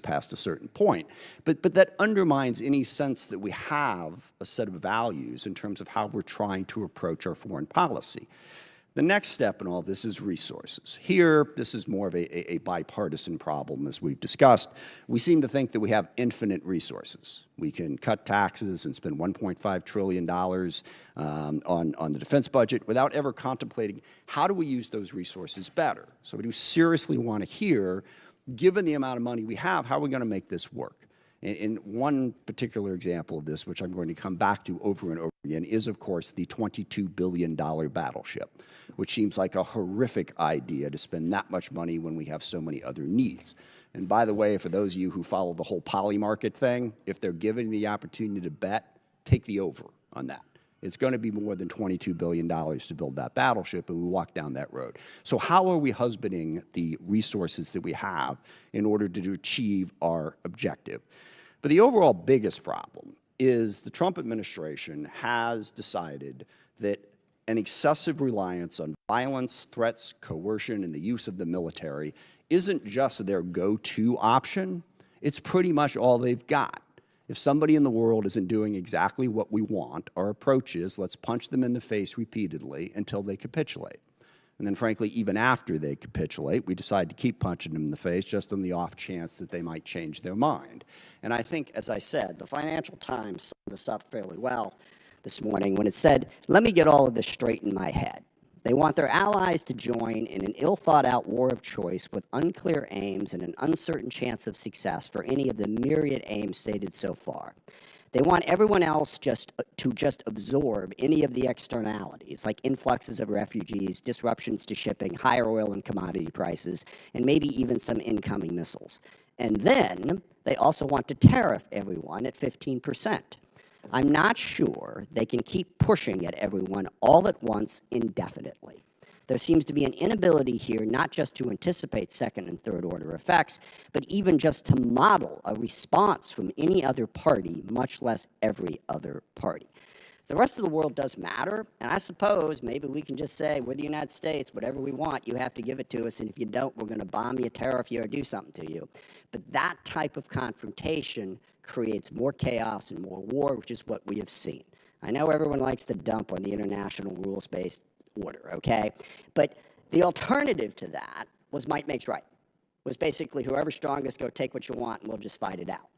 past a certain point. But that undermines any sense that we have a set of values in terms of how we're trying to approach our foreign policy. The next step in all this is resources. Here, this is more of a bipartisan problem, as we've discussed. We seem to think that we have infinite resources. We can cut taxes and spend $1.5 trillion on the defense budget without ever contemplating how do we use those resources better. So we do seriously want to hear, given the amount of money we have, how are we going to make this work? And one particular example of this, which I'm going to come back to over and over again, is, of course, the $22 billion battleship, which seems like a horrific idea to spend that much money when we have so many other needs. And by the way, for those of you who follow the whole poly market thing, if they're given the opportunity to bet, take the over on that. It's going to be more than $22 billion to build that battleship, and we walk down that road. So how are we husbanding the resources that we have in order to achieve our objective? But the overall biggest problem is the Trump administration has decided that an excessive reliance on violence, threats, coercion, and the use of the military isn't just their go-to option. It's pretty much all they've got. If somebody in the world isn't doing exactly what we want, our approach is let's punch them in the face repeatedly until they capitulate. And then, frankly, even after they capitulate, we decide to keep punching them in the face just on the off chance that they might change their mind. And I think, as I said, the Financial Times summed this up fairly well this morning when it said, let me get all of this straight in my head. They want their allies to join in an ill-thought-out war of choice with unclear aims and an uncertain chance of success for any of the myriad aims stated so far. They want everyone else to absorb any of the externalities, like influxes of refugees, disruptions to shipping, higher oil and commodity prices, and maybe even some incoming missiles. And then they also want to tariff everyone at 15%. I'm not sure they can keep pushing at everyone all at once indefinitely. There seems to be an inability here not just to anticipate second and third order effects, but even just to model a response from any other party, much less every other party. The rest of the world does matter, and I suppose maybe we can just say, we're the United States, whatever we want, you have to give it to us, and if you don't, we're going to bomb you, tariff you, or do something to you. But that type of confrontation creates more chaos and more war, which is what we have seen. I know everyone likes to dump on the international rules-based order, okay? But the alternative to that was might makes right. Was basically whoever's strongest, go take what you want, and we'll just fight it out.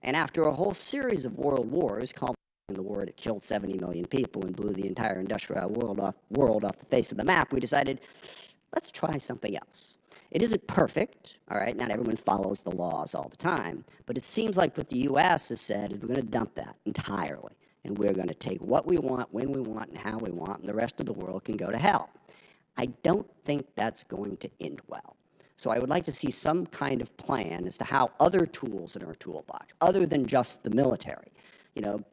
And after a whole series of world wars, called the war that killed 70 million people and blew the entire industrial world off the face of the map, we decided, let's try something else. It isn't perfect, all right? Not everyone follows the laws all the time, but it seems like what the U.S. has said is we're going to dump that entirely. And we're going to take what we want, when we want, and how we want, and the rest of the world can go to hell. I don't think that's going to end well. So I would like to see some kind of plan as to how other tools in our toolbox, other than just the military,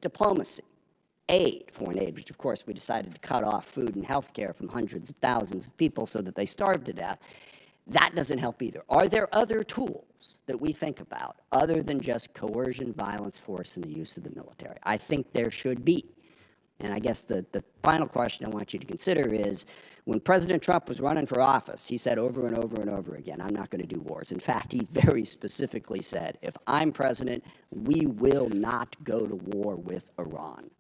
diplomacy, aid, foreign aid, which of course we decided to cut off food and health care from hundreds of thousands of people so that they starved to death. That doesn't help either. Are there other tools that we think about other than just coercion, violence, force, and the use of the military? I think there should be. And I guess the final question I want you to consider is, when President Trump was running for office, he said over and over and over again, I'm not going to do wars. In fact, he very specifically said, if I'm president, we will not go to war with Iran.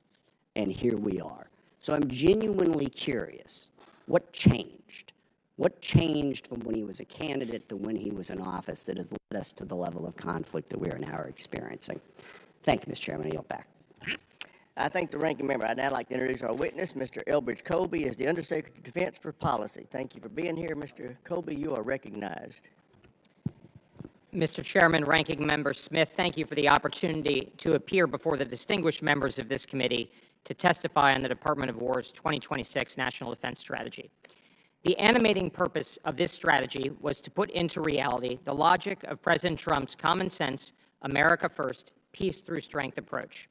And here we are. So I'm genuinely curious, what changed? What changed from when he was a candidate to when he was in office that has led us to the level of conflict that we are now experiencing? Thank you, Mr. Chairman. I yield back. I thank the ranking member. I'd now like to introduce our witness, Mr. Elbridge Colby, as the Undersecretary of Defense for Policy. Thank you for being here, Mr. Colby. You are recognized. Mr. Chairman, Ranking Member Smith, thank you for the opportunity to appear before the distinguished members of this committee to testify on the Department of War's 2026 National Defense Strategy. The animating purpose of this strategy was to put into reality the logic of President Trump's common sense, America first, peace through strength approach.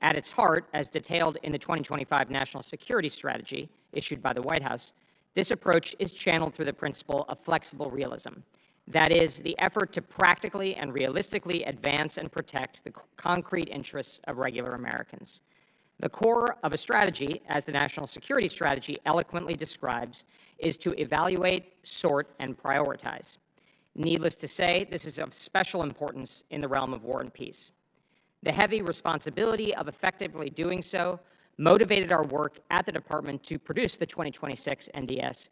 At its heart, as detailed in the 2025 National Security Strategy issued by the White House, this approach is channeled through the principle of flexible realism. That is, the effort to practically and realistically advance and protect the concrete interests of regular Americans. The core of a strategy, as the National Security Strategy eloquently describes, is to evaluate, sort, and prioritize. Needless to say, this is of special importance in the realm of war and peace. The heavy responsibility of effectively doing so motivated our work at the Department to produce the 2026 NDS,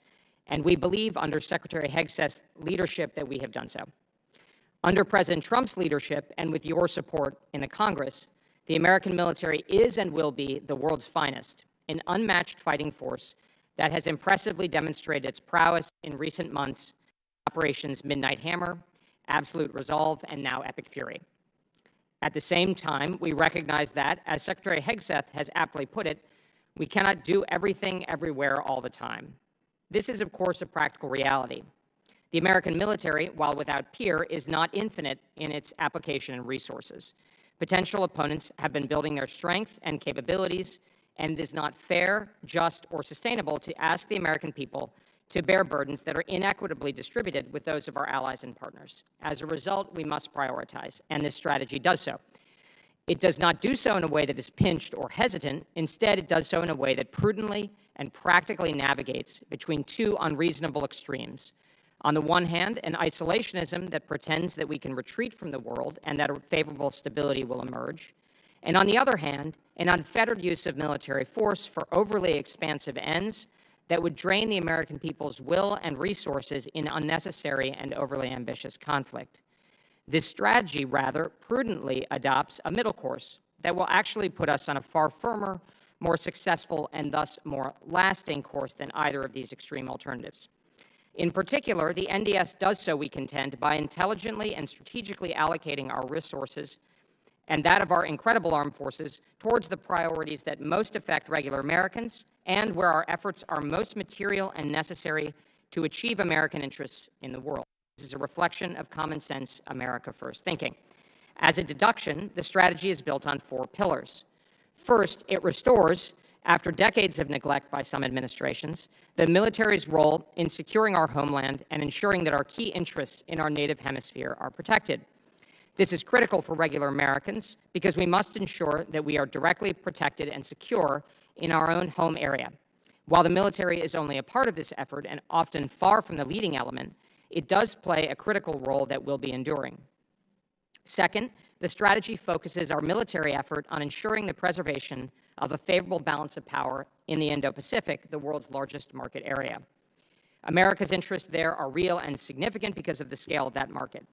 and we believe under Secretary Hegseth's leadership that we have done so. Under President Trump's leadership, and with your support in the Congress, the American military is and will be the world's finest, an unmatched fighting force that has impressively demonstrated its prowess in recent months, Operations Midnight Hammer, Absolute Resolve, and now Epic Fury. At the same time, we recognize that, as Secretary Hegseth has aptly put it, we cannot do everything everywhere all the time. This is, of course, a practical reality. The American military, while without peer, is not infinite in its application and resources. Potential opponents have been building their strength and capabilities, and it is not fair, just, or sustainable to ask the American people to bear burdens that are inequitably distributed with those of our allies and partners. As a result, we must prioritize, and this strategy does so. It does not do so in a way that is pinched or hesitant. Instead, it does so in a way that prudently and practically navigates between two unreasonable extremes. On the one hand, an isolationism that pretends that we can retreat from the world and that a favorable stability will emerge. And on the other hand, an unfettered use of military force for overly expansive ends that would drain the American people's will and resources in unnecessary and overly ambitious conflict. This strategy, rather, prudently adopts a middle course that will actually put us on a far firmer, more successful, and thus more lasting course than either of these extreme alternatives. In particular, the NDS does so, we contend, by intelligently and strategically allocating our resources and that of our incredible armed forces towards the priorities that most affect regular Americans and where our efforts are most material and necessary to achieve American interests in the world. This is a reflection of common sense, America First thinking. As a deduction, the strategy is built on 4 pillars. First, it restores, after decades of neglect by some administrations, the military's role in securing our homeland and ensuring that our key interests in our native hemisphere are protected. This is critical for regular Americans because we must ensure that we are directly protected and secure in our own home area. While the military is only a part of this effort and often far from the leading element, it does play a critical role that will be enduring. Second, the strategy focuses our military effort on ensuring the preservation of a favorable balance of power in the Indo-Pacific, the world's largest market area. America's interests there are real and significant because of the scale of that market.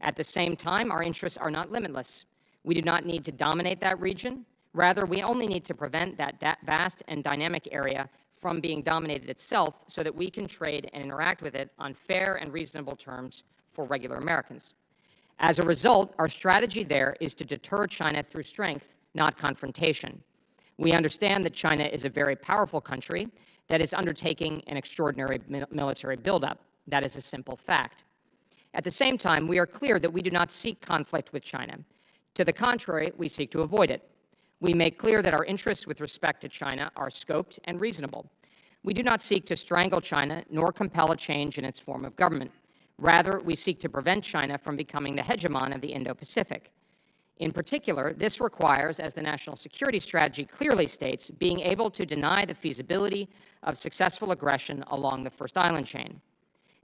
At the same time, our interests are not limitless. We do not need to dominate that region. Rather, we only need to prevent that vast and dynamic area from being dominated itself so that we can trade and interact with it on fair and reasonable terms for regular Americans. As a result, our strategy there is to deter China through strength, not confrontation. We understand that China is a very powerful country that is undertaking an extraordinary military buildup. That is a simple fact. At the same time, we are clear that we do not seek conflict with China. To the contrary, we seek to avoid it. We make clear that our interests with respect to China are scoped and reasonable. We do not seek to strangle China nor compel a change in its form of government. Rather, we seek to prevent China from becoming the hegemon of the Indo-Pacific. In particular, this requires, as the national security strategy clearly states, being able to deny the feasibility of successful aggression along the First Island chain.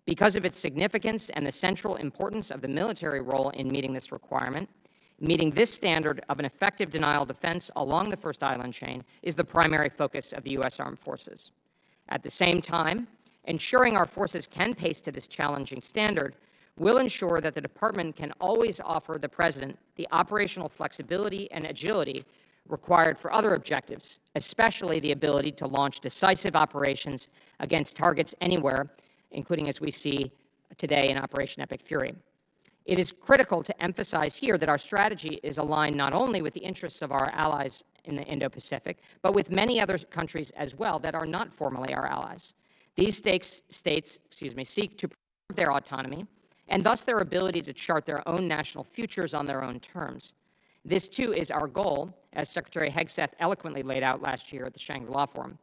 Because of its significance and the central importance of the military role in meeting this requirement, meeting this standard of an effective denial defense along the First Island chain is the primary focus of the U.S. Armed Forces. At the same time, ensuring our forces can pace to this challenging standard will ensure that the Department can always offer the President the operational flexibility and agility required for other objectives, especially the ability to launch decisive operations against targets anywhere, including as we see today in Operation Epic Fury. It is critical to emphasize here that our strategy is aligned not only with the interests of our allies in the Indo-Pacific, but with many other countries as well that are not formally our allies. These states seek to preserve their autonomy and thus their ability to chart their own national futures on their own terms. This, too, is our goal, as Secretary Hegseth eloquently laid out last year at the Shangri-La Forum.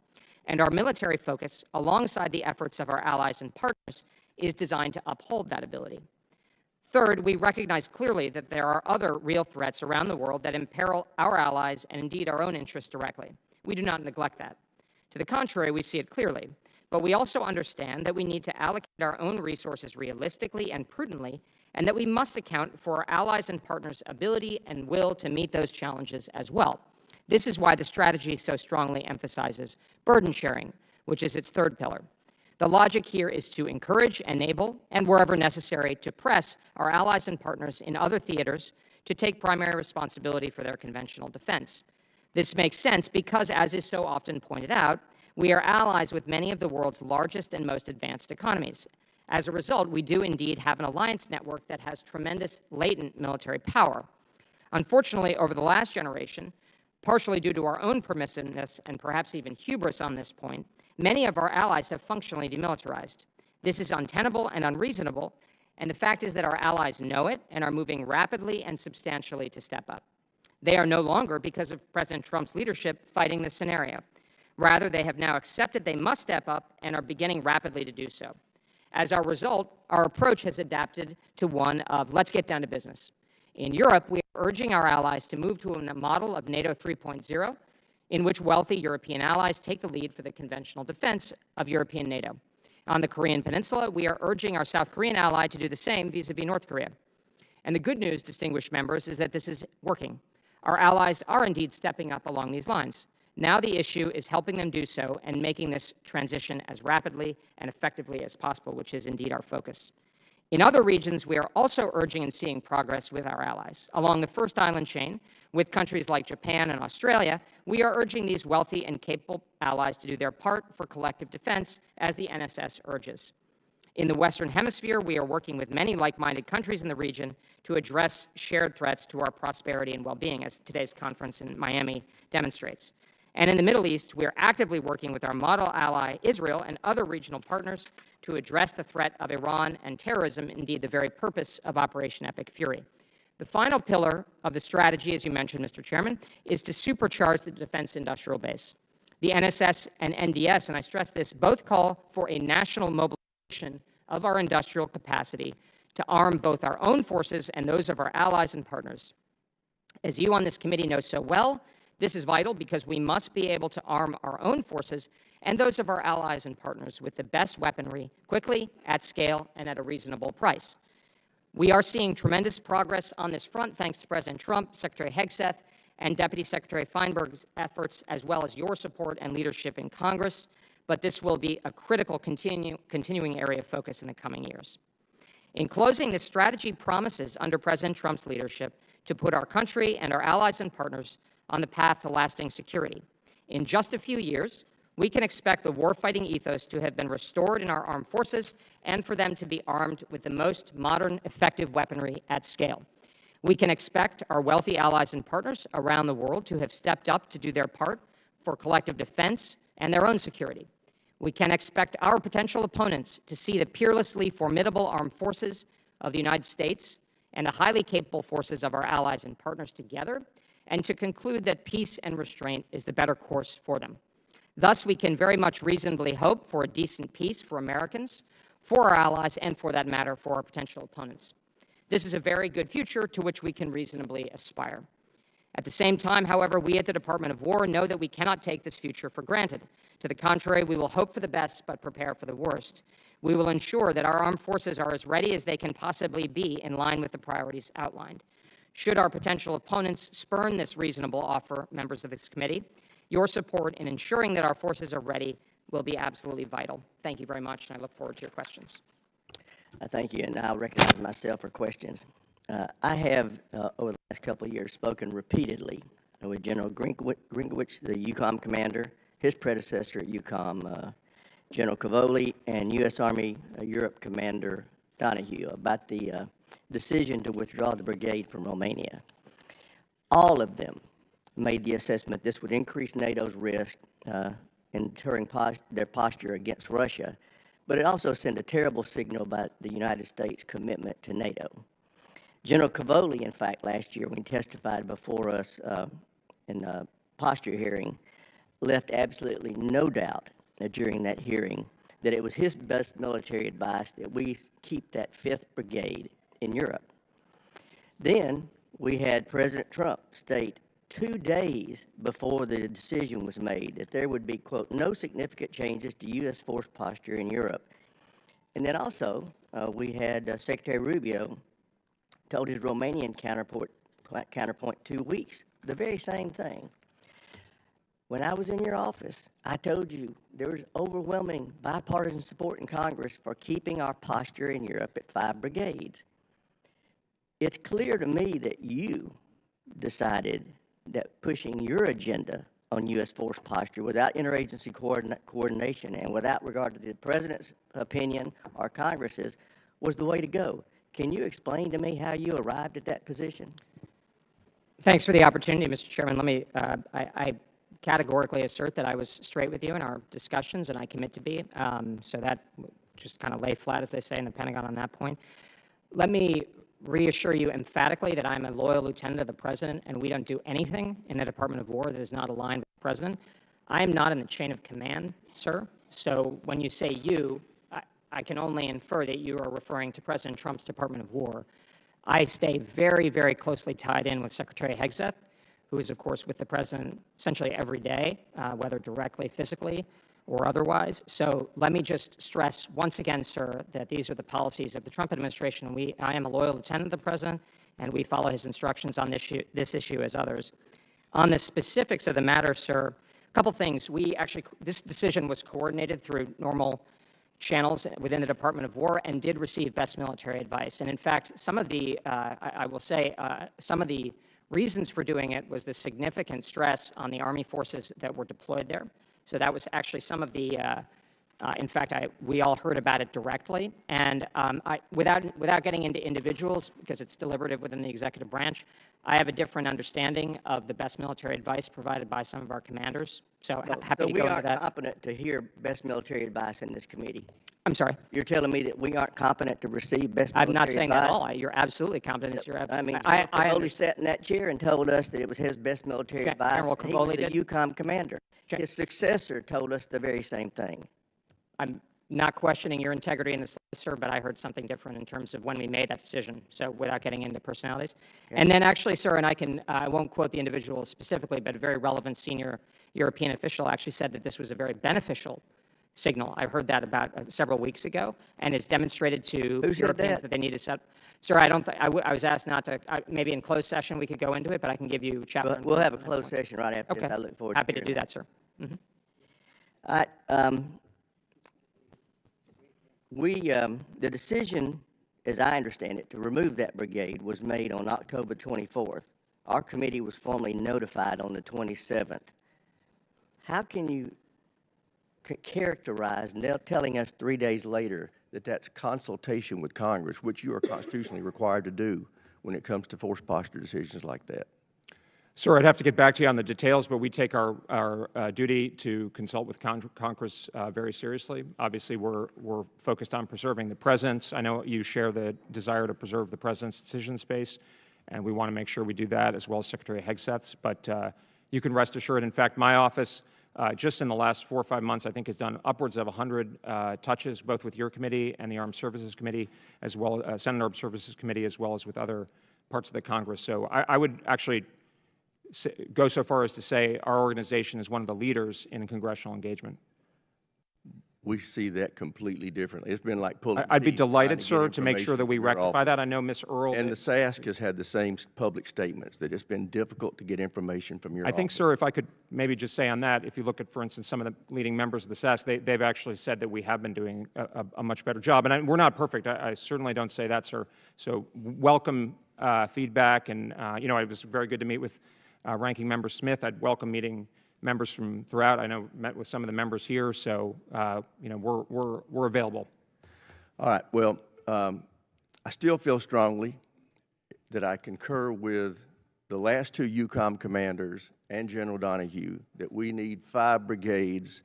And our military focus, alongside the efforts of our allies and partners, is designed to uphold that ability. Third, we recognize clearly that there are other real threats around the world that imperil our allies and indeed our own interests directly. We do not neglect that. To the contrary, we see it clearly. But we also understand that we need to allocate our own resources realistically and prudently, and that we must account for our allies and partners' ability and will to meet those challenges as well. This is why the strategy so strongly emphasizes burden sharing, which is its third pillar. The logic here is to encourage, enable, and wherever necessary, to press our allies and partners in other theaters to take primary responsibility for their conventional defense. This makes sense because, as is so often pointed out, we are allies with many of the world's largest and most advanced economies. As a result, we do indeed have an alliance network that has tremendous latent military power. Unfortunately, over the last generation, partially due to our own permissiveness and perhaps even hubris on this point, many of our allies have functionally demilitarized. This is untenable and unreasonable, and the fact is that our allies know it and are moving rapidly and substantially to step up. They are no longer, because of President Trump's leadership, fighting this scenario. Rather, they have now accepted they must step up and are beginning rapidly to do so. As a result, our approach has adapted to one of let's get down to business. In Europe, we are urging our allies to move to a model of NATO 3.0, in which wealthy European allies take the lead for the conventional defense of European NATO. On the Korean Peninsula, we are urging our South Korean ally to do the same vis-a-vis North Korea. And the good news, distinguished members, is that this is working. Our allies are indeed stepping up along these lines. Now the issue is helping them do so and making this transition as rapidly and effectively as possible, which is indeed our focus. In other regions, we are also urging and seeing progress with our allies. Along the first island chain, with countries like Japan and Australia, we are urging these wealthy and capable allies to do their part for collective defense, as the NSS urges. In the Western Hemisphere, we are working with many like-minded countries in the region to address shared threats to our prosperity and well-being, as today's conference in Miami demonstrates. And in the Middle East, we are actively working with our model ally, Israel, and other regional partners to address the threat of Iran and terrorism, indeed the very purpose of Operation Epic Fury. The final pillar of the strategy, as you mentioned, Mr. Chairman, is to supercharge the defense industrial base. The NSS and NDS, and I stress this, both call for a national mobilization of our industrial capacity to arm both our own forces and those of our allies and partners. As you on this committee know so well, this is vital because we must be able to arm our own forces and those of our allies and partners with the best weaponry quickly, at scale, and at a reasonable price. We are seeing tremendous progress on this front thanks to President Trump, Secretary Hegseth, and Deputy Secretary Feinberg's efforts, as well as your support and leadership in Congress, but this will be a critical continuing area of focus in the coming years. In closing, this strategy promises, under President Trump's leadership, to put our country and our allies and partners on the path to lasting security. In just a few years, we can expect the warfighting ethos to have been restored in our armed forces and for them to be armed with the most modern, effective weaponry at scale. We can expect our wealthy allies and partners around the world to have stepped up to do their part for collective defense and their own security. We can expect our potential opponents to see the peerlessly formidable armed forces of the United States and the highly capable forces of our allies and partners together, and to conclude that peace and restraint is the better course for them. Thus, we can very much reasonably hope for a decent peace for Americans, for our allies, and for that matter, for our potential opponents. This is a very good future to which we can reasonably aspire. At the same time, however, we at the Department of War know that we cannot take this future for granted. To the contrary, we will hope for the best but prepare for the worst. We will ensure that our armed forces are as ready as they can possibly be in line with the priorities outlined. Should our potential opponents spurn this reasonable offer, members of this committee, your support in ensuring that our forces are ready will be absolutely vital. Thank you very much, and I look forward to your questions. Thank you, and I'll recognize myself for questions. I have, over the last couple of years, spoken repeatedly with General Grinkowicz, the EUCOM commander, his predecessor at EUCOM, General Cavoli, and U.S. Army Europe Commander Donahue about the decision to withdraw the brigade from Romania. All of them made the assessment this would increase NATO's risk in deterring their posture against Russia, but it also sent a terrible signal about the United States' commitment to NATO. General Cavoli, in fact, last year when he testified before us in the posture hearing, left absolutely no doubt during that hearing that it was his best military advice that we keep that 5th Brigade in Europe. Then we had President Trump state 2 days before the decision was made that there would be, quote, no significant changes to U.S. force posture in Europe. And then also, we had Secretary Rubio told his Romanian counterpoint 2 weeks, the very same thing. When I was in your office, I told you there was overwhelming bipartisan support in Congress for keeping our posture in Europe at 5 brigades. It's clear to me that you decided that pushing your agenda on U.S. force posture without interagency coordination and without regard to the President's opinion or Congress's was the way to go. Can you explain to me how you arrived at that position? Thanks for the opportunity, Mr. Chairman. Let me, I categorically assert that I was straight with you in our discussions, and I commit to be. So that just kind of lay flat, as they say in the Pentagon, on that point. Let me reassure you emphatically that I'm a loyal lieutenant of the President, and we don't do anything in the Department of War that is not aligned with the President. I am not in the chain of command, sir. So when you say you, I can only infer that you are referring to President Trump's Department of War. I stay very, very closely tied in with Secretary Hegseth, who is, of course, with the President essentially every day, whether directly, physically, or otherwise. So let me just stress once again, sir, that these are the policies of the Trump administration. I am a loyal lieutenant of the President, and we follow his instructions on this issue as others. On the specifics of the matter, sir, a couple things. This decision was coordinated through normal channels within the Department of War and did receive best military advice. And in fact, some of the, I will say, some of the reasons for doing it was the significant stress on the Army forces that were deployed there. So that was actually some of the, in fact, we all heard about it directly. And without getting into individuals, because it's deliberative within the executive branch, I have a different understanding of the best military advice provided by some of our commanders. So happy to go into that. So we aren't competent to hear best military advice in this committee. I'm sorry? You're telling me that we aren't competent to receive best military advice? I'm not saying that at all. You're absolutely competent. I mean, I only sat in that chair and told us that it was his best military advice. General He was Colby the did. UCOM commander. His successor told us the very same thing. I'm not questioning your integrity in this, sir, but I heard something different in terms of when we made that decision, so without getting into personalities. Okay. And then actually, sir, and I won't quote the individual specifically, but a very relevant senior European official actually said that this was a very beneficial signal. I heard that about several weeks ago, and it's demonstrated to Europeans that they need to set. Sir, I was asked not to, maybe in closed session we could go into it, but I can give you chapter. We'll have a closed session right after this. I look forward Happy to do that, sir. Mm-hmm. All right. The decision, as I understand it, to remove that brigade was made on October 24th. Our committee was formally notified on the 27th. How can you characterize now telling us 3 days later that that's consultation with Congress, which you are constitutionally required to do when it comes to force posture decisions like that? Sir, I'd have to get back to you on the details, but we take our duty to consult with Congress very seriously. Obviously, we're focused on preserving the President's. I know you share the desire to preserve the President's decision space, and we want to make sure we do that, as well as Secretary Hegseth's. But you can rest assured, in fact, my office, just in the last 4 or 5 months, I think has done upwards of 100 touches, both with your committee and the Armed Services Committee, as well as Senate Armed Services Committee, as well as with other parts of the Congress. So I would actually go so far as to say our organization is one of the leaders in congressional engagement. We see that completely differently. It's been like pulling I'd be teeth delighted, to sir, to make sure that we rectify that. I know Ms. Earle. And the SASC has had the same public statements, that it's been difficult to get information from your office. I think, sir, if I could maybe just say on that, if you look at, for instance, some of the leading members of the SASC, they've actually said that we have been doing a much better job. And we're not perfect. I certainly don't say that, sir. So welcome feedback. And, you know, it was very good to meet with Ranking Member Smith. I'd welcome meeting members from throughout. I know met with some of the members here, so you know, we're available. All right. Well, I still feel strongly that I concur with the last two EUCOM commanders and General Donahue that we need 5 brigades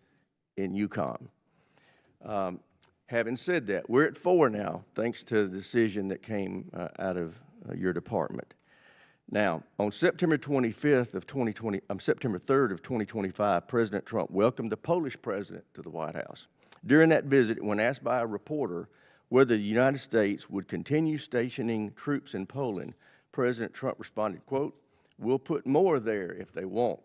in EUCOM. Having said that, we're at 4 now, thanks to the decision that came out of your department. Now, on September 25th of 2020, September 3rd of 2025, President Trump welcomed the Polish president to the White House. During that visit, when asked by a reporter whether the United States would continue stationing troops in Poland, President Trump responded, quote, We'll put more there if they want.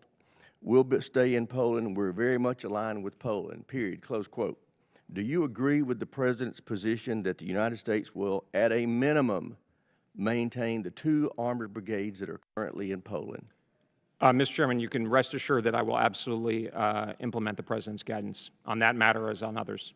We'll stay in Poland. We're very much aligned with Poland, period, close quote. Do you agree with the President's position that the United States will, at a minimum, maintain the 2 armored brigades that are currently in Poland? Mr. Chairman, you can rest assured that I will absolutely implement the President's guidance on that matter as on others.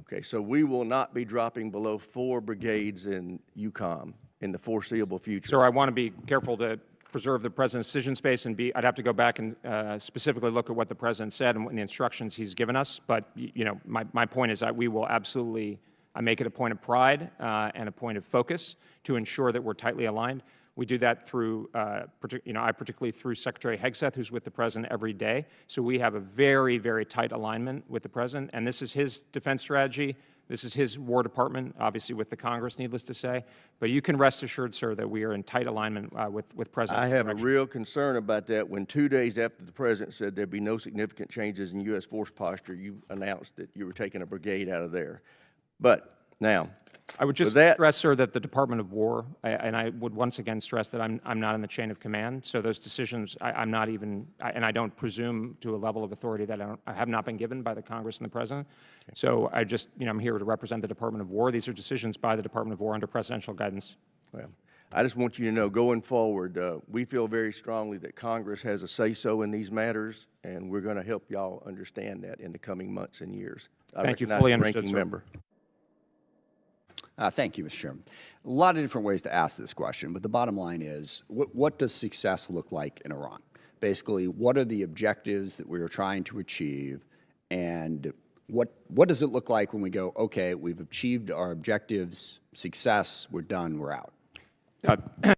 Okay, so we will not be dropping below 4 brigades in EUCOM in the foreseeable future. Sir, I want to be careful to preserve the President's decision space, and I'd have to go back and specifically look at what the President said and the instructions he's given us. But, you know, my point is that we will absolutely make it a point of pride and a point of focus to ensure that we're tightly aligned. We do that through, I particularly through Secretary Hegseth, who's with the President every day. So we have a very, very tight alignment with the President, and this is his defense strategy. This is his War Department, obviously with the Congress, needless to say. But you can rest assured, sir, that we are in tight alignment with President. I have a real concern about that. When 2 days after the President said there'd be no significant changes in U.S. force posture, you announced that you were taking a brigade out of there. But now, I would just stress, sir, that the Department of War, and I would once again stress that I'm not in the chain of command, so those decisions, I'm not even, and I don't presume to a level of authority that I have not been given by the Congress and the President. Okay. So I just, I'm here to represent the Department of War. These are decisions by the Department of War under presidential guidance. Well, I just want you to know, going forward, we feel very strongly that Congress has a say-so in these matters, and we're going to help y'all understand that in the coming months and years. Thank you, fully understood, ranking sir. member. Thank you, Mr. Chairman. A lot of different ways to ask this question, but the bottom line is, what does success look like in Iran? Basically, what are the objectives that we are trying to achieve, and what does it look like when we go, okay, we've achieved our objectives, success, we're done, we're out?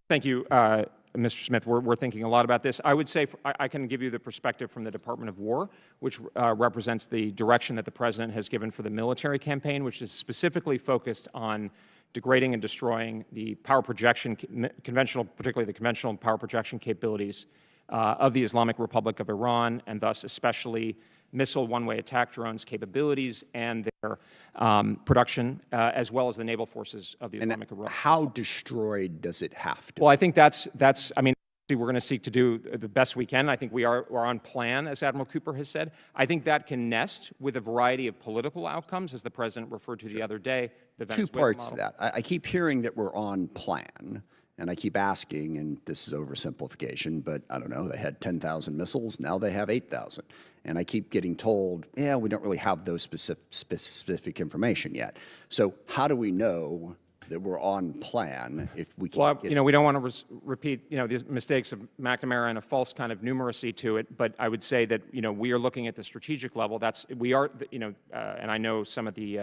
Thank you, Mr. Smith. We're thinking a lot about this. I would say I can give you the perspective from the Department of War, which represents the direction that the President has given for the military campaign, which is specifically focused on degrading and destroying the power projection, particularly the conventional power projection capabilities of the Islamic Republic of Iran, and thus especially missile one-way attack drones capabilities and their production, as well as the naval forces of the Islamic Republic. How destroyed does it have to? Well, I think that's I mean, we're going to seek to do the best we can. I think we're on plan, as Admiral Cooper has said. I think that can nest with a variety of political outcomes, as the President referred to the other day. The Venezuela Two parts model. to that. I keep hearing that we're on plan, and I keep asking, and this is oversimplification, but I don't know, they had 10,000 missiles, now they have 8,000. And I keep getting told, yeah, we don't really have those specific information yet. So how do we know that we're on plan if we can't get... we don't want to repeat, these mistakes of McNamara and a false kind of numeracy to it, but I would say that, we are looking at the strategic level. And I know some of the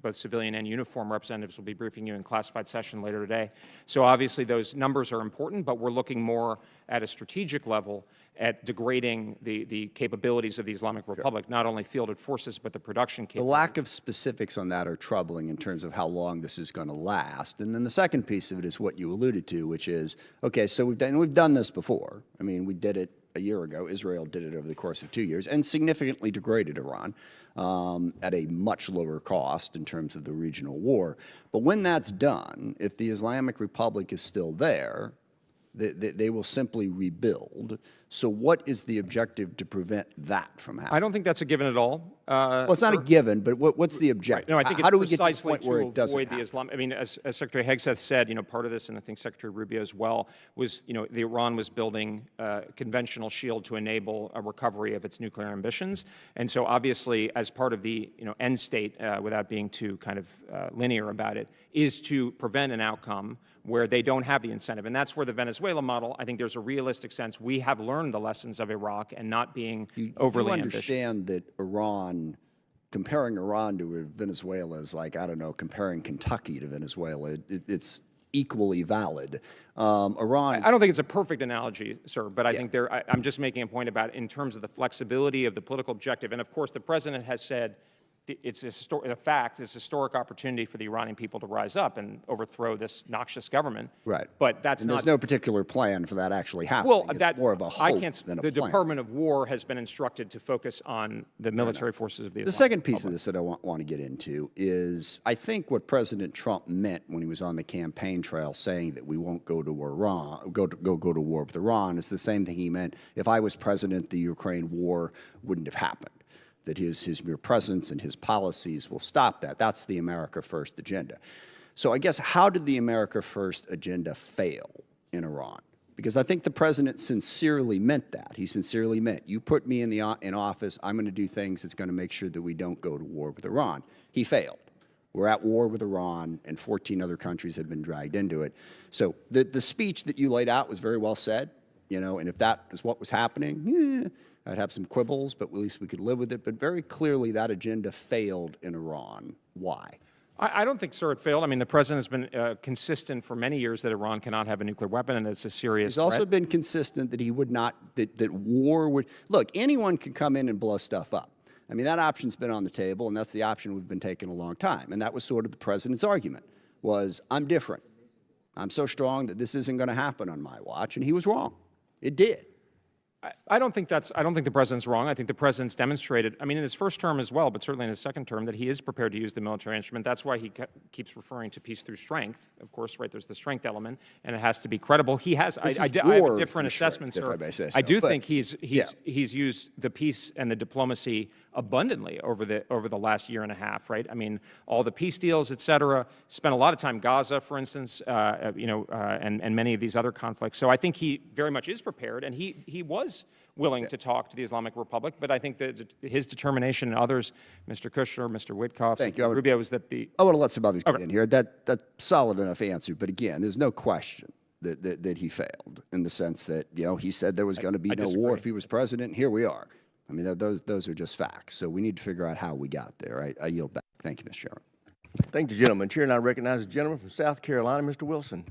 both civilian and uniform representatives will be briefing you in classified session later today. So obviously those numbers are important, but we're looking more at a strategic level at degrading the capabilities of the Islamic Republic, not only fielded forces, but the production capabilities. The lack of specifics on that are troubling in terms of how long this is going to last. And then the second piece of it is what you alluded to, which is, okay, so we've done this before. I mean, we did it a year ago. Israel did it over the course of 2 years and significantly degraded Iran at a much lower cost in terms of the regional war. But when that's done, if the Islamic Republic is still there, they will simply rebuild. So what is the objective to prevent that from happening? I don't think that's a given at all. Well, it's not a given, but what's the objective? Right. No, I think how do we it's get to the precisely point where to it doesn't avoid the happen? Islam. I mean, as Secretary Hegseth said, part of this, and I think Secretary Rubio as well, was, the Iran was building a conventional shield to enable a recovery of its nuclear ambitions. And so obviously, as part of the, end state, without being too kind of linear about it, is to prevent an outcome where they don't have the incentive. And that's where the Venezuela model, I think there's a realistic sense. We have learned the lessons of Iraq and not being overly ambitious. You understand that comparing Iran to Venezuela is like, I don't know, comparing Kentucky to Venezuela. It's equally valid. Iran... I don't think it's a perfect analogy, sir, but I think I'm just making a point about in terms of the flexibility of the political objective. And of course, the President has said it's a fact, it's a historic opportunity for the Iranian people to rise up and overthrow this noxious government. Right. But that's and not. there's no particular plan for that actually happening. Well, it's that more of a hope than a the plan. Department of War has been instructed to focus on the military forces of the The Islamic second piece of Republic. this that I want to get into is I think what President Trump meant when he was on the campaign trail saying that we won't go to Iran, go to war with Iran, is the same thing he meant if I was president, the Ukraine war wouldn't have happened. That his mere presence and his policies will stop that. That's the America First agenda. So I guess how did the America First agenda fail in Iran? Because I think the president sincerely meant that. He sincerely meant, you put me in office, I'm going to do things that's going to make sure that we don't go to war with Iran. He failed. We're at war with Iran, and 14 other countries have been dragged into it. So the speech that you laid out was very well said, and if that is what was happening, I'd have some quibbles, but at least we could live with it. But very clearly, that agenda failed in Iran. Why? I don't think, sir, it failed. I mean, the president has been consistent for many years that Iran cannot have a nuclear weapon, and it's a serious He's also threat. been consistent that he would not, that war would, look, anyone can come in and blow stuff up. I mean, that option's been on the table, and that's the option we've been taking a long time. And that was sort of the president's argument, was I'm different. I'm so strong that this isn't going to happen on my watch, and he was wrong. It did. I don't think the president's wrong. I think the president's demonstrated, I mean, in his first term as well, but certainly in his second term, that he is prepared to use the military instrument. That's why he keeps referring to peace through strength. Of course, right, there's the strength element, and it has to be credible. He has, I have a different assessment, sir. If I may say so. I do But, think he's used the peace and the diplomacy abundantly over the last year and a half, right? I mean, all the peace deals, et cetera, spent a lot of time Gaza, for instance, and many of these other conflicts. So I think he very much is prepared, and he was willing to talk to the Islamic Republic, but I think that his determination and others, Mr. Kushner, Mr. Witkoff, Rubio, was that I want to let some others get in here. That's solid enough answer, but again, there's no question that he failed in the sense that, he said there was going to be no war if he was president. Here we are. I mean, those are just facts. So we need to figure out how we got there. I yield back. Thank you, Mr. Chairman. Thank you, gentlemen. Chair, and I recognize the gentleman from South Carolina, Mr. Wilson.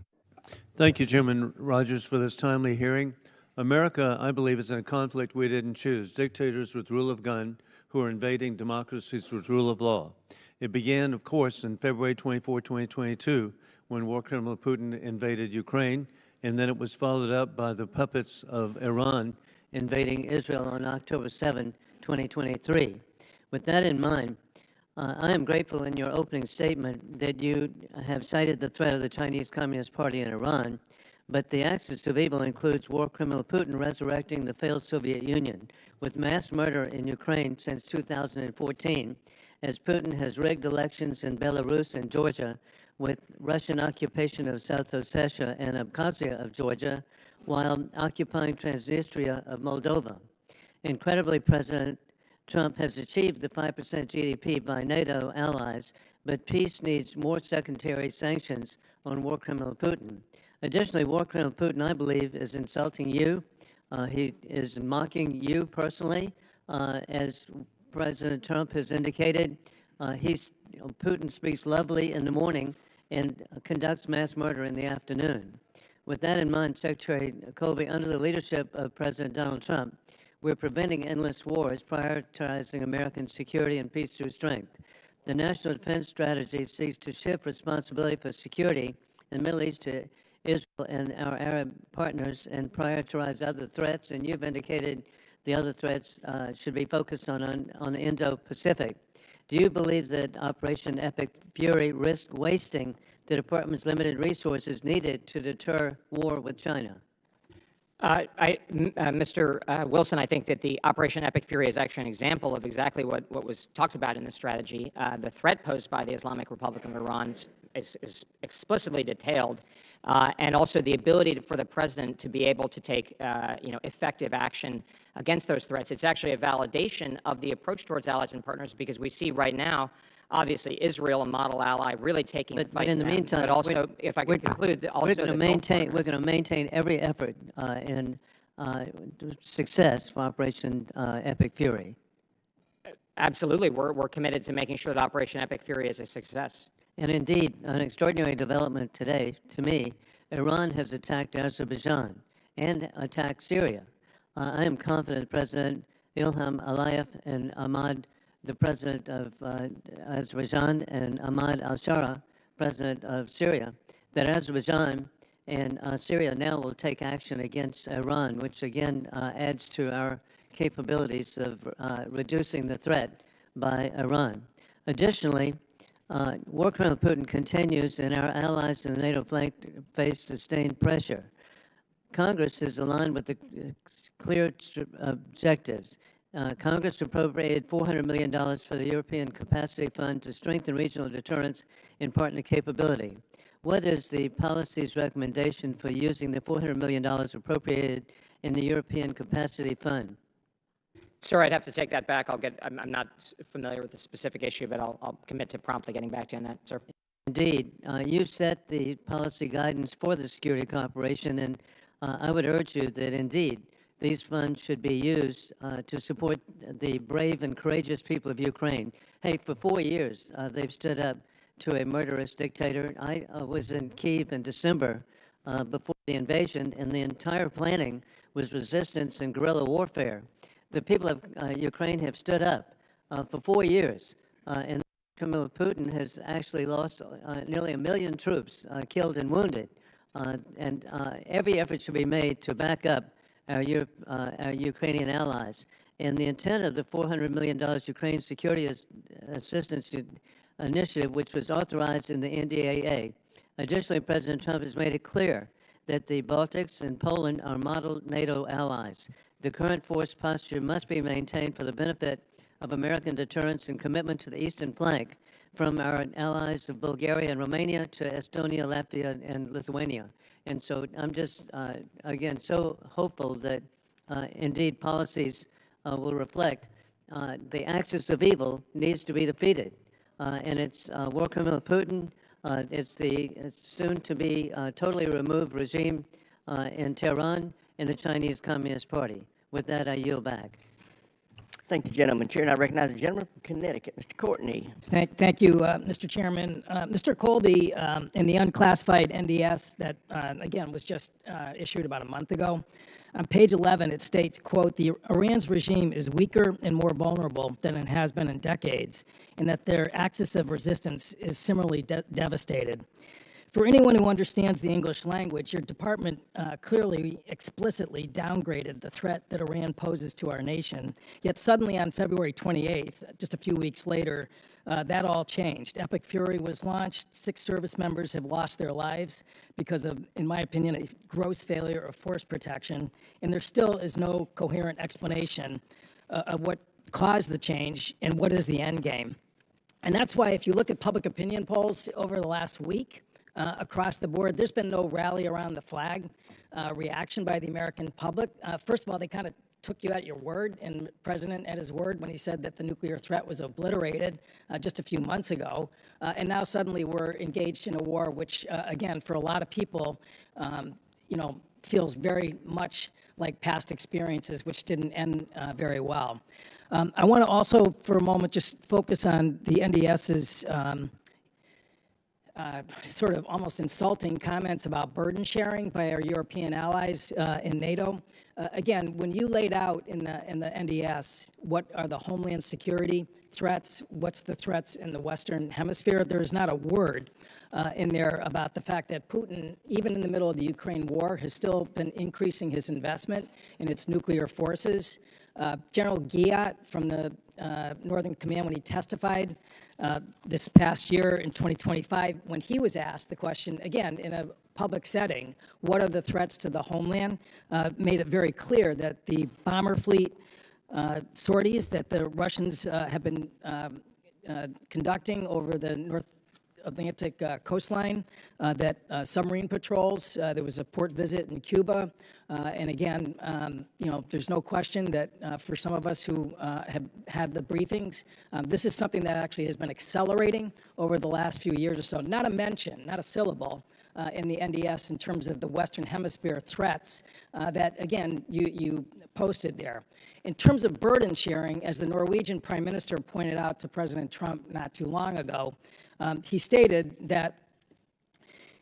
Thank you, Chairman Rogers, for this timely hearing. America, I believe, is in a conflict we didn't choose. Dictators with rule of gun who are invading democracies with rule of law. It began, of course, in February 24, 2022, when war criminal Putin invaded Ukraine, and then it was followed up by the puppets of Iran invading Israel on October 7, 2023. With that in mind, I am grateful in your opening statement that you have cited the threat of the Chinese Communist Party in Iran, but the axis of evil includes war criminal Putin resurrecting the failed Soviet Union with mass murder in Ukraine since 2014, as Putin has rigged elections in Belarus and Georgia with Russian occupation of South Ossetia and Abkhazia of Georgia, while occupying Transnistria of Moldova. Incredibly, President Trump has achieved the 5% GDP by NATO allies, but peace needs more secondary sanctions on war criminal Putin. Additionally, war criminal Putin, I believe, is insulting you. He is mocking you personally. As President Trump has indicated, Putin speaks lovely in the morning and conducts mass murder in the afternoon. With that in mind, Secretary Colby, under the leadership of President Donald Trump, we're preventing endless wars, prioritizing American security and peace through strength. The National Defense Strategy seeks to shift responsibility for security in the Middle East to Israel and our Arab partners and prioritize other threats, and you've indicated the other threats should be focused on the Indo-Pacific. Do you believe that Operation Epic Fury risks wasting the department's limited resources needed to deter war with China? Mr. Wilson, I think that the Operation Epic Fury is actually an example of exactly what was talked about in the strategy. The threat posed by the Islamic Republic of Iran is explicitly detailed, and also the ability for the president to be able to take effective action against those threats. It's actually a validation of the approach towards allies and partners, because we see right now, obviously, Israel, a model ally, really taking but in the meantime, but also, if I could conclude, also we're going to maintain every effort in success for Operation Epic Fury. Absolutely, we're committed to making sure that Operation Epic Fury is a success. And indeed, an extraordinary development today, to me, Iran has attacked Azerbaijan and attacked Syria. I am confident President Ilham Aliyev and Ahmad the president of Azerbaijan, and Ahmad al-Shara, president of Syria, that Azerbaijan and Syria now will take action against Iran, which again adds to our capabilities of reducing the threat by Iran. Additionally, war criminal Putin continues, and our allies in the NATO flank face sustained pressure. Congress is aligned with the clear objectives. Congress appropriated $400 million for the European Capacity Fund to strengthen regional deterrence and partner capability. What is the policy's recommendation for using the $400 million appropriated in the European Capacity Fund? Sir, I'd have to take that back. I'm not familiar with the specific issue, but I'll commit to promptly getting back to you on that, sir. Indeed. You set the policy guidance for the security cooperation, and I would urge you that indeed these funds should be used to support the brave and courageous people of Ukraine. Hey, for 4 years, they've stood up to a murderous dictator. I was in Kyiv in December before the invasion, and the entire planning was resistance and guerrilla warfare. The people of Ukraine have stood up for 4 years, and criminal Putin has actually lost nearly 1 million troops killed and wounded. And every effort should be made to back up our Ukrainian allies. And the intent of the $400 million Ukraine Security Assistance Initiative, which was authorized in the NDAA. Additionally, President Trump has made it clear that the Baltics and Poland are model NATO allies. The current force posture must be maintained for the benefit of American deterrence and commitment to the eastern flank, from our allies of Bulgaria and Romania to Estonia, Latvia, and Lithuania. And so I'm just, again, so hopeful that indeed policies will reflect the axis of evil needs to be defeated. And it's war criminal Putin, it's the soon-to-be totally removed regime in Tehran, and the Chinese Communist Party. With that, I yield back. Thank you, gentleman. Chair, and I recognize the gentleman from Connecticut, Mr. Courtney. Thank you, Mr. Chairman. Mr. Colby, in the unclassified NDS that, again, was just issued about a month ago, on page 11, it states, quote, "The Iran's regime is weaker and more vulnerable than it has been in decades, and that their axis of resistance is similarly devastated." For anyone who understands the English language, your department clearly, explicitly downgraded the threat that Iran poses to our nation. Yet suddenly on February 28th, just a few weeks later, that all changed. Epic Fury was launched. 6 service members have lost their lives because of, in my opinion, a gross failure of force protection. And there still is no coherent explanation of what caused the change and what is the end game. And that's why if you look at public opinion polls over the last week, across the board, there's been no rally around the flag reaction by the American public. First of all, they kind of took you at your word, and the president at his word when he said that the nuclear threat was obliterated just a few months ago. And now suddenly we're engaged in a war which, again, for a lot of people, feels very much like past experiences, which didn't end very well. I want to also, for a moment, just focus on the NDS's sort of almost insulting comments about burden sharing by our European allies in NATO. Again, when you laid out in the NDS what are the homeland security threats, what's the threats in the Western Hemisphere, there's not a word in there about the fact that Putin, even in the middle of the Ukraine war, has still been increasing his investment in its nuclear forces. General Giat from the Northern Command, when he testified this past year in 2025, when he was asked the question, again, in a public setting, what are the threats to the homeland, made it very clear that the bomber fleet sorties that the Russians have been conducting over the North Atlantic coastline, that submarine patrols, there was a port visit in Cuba, and again, there's no question that for some of us who have had the briefings, this is something that actually has been accelerating over the last few years or so. Not a mention, not a syllable in the NDS in terms of the Western Hemisphere threats that, again, you posted there. In terms of burden sharing, as the Norwegian Prime Minister pointed out to President Trump not too long ago, he stated that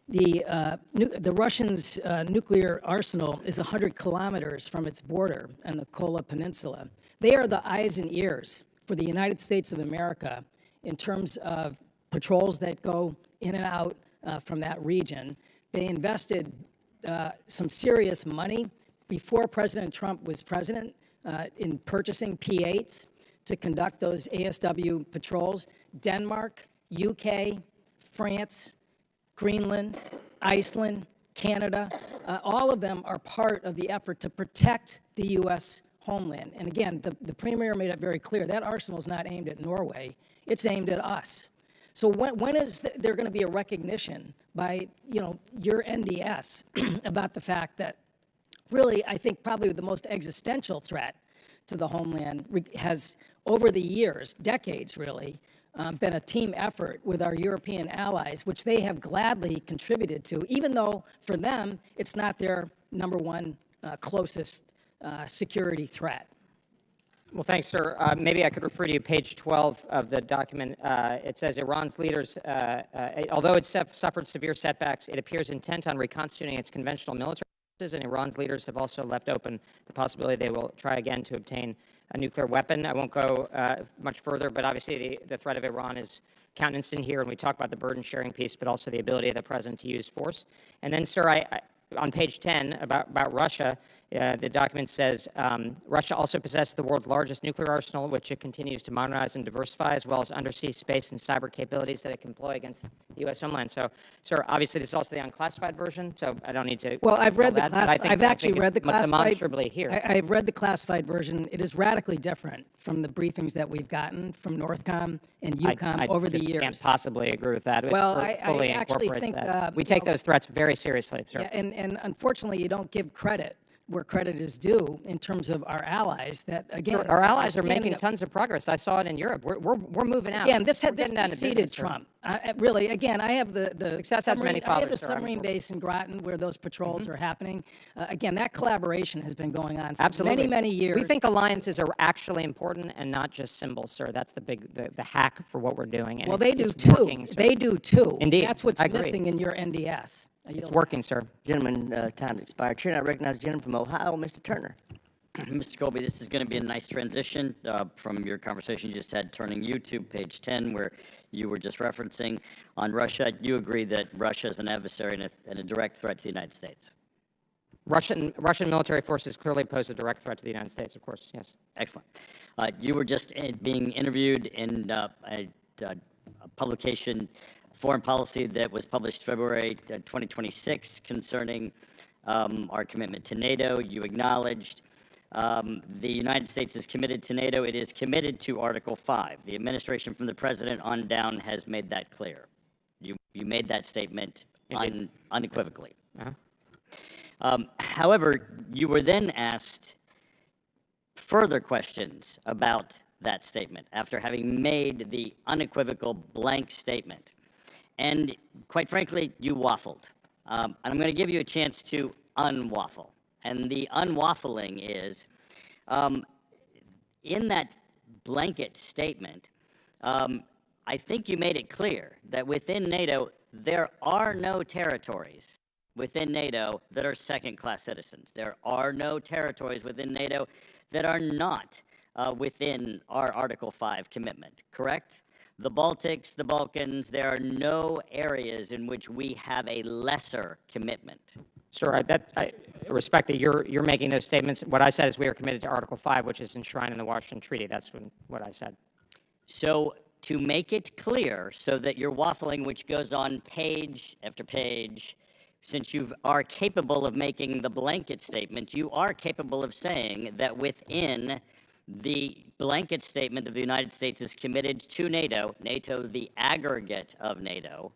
the Russians' nuclear arsenal is 100 kilometers from its border on the Kola Peninsula. They are the eyes and ears for the United States of America in terms of patrols that go in and out from that region. They invested some serious money before President Trump was president in purchasing P-8s to conduct those ASW patrols. Denmark, UK, France, Greenland, Iceland, Canada, all of them are part of the effort to protect the U.S. homeland. And again, the Premier made it very clear that arsenal is not aimed at Norway, it's aimed at us. So when is there going to be a recognition by, your NDS about the fact that really, I think probably the most existential threat to the homeland has, over the years, decades really, been a team effort with our European allies, which they have gladly contributed to, even though for them, it's not their number one closest security threat. Well, thanks, sir. Maybe I could refer to you, page 12 of the document. It says Iran's leaders, although it suffered severe setbacks, it appears intent on reconstituting its conventional military forces, and Iran's leaders have also left open the possibility they will try again to obtain a nuclear weapon. I won't go much further, but obviously the threat of Iran is countenanced in here, and we talk about the burden-sharing piece, but also the ability of the president to use force. And then, sir, on page 10, about Russia, the document says, Russia also possesses the world's largest nuclear arsenal, which it continues to modernize and diversify, as well as undersea space and cyber capabilities that it can employ against the U.S. homeland. So, sir, obviously this is also the unclassified version, so I don't need to. Well, I've read the classified. I've actually read the classified. Demonstrably here. I've read the classified version. It is radically different from the briefings that we've gotten from Northcom and EUCOM over the years. I can't possibly agree with that. Well, It I fully actually incorporates think that. We take those threats very seriously, sir. Yeah, and unfortunately, you don't give credit where credit is due in terms of our allies. That again, Sure, our allies are making standing up- tons of progress. I saw it in Europe. We're moving out. Again, this We're getting down to preceded business, sir. Trump. Really, again, I have the Success has many submarine- I have the fathers, sir. I'm- submarine base in Groton where those patrols are happening. Again, that collaboration has been going on for Absolutely. many, many years. We think alliances are actually important and not just symbols, sir. That's the hack for what we're doing. And Well, they do it's too. working, sir. They do too. Indeed, That's what's I agree. missing in your NDS. It's working, sir. Gentleman, time expired. Chair, I recognize the gentleman from Ohio, Mr. Turner. Mr. Colby, this is going to be a nice transition from your conversation you just had, turning you to page 10, where you were just referencing on Russia. You agree that Russia is an adversary and a direct threat to the United States? Russian military forces clearly pose a direct threat to the United States, of course, yes. Excellent. You were just being interviewed in a publication, Foreign Policy, that was published February 2026 concerning our commitment to NATO. You acknowledged the United States is committed to NATO. It is committed to Article 5. The administration from the president on down has made that clear. You made that statement unequivocally. However, you were then asked further questions about that statement after having made the unequivocal blank statement. And quite frankly, you waffled. And I'm going to give you a chance to unwaffle. And the unwaffling is, in that blanket statement, I think you made it clear that within NATO, there are no territories within NATO that are second-class citizens. There are no territories within NATO that are not within our Article 5 commitment, correct? The Baltics, the Balkans, there are no areas in which we have a lesser commitment. Sir, I respect that you're making those statements. What I said is we are committed to Article 5, which is enshrined in the Washington Treaty. That's what I said. So to make it clear so that you're waffling, which goes on page after page, since you are capable of making the blanket statement, you are capable of saying that within the blanket statement of the United States is committed to NATO, NATO the aggregate of NATO,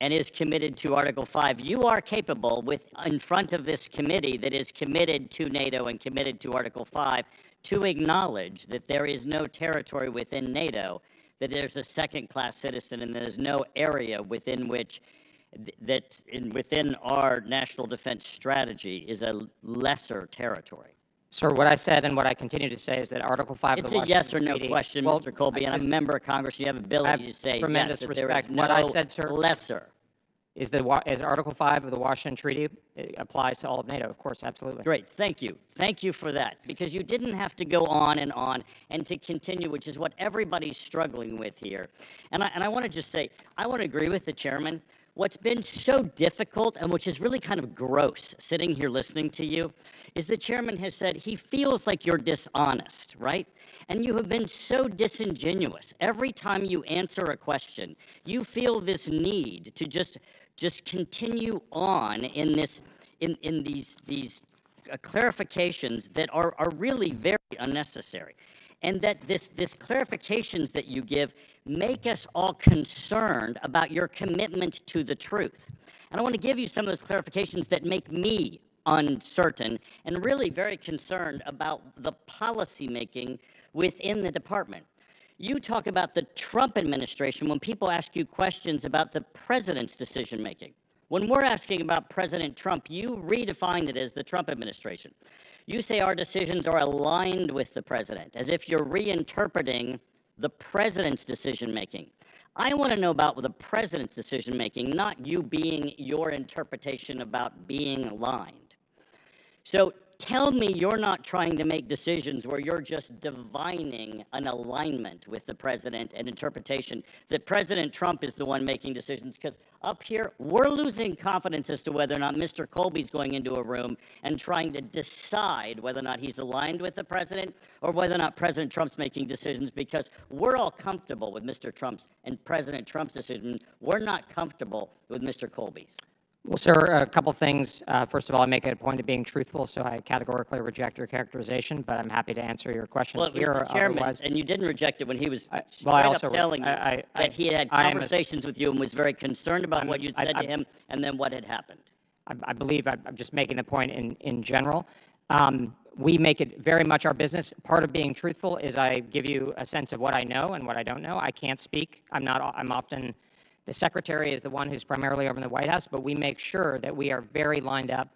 and is committed to Article 5, you are capable in front of this committee that is committed to NATO and committed to Article 5 to acknowledge that there is no territory within NATO, that there's a second-class citizen, and there's no area within which within our national defense strategy is a lesser territory. Sir, what I said and what I continue to say is that Article 5 of It's the a Washington yes or no Treaty- question, Well, Mr. Colby, and I'm a member of Congress. You have ability to say tremendous yes, that there is respect. no What I said, sir- lesser. is Article 5 of the Washington Treaty. It applies to all of NATO, of course, absolutely. Great, thank you. Thank you for that, because you didn't have to go on and to continue, which is what everybody's struggling with here. And I want to just say, I want to agree with the chairman. What's been so difficult, and which is really kind of gross, sitting here listening to you, is the chairman has said he feels like you're dishonest, right? And you have been so disingenuous. Every time you answer a question, you feel this need to just continue on in this, in these clarifications that are really very unnecessary. And that this clarifications that you give make us all concerned about your commitment to the truth. And I want to give you some of those clarifications that make me uncertain and really very concerned about the policy making within the department. You talk about the Trump administration when people ask you questions about the president's decision making. When we're asking about President Trump, you redefine it as the Trump administration. You say our decisions are aligned with the president, as if you're reinterpreting the president's decision-making. I want to know about the president's decision-making, not you being your interpretation about being aligned. So tell me you're not trying to make decisions where you're just divining an alignment with the president and interpretation that President Trump is the one making decisions, because up here, we're losing confidence as to whether or not Mr. Colby's going into a room and trying to decide whether or not he's aligned with the president or whether or not President Trump's making decisions, because we're all comfortable with Mr. Trump's and President Trump's decision. We're not comfortable with Mr. Colby's. Well, sir, a couple things. First of all, I make it a point of being truthful, so I categorically reject your characterization, but I'm happy to answer your questions Well, it was here. the chairman, Otherwise, and you didn't reject it when he was well, straight I up also, telling you that he had conversations with you and was very concerned about what you'd said to him and then what had happened. I believe I'm just making the point in general. We make it very much our business. Part of being truthful is I give you a sense of what I know and what I don't know. I can't speak. I'm often, the secretary is the one who's primarily over in the White House, but we make sure that we are very lined up.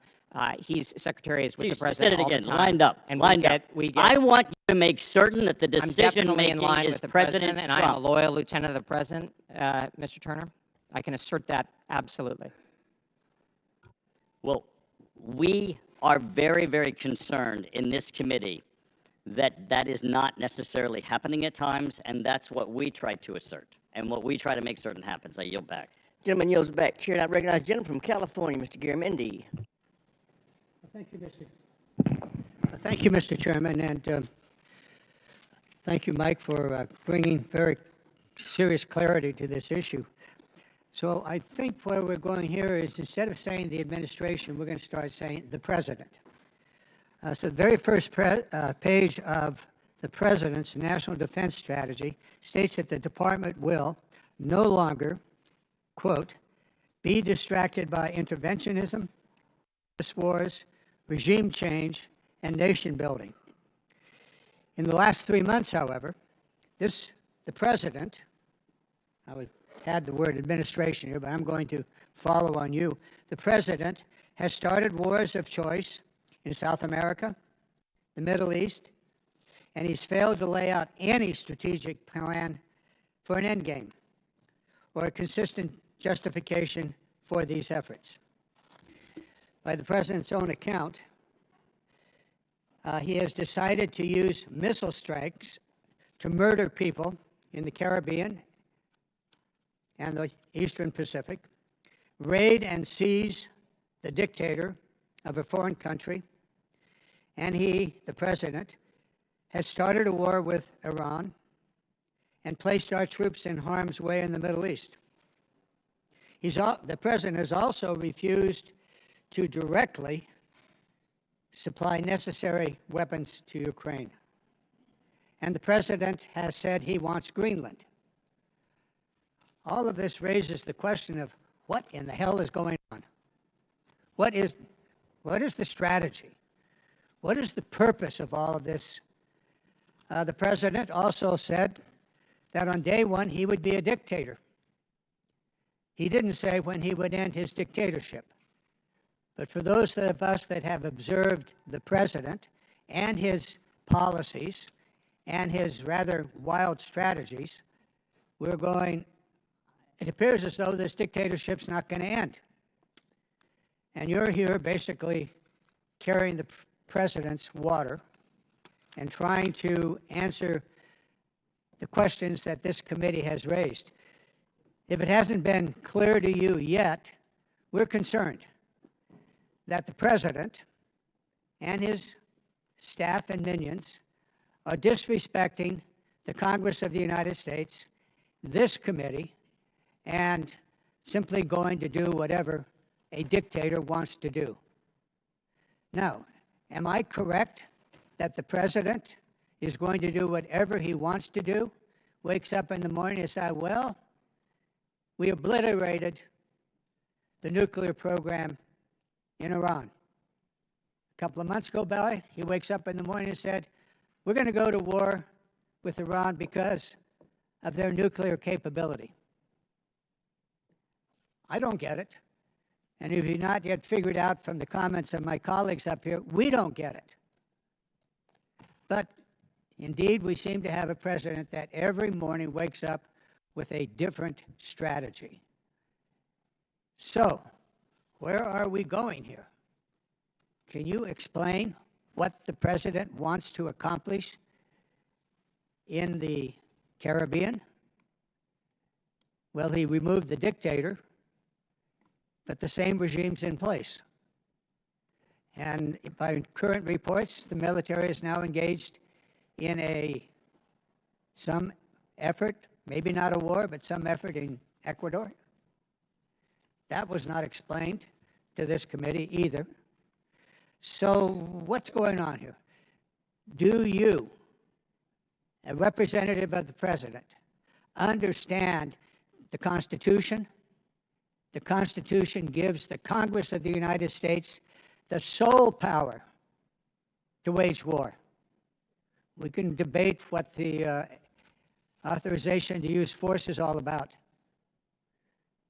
Secretary is with the president all the time. Said it again, lined up, And lined up. we get, I want you to make certain that the I'm definitely in decision-making line is with the President president, Trump. and I'm a loyal lieutenant of the president, Mr. Turner. I can assert that absolutely. Well, we are very, very concerned in this committee that that is not necessarily happening at times, and that's what we try to assert, and what we try to make certain happens. I yield back. Gentleman yields back. Chair, and I recognize the gentleman from California, Mr. Garamendi. Thank you, Mr. Chairman, and thank you, Mike, for bringing very serious clarity to this issue. So I think where we're going here is, instead of saying the administration, we're going to start saying the president. So the very first page of the president's national defense strategy states that the department will no longer, quote, be distracted by interventionism, wars, regime change, and nation building. In the last 3 months, however, the president, I had the word administration here, but I'm going to follow on you. The president has started wars of choice in South America, the Middle East, and he's failed to lay out any strategic plan for an endgame or a consistent justification for these efforts. By the president's own account, he has decided to use missile strikes to murder people in the Caribbean and the Eastern Pacific, raid and seize the dictator of a foreign country, and he, the president, has started a war with Iran and placed our troops in harm's way in the Middle East. The president has also refused to directly supply necessary weapons to Ukraine. And the president has said he wants Greenland. All of this raises the question of what in the hell is going on? What is the strategy? What is the purpose of all of this? The president also said that on day one he would be a dictator. He didn't say when he would end his dictatorship. But for those of us that have observed the president and his policies and his rather wild strategies, we're going, it appears as though this dictatorship's not going to end. And you're here basically carrying the president's water and trying to answer the questions that this committee has raised. If it hasn't been clear to you yet, we're concerned that the president and his staff and minions are disrespecting the Congress of the United States, this committee, and simply going to do whatever a dictator wants to do. Now, am I correct that the president is going to do whatever he wants to do, wakes up in the morning and says, well, we obliterated the nuclear program in Iran. A couple of months go by, he wakes up in the morning and said, we're going to go to war with Iran because of their nuclear capability. I don't get it. And if you've not yet figured out from the comments of my colleagues up here, we don't get it. But indeed, we seem to have a president that every morning wakes up with a different strategy. So, where are we going here? Can you explain what the president wants to accomplish in the Caribbean? Well, he removed the dictator, but the same regime's in place. And by current reports, the military is now engaged in some effort, maybe not a war, but some effort in Ecuador. That was not explained to this committee either. So what's going on here? Do you, a representative of the president, understand the Constitution? The Constitution gives the Congress of the United States the sole power to wage war. We can debate what the authorization to use force is all about.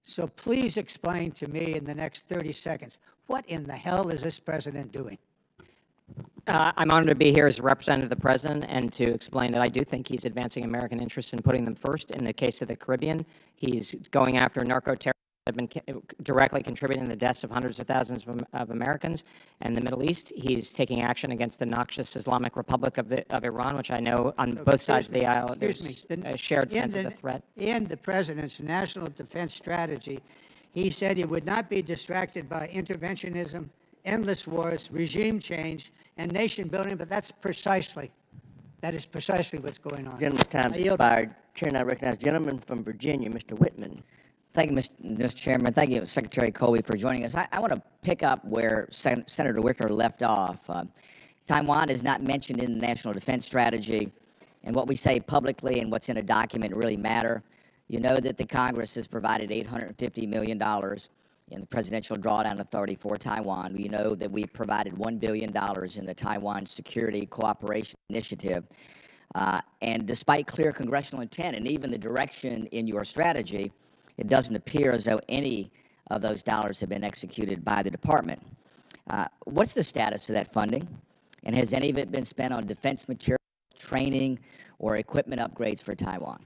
So please explain to me in the next 30 seconds, what in the hell is this president doing? I'm honored to be here as a representative of the president and to explain that I do think he's advancing American interests and putting them first. In the case of the Caribbean, he's going after narco-terrorists that have been directly contributing to the deaths of hundreds of thousands of Americans. And the Middle East, he's taking action against the noxious Islamic Republic of Iran, which I know on both sides of the aisle there's a shared sense of the threat. In the president's national defense strategy, he said he would not be distracted by interventionism, endless wars, regime change, and nation building, but that is precisely what's going on. Gentleman's time's expired. Chair, I recognize the gentleman from Virginia, Mr. Whitman. Thank you, Mr. Chairman. Thank you, Secretary Colby, for joining us. I want to pick up where Senator Wicker left off. Taiwan is not mentioned in the National Defense Strategy, and what we say publicly and what's in a document really matter. You know that the Congress has provided $850 million in the Presidential Drawdown Authority for Taiwan. You know that we provided $1 billion in the Taiwan Security Cooperation Initiative. And despite clear congressional intent and even the direction in your strategy, it doesn't appear as though any of those dollars have been executed by the department. What's the status of that funding? And has any of it been spent on defense material, training, or equipment upgrades for Taiwan?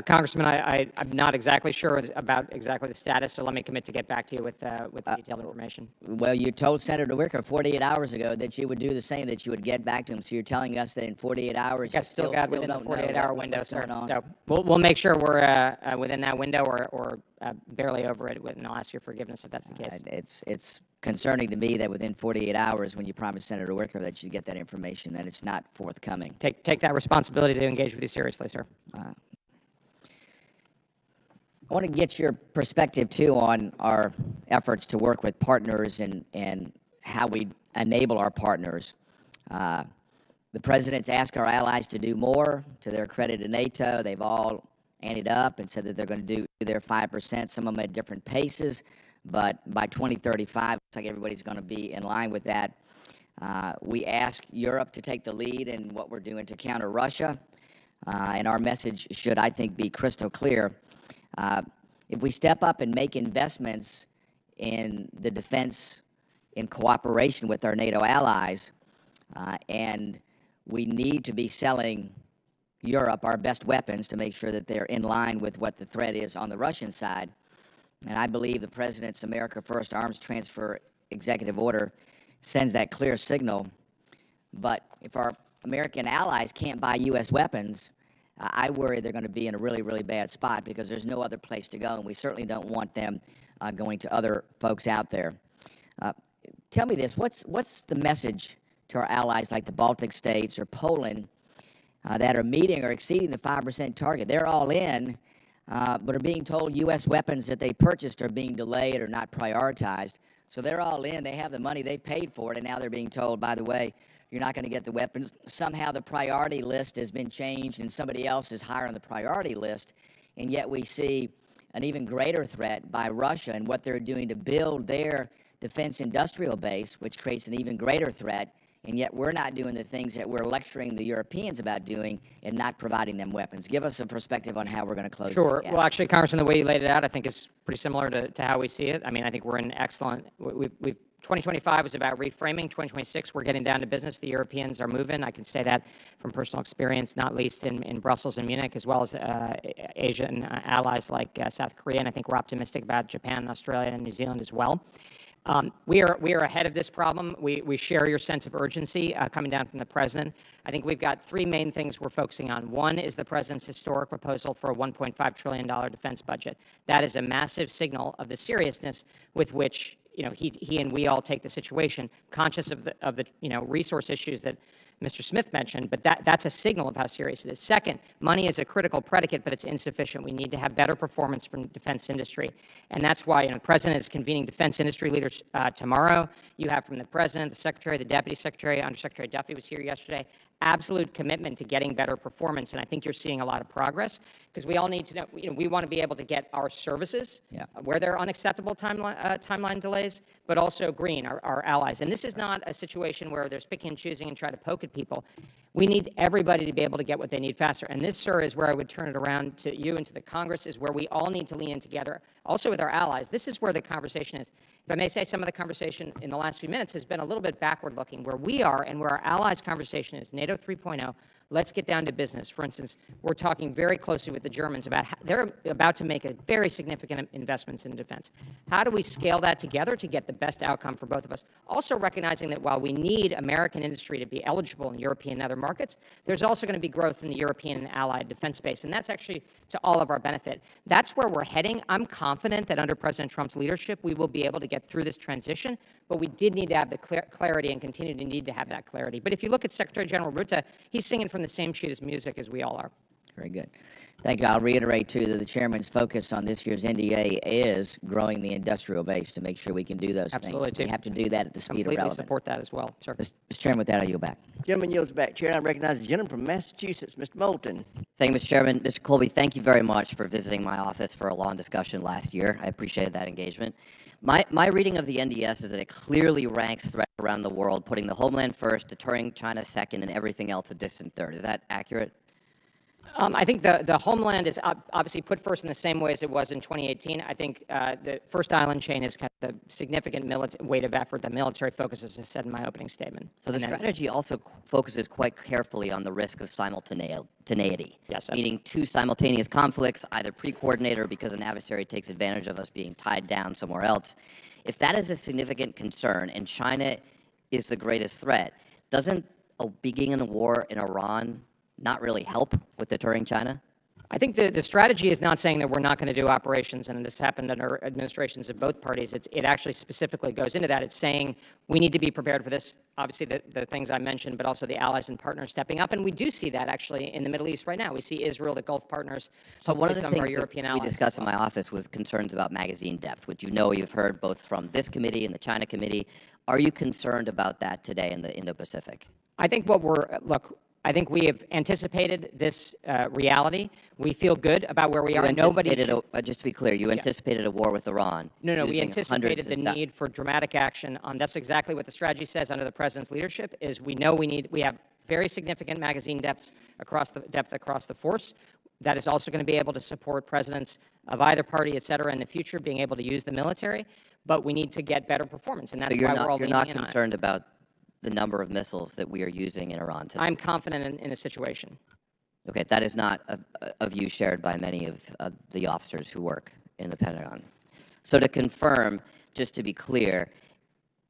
Congressman, I'm not exactly sure about exactly the status, so let me commit to get back to you with detailed information. Well, you told Senator Wicker 48 hours ago that you would do the same, that you would get back to him. So you're telling us that in 48 hours, Yes, still got within the don't know 48-hour window, what's sir. going on? So we'll make sure we're within that window or barely over it, and I'll ask your forgiveness if that's the case. It's concerning to me that within 48 hours, when you promised Senator Wicker that you'd get that information, that it's not forthcoming. Take that responsibility to engage with you seriously, sir. I want to get your perspective, too, on our efforts to work with partners and how we enable our partners. The president's asked our allies to do more. To their credit in NATO, they've all anted up and said that they're going to do their 5%, some of them at different paces. But by 2035, looks like everybody's going to be in line with that. We ask Europe to take the lead in what we're doing to counter Russia. And our message should, I think, be crystal clear. If we step up and make investments in the defense in cooperation with our NATO allies, and we need to be selling Europe our best weapons to make sure that they're in line with what the threat is on the Russian side. And I believe the President's America First arms transfer executive order sends that clear signal. But if our American allies can't buy U.S. weapons, I worry they're going to be in a really, really bad spot because there's no other place to go, and we certainly don't want them going to other folks out there. Tell me this, what's the message to our allies like the Baltic states or Poland that are meeting or exceeding the 5% target? They're all in, but are being told U.S. weapons that they purchased are being delayed or not prioritized. So they're all in, they have the money, they paid for it, and now they're being told, by the way, you're not going to get the weapons. Somehow the priority list has been changed and somebody else is higher on the priority list, and yet we see an even greater threat by Russia and what they're doing to build their defense industrial base, which creates an even greater threat, and yet we're not doing the things that we're lecturing the Europeans about doing and not providing them weapons. Give us a perspective on how we're going to close Sure. that gap. Well, actually, Congressman, the way you laid it out, I think is pretty similar to how we see it. I mean, I think we're in excellent, 2025 was about reframing. 2026, we're getting down to business. The Europeans are moving. I can say that from personal experience, not least in Brussels and Munich, as well as Asian allies like South Korea. And I think we're optimistic about Japan, Australia, and New Zealand as well. We are ahead of this problem. We share your sense of urgency coming down from the President. I think we've got three main things we're focusing on. One is the President's historic proposal for a $1.5 trillion defense budget. That is a massive signal of the seriousness with which he and we all take the situation, conscious of the resource issues that Mr. Smith mentioned, but that's a signal of how serious it is. Second, money is a critical predicate, but it's insufficient. We need to have better performance from defense industry, and that's why the President is convening defense industry leaders tomorrow. You have from the President, the Secretary, the Deputy Secretary, Undersecretary Duffy was here yesterday, absolute commitment to getting better performance, and I think you're seeing a lot of progress, because we all need to know, we want to be able to get our services where there are unacceptable timeline delays, but also green, our allies. And this is not a situation where there's picking and choosing and try to poke at people. We need everybody to be able to get what they need faster. And this, sir, is where I would turn it around to you and to the Congress, is where we all need to lean in together, also with our allies. This is where the conversation is. If I may say, some of the conversation in the last few minutes has been a little bit backward-looking. Where we are and where our allies' conversation is NATO 3.0, let's get down to business. For instance, we're talking very closely with the Germans about how they're about to make a very significant investments in defense. How do we scale that together to get the best outcome for both of us? Also recognizing that while we need American industry to be eligible in European and other markets, there's also going to be growth in the European and allied defense space, and that's actually to all of our benefit. That's where we're heading. I'm confident that under President Trump's leadership, we will be able to get through this transition, but we did need to have the clarity and continue to need to have that clarity. But if you look at Secretary General Rutte, he's singing from the same sheet of music as we all are. Very good. Thank you. I'll reiterate, too, that the chairman's focus on this year's NDA is growing the industrial base to make sure we can do those Absolutely, things. We have to do that at the speed of relevance. Support that as well, sir. Mr. Chairman, with that, I yield back. Gentleman yields back. Chair, I recognize the gentleman from Massachusetts, Mr. Moulton. Thank you, Mr. Chairman. Mr. Colby, thank you very much for visiting my office for a long discussion last year. I appreciated that engagement. My reading of the NDS is that it clearly ranks threats around the world, putting the homeland first, deterring China second, and everything else a distant third. Is that accurate? I think the homeland is obviously put first in the same way as it was in 2018. I think the first island chain is kind of the significant weight of effort that military focuses, as I said in my opening statement. So the strategy also focuses quite carefully on the risk of simultaneity, yes, meaning two simultaneous conflicts, either pre-coordinated or because an adversary takes advantage of us being tied down somewhere else. If that is a significant concern and China is the greatest threat, doesn't beginning a war in Iran not really help with deterring China? I think the strategy is not saying that we're not going to do operations, and this happened under administrations of both parties. It actually specifically goes into that. It's saying we need to be prepared for this, obviously the things I mentioned, but also the allies and partners stepping up, and we do see that actually in the Middle East right now. We see Israel, the Gulf partners, so one of the some things of our European that allies. we discussed in my office was concerns about magazine depth, which you've heard both from this committee and the China committee. Are you concerned about that today in the Indo-Pacific? I think I think we have anticipated this reality. We feel good about where we are. Just to be clear, you anticipated a war with Iran. No, we anticipated the need for dramatic action. That's exactly what the strategy says under the President's leadership, is we know we have very significant magazine depth across the force. That is also going to be able to support presidents of either party, et cetera, in the future, being able to use the military. But we need to get better performance, and that's why we're all leaning in on it. You're not concerned about the number of missiles that we are using in Iran today? I'm confident in the situation. Okay, that is not a view shared by many of the officers who work in the Pentagon. So to confirm, just to be clear,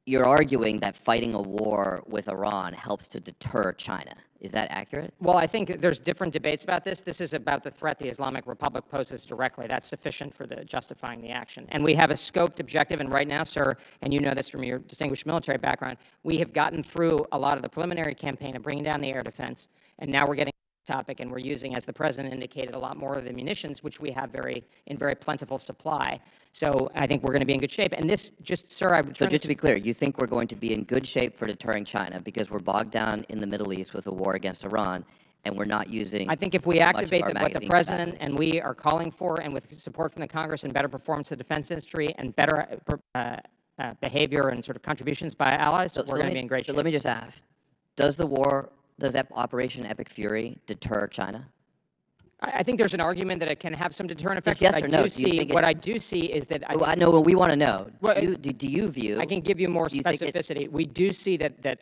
you're arguing that fighting a war with Iran helps to deter China. Is that accurate? Well, I think there's different debates about this. This is about the threat the Islamic Republic poses directly. That's sufficient for the justifying the action. And we have a scoped objective, and right now, sir, and you know this from your distinguished military background, we have gotten through a lot of the preliminary campaign of bringing down the air defense, and now we're getting topic, and we're using, as the president indicated, a lot more of the munitions, which we have in very plentiful supply. So I think we're going to be in good shape. And this, just, sir, I would. So just to be clear, you think we're going to be in good shape for deterring China because we're bogged down in the Middle East with a war against Iran, and we're not using. I think if we activate what the president capacity. and we are calling for, and with support from the Congress and better performance of the defense industry and better behavior and sort of contributions by allies, we're going to be in great shape. So let me just ask: Does that Operation Epic Fury deter China? I think there's an argument that it can have some deterrent effect. Just yes or no? What I do see is that I know what we want to know. Well, do you view? I can give you more specificity. We do see that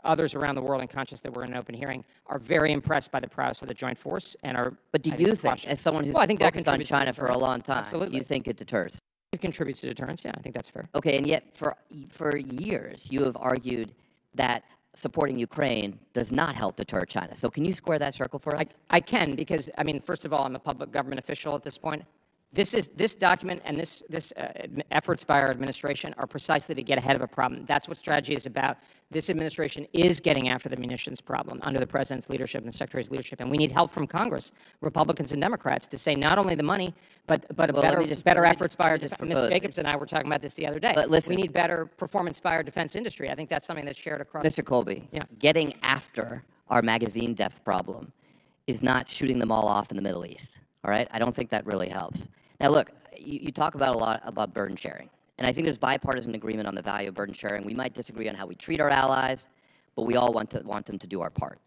others around the world, and conscious that we're in an open hearing, are very impressed by the prowess of the joint force and are. But do you think, as someone who's focused on China for a long time, absolutely, you think it deters? It contributes to deterrence. Yeah, I think that's fair. Okay, and yet for years you have argued that supporting Ukraine does not help deter China. So can you square that circle for us? I can, because, I mean, first of all, I'm a public government official at this point. This document and this efforts by our administration are precisely to get ahead of a problem. That's what strategy is about. This administration is getting after the munitions problem under the president's leadership and the secretary's leadership, and we need help from Congress, Republicans and Democrats, to say not only the money, but better efforts by our defense. Ms. Jacobs and I were talking about this the other day. But listen, we need better performance by our defense industry. I think that's something that's shared across. Mr. Colby, getting after our magazine depth problem is not shooting them all off in the Middle East. All right, I don't think that really helps. Now, look, you talk about a lot about burden sharing, and I think there's bipartisan agreement on the value of burden sharing. We might disagree on how we treat our allies, but we all want them to do our part.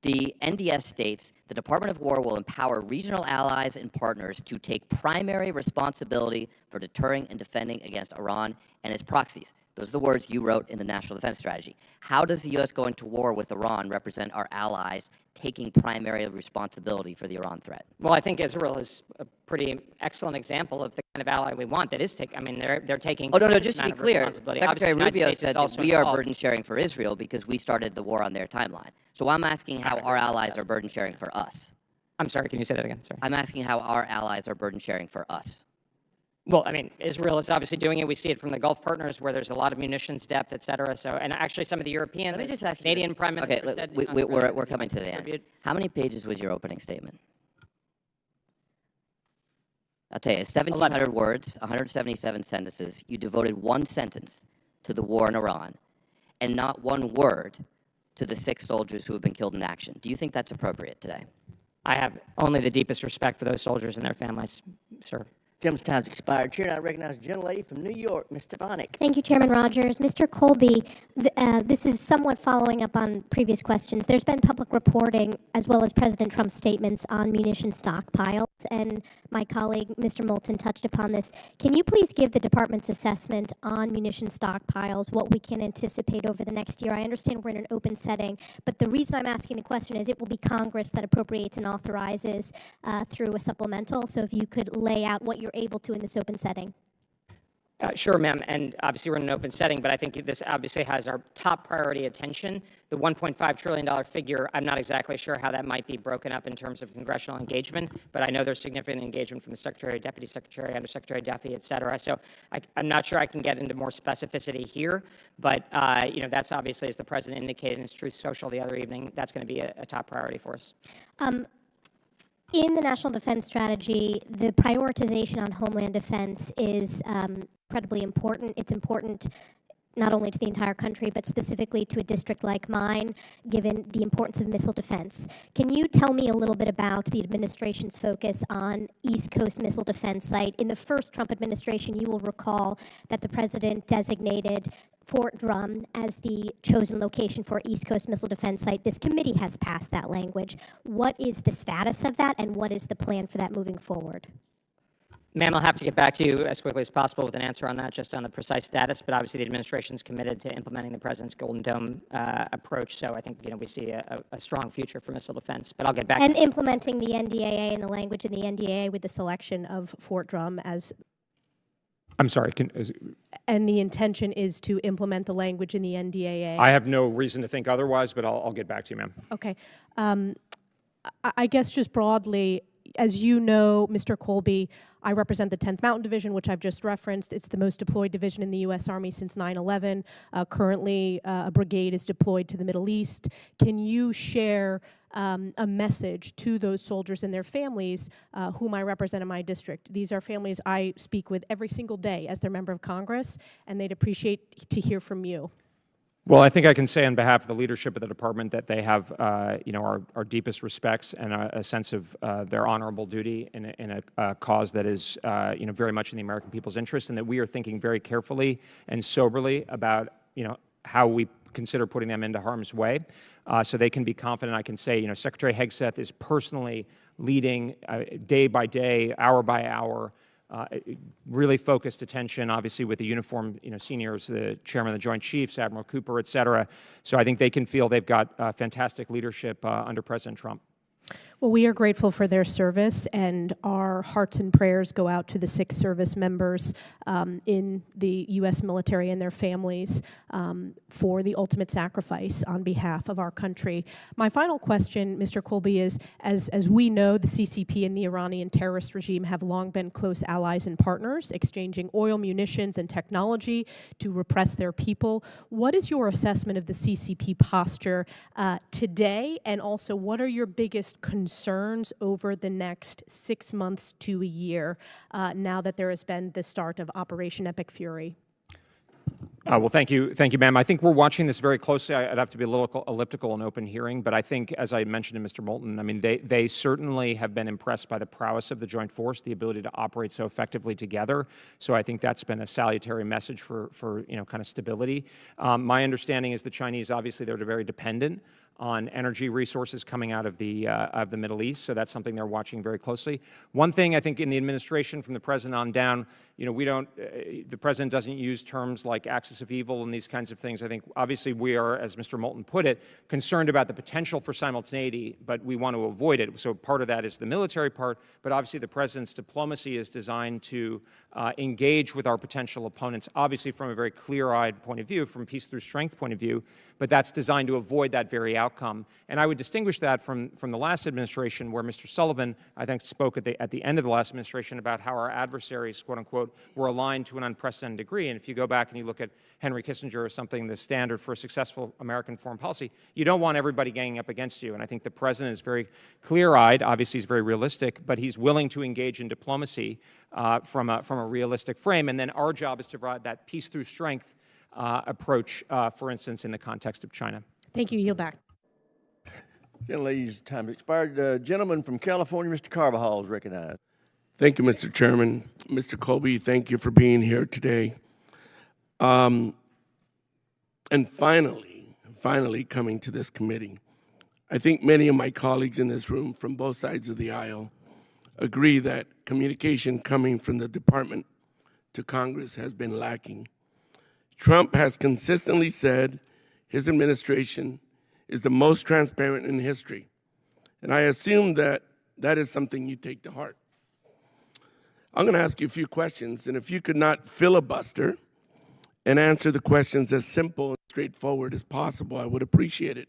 The NDS states the Department of War will empower regional allies and partners to take primary responsibility for deterring and defending against Iran and its proxies. Those are the words you wrote in the National Defense Strategy. How does the U.S. going to war with Iran represent our allies taking primary responsibility for the Iran threat? Well, I think Israel is a pretty excellent example of the kind of ally we want that is taking. I mean, they're taking. Oh no, just to be clear, Secretary Rubio said that we are burden sharing for Israel because we started the war on their timeline. So I'm asking how our allies are burden sharing for us. I'm sorry. Can you say that again? Sorry. I'm asking how our allies are burden sharing for us. Well, I mean, Israel is obviously doing it. We see it from the Gulf partners where there's a lot of munitions depth, et cetera. So, and actually some of the European, Canadian Prime Minister said. Okay, we're coming to the end. How many pages was your opening statement? I'll tell you, 1,700 words, 177 sentences. You devoted one sentence to the war in Iran and not one word to the 6 soldiers who have been killed in action. Do you think that's appropriate today? I have only the deepest respect for those soldiers and their families, sir. Gentleman's time's expired. Chair, I recognize the gentlelady from New York, Ms. Stefanik. Thank you, Chairman Rogers. Mr. Colby, this is somewhat following up on previous questions. There's been public reporting, as well as President Trump's statements on munition stockpiles, and my colleague, Mr. Moulton, touched upon this. Can you please give the department's assessment on munition stockpiles, what we can anticipate over the next year? I understand we're in an open setting, but the reason I'm asking the question is it will be Congress that appropriates and authorizes through a supplemental. So if you could lay out what you're able to in this open setting. Sure, ma'am, and obviously we're in an open setting, but I think this obviously has our top priority attention. The $1.5 trillion figure, I'm not exactly sure how that might be broken up in terms of congressional engagement, but I know there's significant engagement from the Secretary, Deputy Secretary, Undersecretary Duffy, et cetera. So I'm not sure I can get into more specificity here, but that's obviously, as the President indicated in his Truth Social the other evening, that's going to be a top priority for us. In the National Defense Strategy, the prioritization on homeland defense is incredibly important. It's important not only to the entire country, but specifically to a district like mine, given the importance of missile defense. Can you tell me a little bit about the administration's focus on East Coast missile defense site? In the first Trump administration, you will recall that the president designated Fort Drum as the chosen location for East Coast missile defense site. This committee has passed that language. What is the status of that, and what is the plan for that moving forward? Ma'am, I'll have to get back to you as quickly as possible with an answer on that, just on the precise status. But obviously, the administration is committed to implementing the president's Golden Dome approach. So I think we see a strong future for missile defense. But I'll get back. And implementing the NDAA and the language in the NDAA with the selection of Fort Drum as. I'm sorry. And the intention is to implement the language in the NDAA. I have no reason to think otherwise, but I'll get back to you, ma'am. Okay. I guess just broadly, as you know, Mr. Colby, I represent the 10th Mountain Division, which I've just referenced. It's the most deployed division in the U.S. Army since 9/11. Currently, a brigade is deployed to the Middle East. Can you share a message to those soldiers and their families whom I represent in my district? These are families I speak with every single day as their member of Congress, and they'd appreciate to hear from you. Well, I think I can say on behalf of the leadership of the department that they have, our deepest respects and a sense of their honorable duty in a cause that is, very much in the American people's interest, and that we are thinking very carefully and soberly about, how we consider putting them into harm's way, so they can be confident. I can say, Secretary Hegseth is personally leading day by day, hour by hour, really focused attention, obviously, with the uniformed, seniors, the chairman of the Joint Chiefs, Admiral Cooper, et cetera. So I think they can feel they've got fantastic leadership under President Trump. Well, we are grateful for their service, and our hearts and prayers go out to the 6 service members in the U.S. military and their families for the ultimate sacrifice on behalf of our country. My final question, Mr. Colby, is, as we know, the CCP and the Iranian terrorist regime have long been close allies and partners, exchanging oil, munitions, and technology to repress their people. What is your assessment of the CCP posture today, and also what are your biggest concerns over the next 6 months to a year now that there has been the start of Operation Epic Fury? Well, thank you, ma'am. I think we're watching this very closely. I'd have to be a little elliptical in open hearing, but I think, as I mentioned to Mr. Moulton, they certainly have been impressed by the prowess of the joint force, the ability to operate so effectively together. So I think that's been a salutary message for kind of stability. My understanding is the Chinese, obviously, they're very dependent on energy resources coming out of the Middle East, so that's something they're watching very closely. One thing I think in the administration, from the president on down, the president doesn't use terms like axis of evil and these kinds of things. I think obviously we are, as Mr. Moulton put it, concerned about the potential for simultaneity, but we want to avoid it. So part of that is the military part, but obviously the president's diplomacy is designed to engage with our potential opponents, obviously from a very clear-eyed point of view, from peace through strength point of view, but that's designed to avoid that very outcome. And I would distinguish that from the last administration, where Mr. Sullivan, I think, spoke at the end of the last administration about how our adversaries, quote unquote, were aligned to an unprecedented degree. And if you go back and you look at Henry Kissinger as something, the standard for a successful American foreign policy, you don't want everybody ganging up against you. And I think the president is very clear-eyed. Obviously, he's very realistic, but he's willing to engage in diplomacy from a realistic frame. And then our job is to provide that peace through strength approach, for instance, in the context of China. Thank you. Yield back. Again, ladies, time has expired. Gentleman from California, Mr. Carvajal, is recognized. Thank you, Mr. Chairman. Mr. Colby, thank you for being here today. And finally coming to this committee. I think many of my colleagues in this room from both sides of the aisle agree that communication coming from the department to Congress has been lacking. Trump has consistently said his administration is the most transparent in history. And I assume that that is something you take to heart. I'm going to ask you a few questions, and if you could not filibuster and answer the questions as simple and straightforward as possible, I would appreciate it.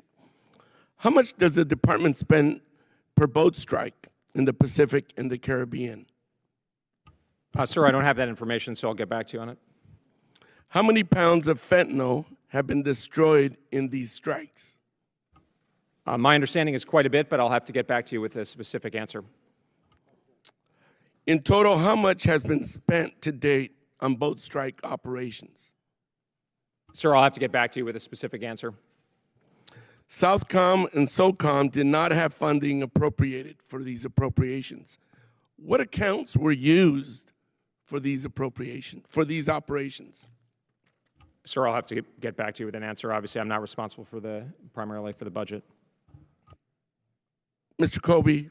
How much does the department spend per boat strike in the Pacific and the Caribbean? Sir, I don't have that information, so I'll get back to you on it. How many pounds of fentanyl have been destroyed in these strikes? My understanding is quite a bit, but I'll have to get back to you with a specific answer. In total, how much has been spent to date on boat strike operations? Sir, I'll have to get back to you with a specific answer. Southcom and SOCOM did not have funding appropriated for these appropriations. What accounts were used for these operations? Sir, I'll have to get back to you with an answer. Obviously, I'm not responsible for primarily for the budget. Mr. Colby,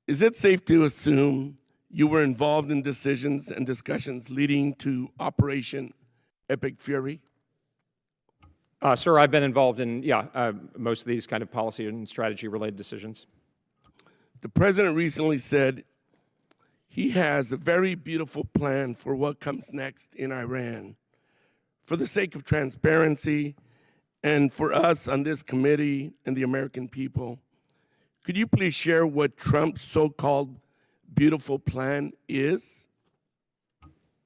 is it safe to assume you were involved in decisions and discussions leading to Operation Epic Fury? Sir, I've been involved in, most of these kind of policy and strategy-related decisions. The president recently said he has a very beautiful plan for what comes next in Iran. For the sake of transparency and for us on this committee and the American people, could you please share what Trump's so-called beautiful plan is?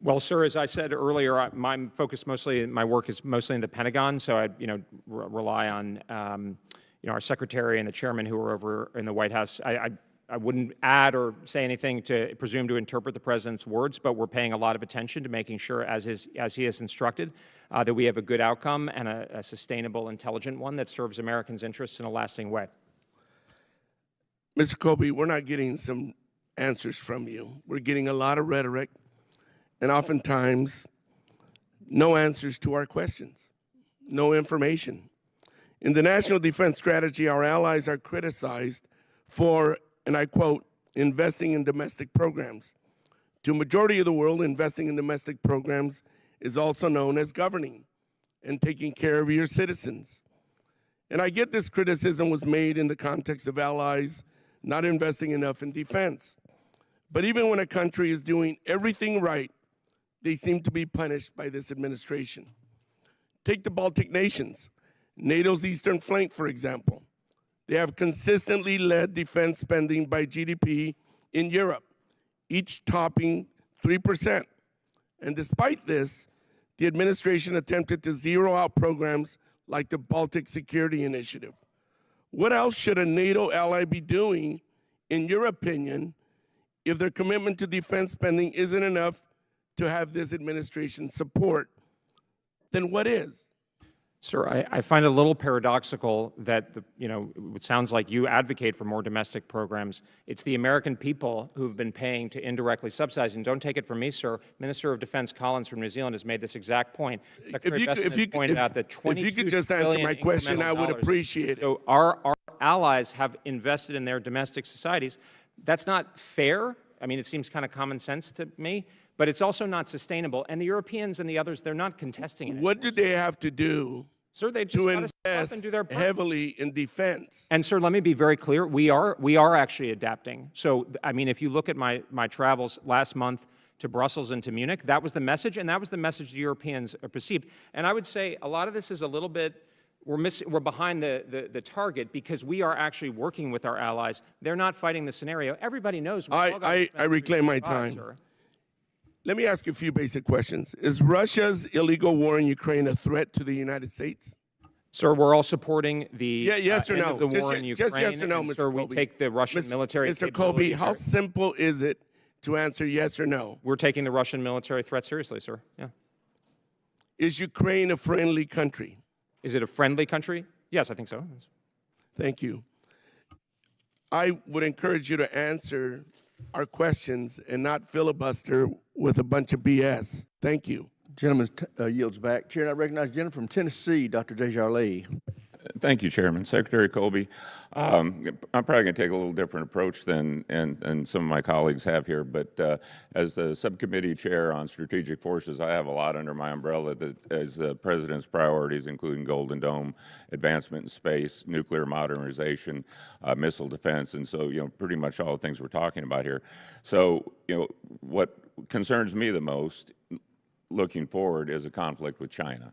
Well, sir, as I said earlier, my work is mostly in the Pentagon, so I, rely on, our secretary and the chairman who are over in the White House. I wouldn't add or say anything to presume to interpret the president's words, but we're paying a lot of attention to making sure, as he has instructed, that we have a good outcome and a sustainable, intelligent one that serves Americans' interests in a lasting way. Mr. Colby, we're not getting some answers from you. We're getting a lot of rhetoric and oftentimes no answers to our questions, no information. In the National Defense Strategy, our allies are criticized for, and I quote, investing in domestic programs. To a majority of the world, investing in domestic programs is also known as governing and taking care of your citizens. And I get this criticism was made in the context of allies not investing enough in defense. But even when a country is doing everything right, they seem to be punished by this administration. Take the Baltic nations, NATO's eastern flank, for example. They have consistently led defense spending by GDP in Europe, each topping 3%. And despite this, the administration attempted to zero out programs like the Baltic Security Initiative. What else should a NATO ally be doing, in your opinion, if their commitment to defense spending isn't enough to have this administration's support? Then what is? Sir, I find it a little paradoxical that, it sounds like you advocate for more domestic programs. It's the American people who've been paying to indirectly subsidize. And don't take it from me, sir. Minister of Defense Collins from New Zealand has made this exact point. Secretary Bessent has pointed out that $22 if you could just answer my question, I would appreciate it. So our allies have invested in their domestic societies. That's not fair. I mean, it seems kind of common sense to me, but it's also not sustainable. And the Europeans and the others, they're not contesting it. What do they have to do? Sir, they just to gotta step up and do their invest part. heavily in defense? And sir, let me be very clear. We are actually adapting. So, I mean, if you look at my travels last month to Brussels and to Munich, that was the message, and that was the message the Europeans perceived. And I would say a lot of this is a little bit, we're behind the target because we are actually working with our allies. They're not fighting the scenario. Everybody knows. I reclaim my time. Sir. Let me ask you a few basic questions. Is Russia's illegal war in Ukraine a threat to the United States? Sir, we're all supporting the yes or end no? of the war in Ukraine. Just yes or no, and Mr. sir, Colby. we take the Russian military Mr. Colby, capability how very- simple is it to answer yes or no? We're taking the Russian military threat seriously, sir. Yeah. Is Ukraine a friendly country? Is it a friendly country? Yes, I think so. Thank you. I would encourage you to answer our questions and not filibuster with a bunch of BS. Thank you. Gentleman yields back. Chair, I recognize the gentleman from Tennessee, Dr. Desjardins. Thank you, Chairman. Secretary Colby, I'm probably going to take a little different approach than some of my colleagues have here, but as the subcommittee chair on strategic forces, I have a lot under my umbrella that as the President's priorities, including Golden Dome, advancement in space, nuclear modernization, missile defense, and so, pretty much all the things we're talking about here. So, what concerns me the most looking forward is a conflict with China.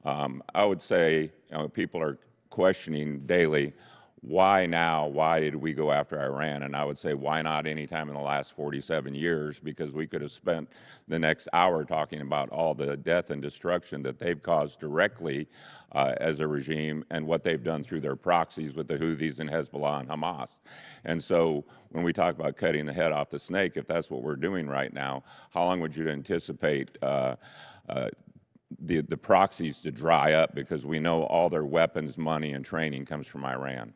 I would say, people are questioning daily, why now? Why did we go after Iran? And I would say, why not any time in the last 47 years? Because we could have spent the next hour talking about all the death and destruction that they've caused directly as a regime and what they've done through their proxies with the Houthis and Hezbollah and Hamas. And so when we talk about cutting the head off the snake, if that's what we're doing right now, how long would you anticipate the proxies to dry up, because we know all their weapons, money, and training comes from Iran?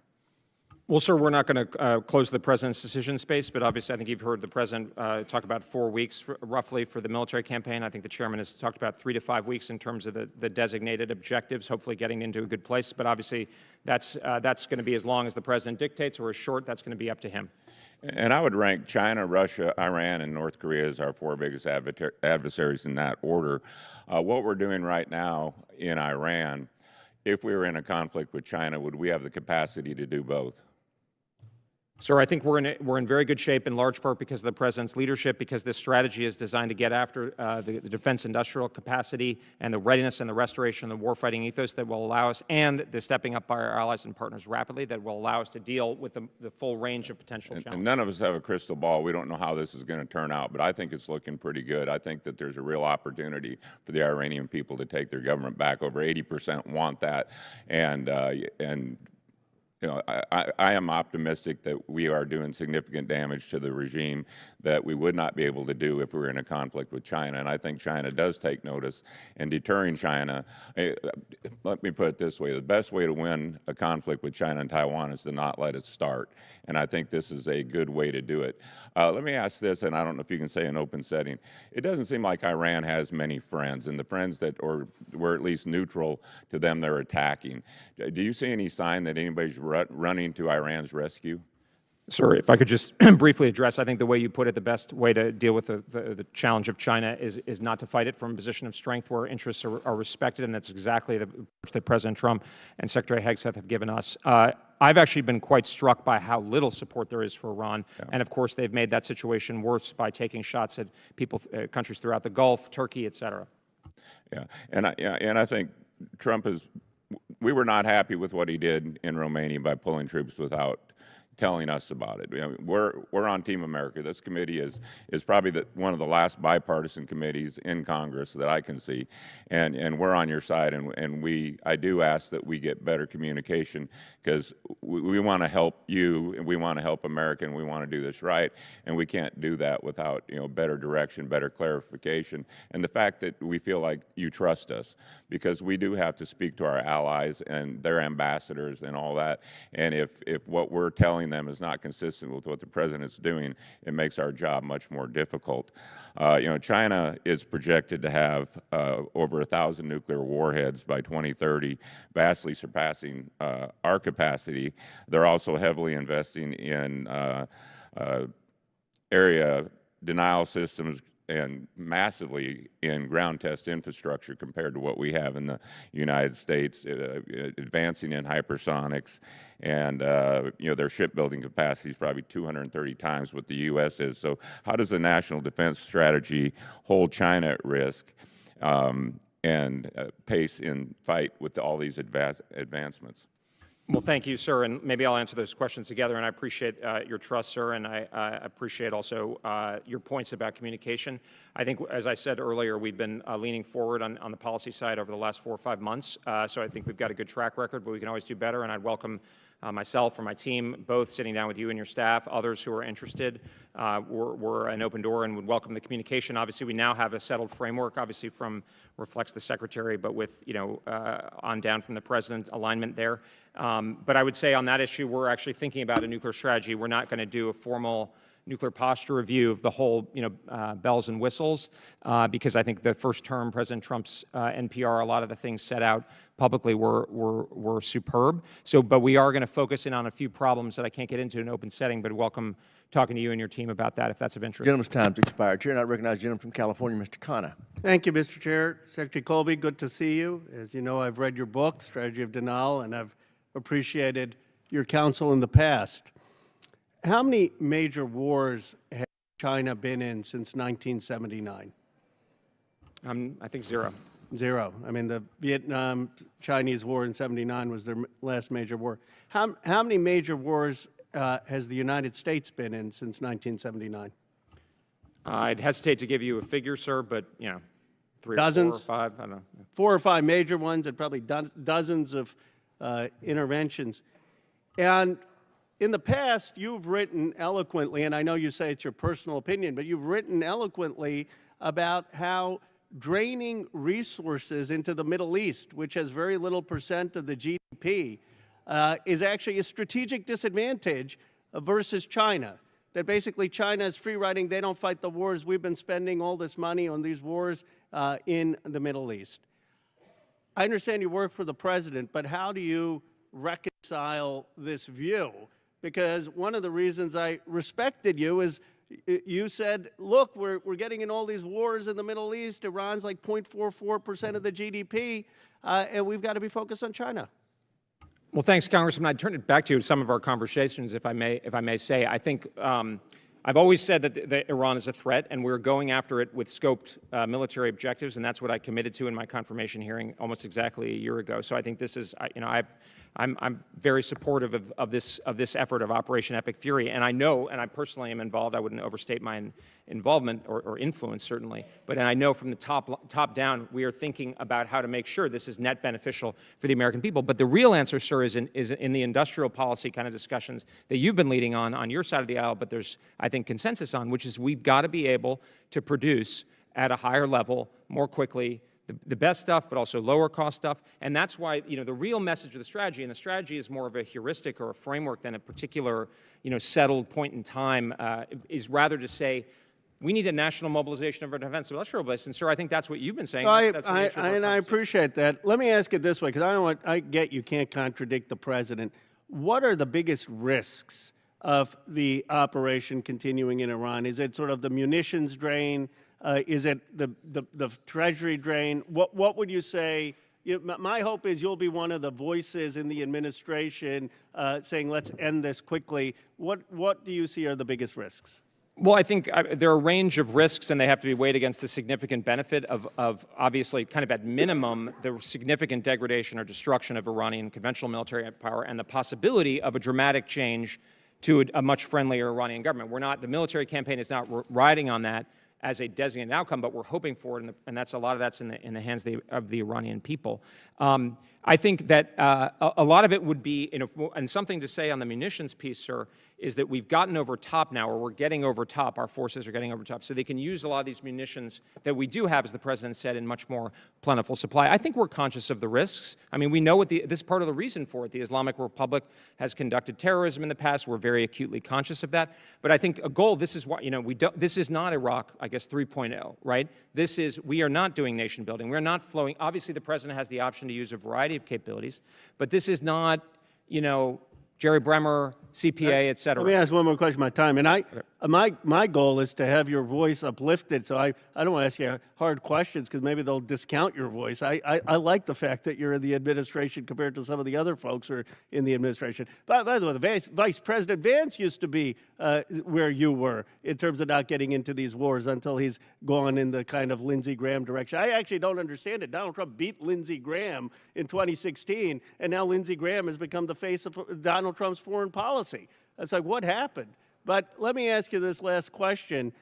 Well, sir, we're not going to close the president's decision space, but obviously I think you've heard the president talk about 4 weeks roughly for the military campaign. I think the chairman has talked about 3 to 5 weeks in terms of the designated objectives, hopefully getting into a good place. But obviously that's going to be as long as the president dictates, or as short, that's going to be up to him. And I would rank China, Russia, Iran, and North Korea as our 4 biggest adversaries in that order. What we're doing right now in Iran, if we were in a conflict with China, would we have the capacity to do both? Sir, I think we're in very good shape in large part because of the president's leadership, because this strategy is designed to get after the defense industrial capacity and the readiness and the restoration of the warfighting ethos that will allow us, and the stepping up by our allies and partners rapidly that will allow us to deal with the full range of potential challenges. And none of us have a crystal ball. We don't know how this is going to turn out, but I think it's looking pretty good. I think that there's a real opportunity for the Iranian people to take their government back. Over 80% want that, and you know, I am optimistic that we are doing significant damage to the regime that we would not be able to do if we were in a conflict with China. And I think China does take notice. And deterring China, let me put it this way, the best way to win a conflict with China and Taiwan is to not let it start. And I think this is a good way to do it. Let me ask this, and I don't know if you can say in open setting. It doesn't seem like Iran has many friends, and the friends that were at least neutral to them they're attacking. Do you see any sign that anybody's running to Iran's rescue? Sir, if I could just briefly address, I think the way you put it, the best way to deal with the challenge of China is not to fight it from a position of strength where interests are respected, and that's exactly the approach that President Trump and Secretary Hegseth have given us. I've actually been quite struck by how little support there is for Iran, and of course they've made that situation worse by taking shots at countries throughout the Gulf, Turkey, et cetera. Yeah, and I think Trump we were not happy with what he did in Romania by pulling troops without telling us about it. I mean, we're on Team America. This committee is probably one of the last bipartisan committees in Congress that I can see, and we're on your side. And I do ask that we get better communication, because we want to help you, and we want to help America, and we want to do this right. And we can't do that without better direction, better clarification, and the fact that we feel like you trust us, because we do have to speak to our allies and their ambassadors and all that. And if what we're telling them is not consistent with what the president's doing, it makes our job much more difficult. China is projected to have over 1,000 nuclear warheads by 2030, vastly surpassing our capacity. They're also heavily investing in area denial systems and massively in ground test infrastructure compared to what we have in the United States, advancing in hypersonics, and their shipbuilding capacity is probably 230 times what the U.S. is. So how does the national defense strategy hold China at risk and pace in fight with all these advancements? Well, thank you, sir, and maybe I'll answer those questions together, and I appreciate your trust, sir, and I appreciate also your points about communication. I think, as I said earlier, we've been leaning forward on the policy side over the last 4 or 5 months, so I think we've got a good track record, but we can always do better, and I'd welcome myself or my team both sitting down with you and your staff, others who are interested. We're an open door and would welcome the communication. Obviously, we now have a settled framework, obviously reflects the Secretary, but with, on down from the President, alignment there. But I would say on that issue, we're actually thinking about a nuclear strategy. We're not going to do a formal nuclear posture review of the whole, bells and whistles, because I think the first term, President Trump's NPR, a lot of the things set out publicly were superb. But we are going to focus in on a few problems that I can't get into in an open setting, but welcome talking to you and your team about that if that's of interest. Gentleman's time's expired. Chair, I recognize the gentleman from California, Mr. Khanna. Thank you, Mr. Chair. Secretary Colby, good to see you. As you know, I've read your book, Strategy of Denial, and I've appreciated your counsel in the past. How many major wars has China been in since 1979? I think 0. 0. I mean, the Vietnam-Chinese War in '79 was their last major war. How many major wars has the United States been in since 1979? I'd hesitate to give you a figure, sir, but, 3 Dozens? or 4 or 5, I don't know. 4 or 5 major ones and probably dozens of interventions. And in the past, you've written eloquently, and I know you say it's your personal opinion, but you've written eloquently about how draining resources into the Middle East, which has very little % of the GDP, is actually a strategic disadvantage versus China. That basically China is free riding, they don't fight the wars. We've been spending all this money on these wars in the Middle East. I understand you work for the president, but how do you reconcile this view? Because one of the reasons I respected you is you said, look, we're getting in all these wars in the Middle East. Iran's like 0.44% of the GDP, and we've got to be focused on China. Well, thanks, Congressman. I'd turn it back to some of our conversations, if I may say. I think I've always said that Iran is a threat, and we're going after it with scoped military objectives, and that's what I committed to in my confirmation hearing almost exactly a year ago. So I think this is, I'm very supportive of this effort of Operation Epic Fury, and I know, and I personally am involved. I wouldn't overstate my involvement or influence, certainly, but I know from the top down, we are thinking about how to make sure this is net beneficial for the American people. But the real answer, sir, is in the industrial policy kind of discussions that you've been leading on your side of the aisle, but there's, I think, consensus on, which is we've got to be able to produce at a higher level more quickly the best stuff, but also lower cost stuff. And that's why, the real message of the strategy, and the strategy is more of a heuristic or a framework than a particular, settled point in time, is rather to say, we need a national mobilization of our defense industrial base. And, sir, I think that's what you've been saying. That's the nature of our and I appreciate that. Let me ask it this way, because I get you can't contradict the president. What are the biggest risks of the operation continuing in Iran? Is it sort of the munitions drain? Is it the treasury drain? What would you say? My hope is you'll be one of the voices in the administration saying, let's end this quickly. What do you see are the biggest risks? Well, I think there are a range of risks, and they have to be weighed against the significant benefit of obviously, kind of at minimum, the significant degradation or destruction of Iranian conventional military power and the possibility of a dramatic change to a much friendlier Iranian government. The military campaign is not riding on that as a designated outcome, but we're hoping for it, and that's a lot of that's in the hands of the Iranian people. I think that a lot of it would be, and something to say on the munitions piece, sir, is that we've gotten over top now, or we're getting over top, our forces are getting over top, so they can use a lot of these munitions that we do have, as the president said, in much more plentiful supply. I think we're conscious of the risks. I mean, we know this is part of the reason for it. The Islamic Republic has conducted terrorism in the past. We're very acutely conscious of that. But I think a goal, this is what, this is not Iraq, I guess, 3.0, right? We are not doing nation building. We're not flowing. Obviously, the president has the option to use a variety of capabilities, but this is not, Jerry Bremer, CPA, et cetera. Let me ask one more question, my time. And my goal is to have your voice uplifted, so I don't want to ask you hard questions because maybe they'll discount your voice. I like the fact that you're in the administration compared to some of the other folks who are in the administration. By the way, Vice President Vance used to be where you were in terms of not getting into these wars until he's gone in the kind of Lindsey Graham direction. I actually don't understand it. Donald Trump beat Lindsey Graham in 2016, and now Lindsey Graham has become the face of Donald Trump's foreign policy. It's like, what happened? But let me ask you this last question.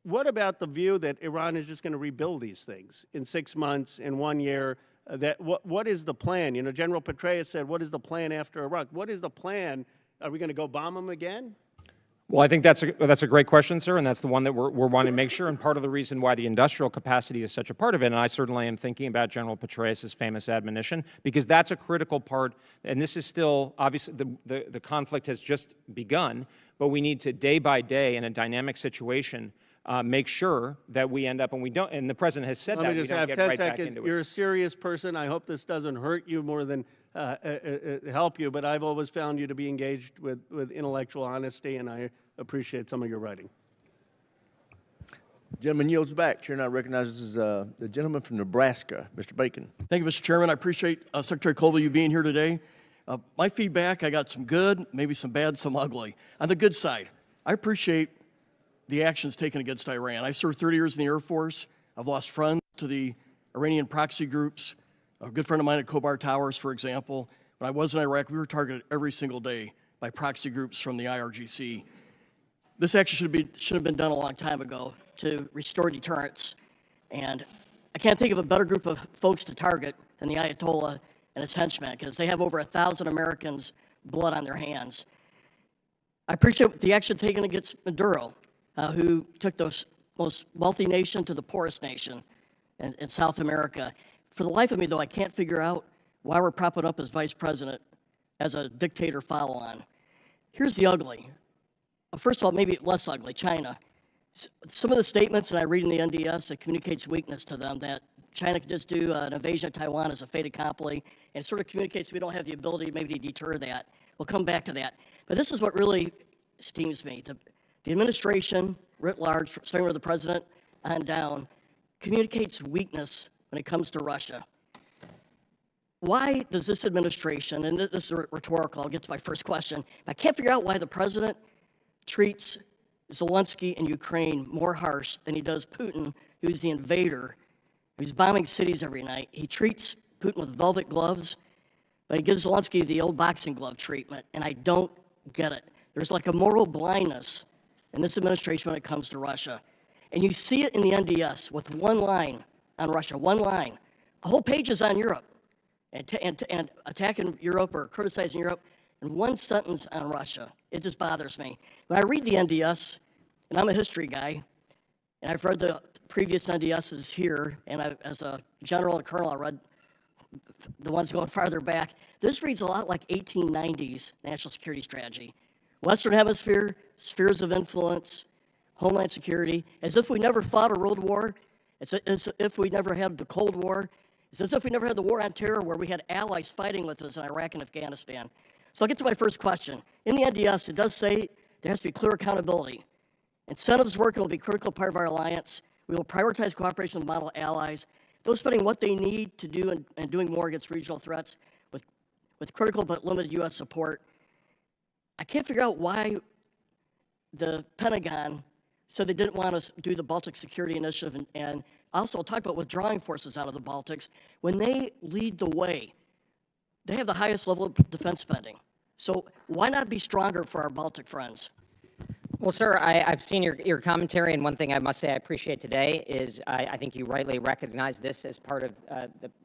What about the view that Iran is just going to rebuild these things in 6 months, in 1 year? What is the plan? General Petraeus said, what is the plan after Iraq? What is the plan? Are we going to go bomb them again? Well, I think that's a great question, sir, and that's the one that we're wanting to make sure, and part of the reason why the industrial capacity is such a part of it, and I certainly am thinking about General Petraeus' famous admonition, because that's a critical part, and this is still, obviously, the conflict has just begun, but we need to, day by day, in a dynamic situation, make sure that we end up, and we don't, and the president has said that, we don't get right back into it. You're a serious person. I hope this doesn't hurt you more than help you, but I've always found you to be engaged with intellectual honesty, and I appreciate some of your writing. Gentleman yields back. Chair now recognizes the gentleman from Nebraska, Mr. Bacon. Thank you, Mr. Chairman. I appreciate Secretary Colby you being here today. My feedback, I got some good, maybe some bad, some ugly. On the good side, I appreciate the actions taken against Iran. I served 30 years in the Air Force. I've lost friends to the Iranian proxy groups. A good friend of mine at Khobar Towers, for example. When I was in Iraq, we were targeted every single day by proxy groups from the IRGC. This action should have been done a long time ago to restore deterrence. And I can't think of a better group of folks to target than the Ayatollah and his henchmen, because they have over 1,000 Americans' blood on their hands. I appreciate the action taken against Maduro, who took the most wealthy nation to the poorest nation in South America. For the life of me, though, I can't figure out why we're propping up his vice president as a dictator follow-on. Here's the ugly. First of all, maybe less ugly, China. Some of the statements that I read in the NDS, it communicates weakness to them, that China could just do an invasion of Taiwan as a fait accompli, and it sort of communicates we don't have the ability maybe to deter that. We'll come back to that. But this is what really stings me. The administration, writ large, starting with the president on down, communicates weakness when it comes to Russia. Why does this administration, and this is rhetorical, I'll get to my first question, I can't figure out why the president treats Zelensky in Ukraine more harsh than he does Putin, who's the invader, who's bombing cities every night. He treats Putin with velvet gloves, but he gives Zelensky the old boxing glove treatment, and I don't get it. There's like a moral blindness in this administration when it comes to Russia. And you see it in the NDS with one line on Russia, one line. A whole page is on Europe, and attacking Europe or criticizing Europe, and one sentence on Russia. It just bothers me. When I read the NDS, and I'm a history guy, and I've read the previous NDSs here, and as a general and colonel, I read the ones going farther back. This reads a lot like 1890s national security strategy. Western Hemisphere, spheres of influence, homeland security, as if we never fought a world war. It's as if we never had the Cold War. It's as if we never had the war on terror where we had allies fighting with us in Iraq and Afghanistan. So I'll get to my first question. In the NDS, it does say there has to be clear accountability. Incentives work will be a critical part of our alliance. We will prioritize cooperation with model allies, those spending what they need to do and doing more against regional threats with critical but limited U.S. support. I can't figure out why the Pentagon said they didn't want to do the Baltic Security Initiative and also talk about withdrawing forces out of the Baltics when they lead the way. They have the highest level of defense spending. So why not be stronger for our Baltic friends? Well, sir, I've seen your commentary, and one thing I must say I appreciate today is I think you rightly recognize this as part of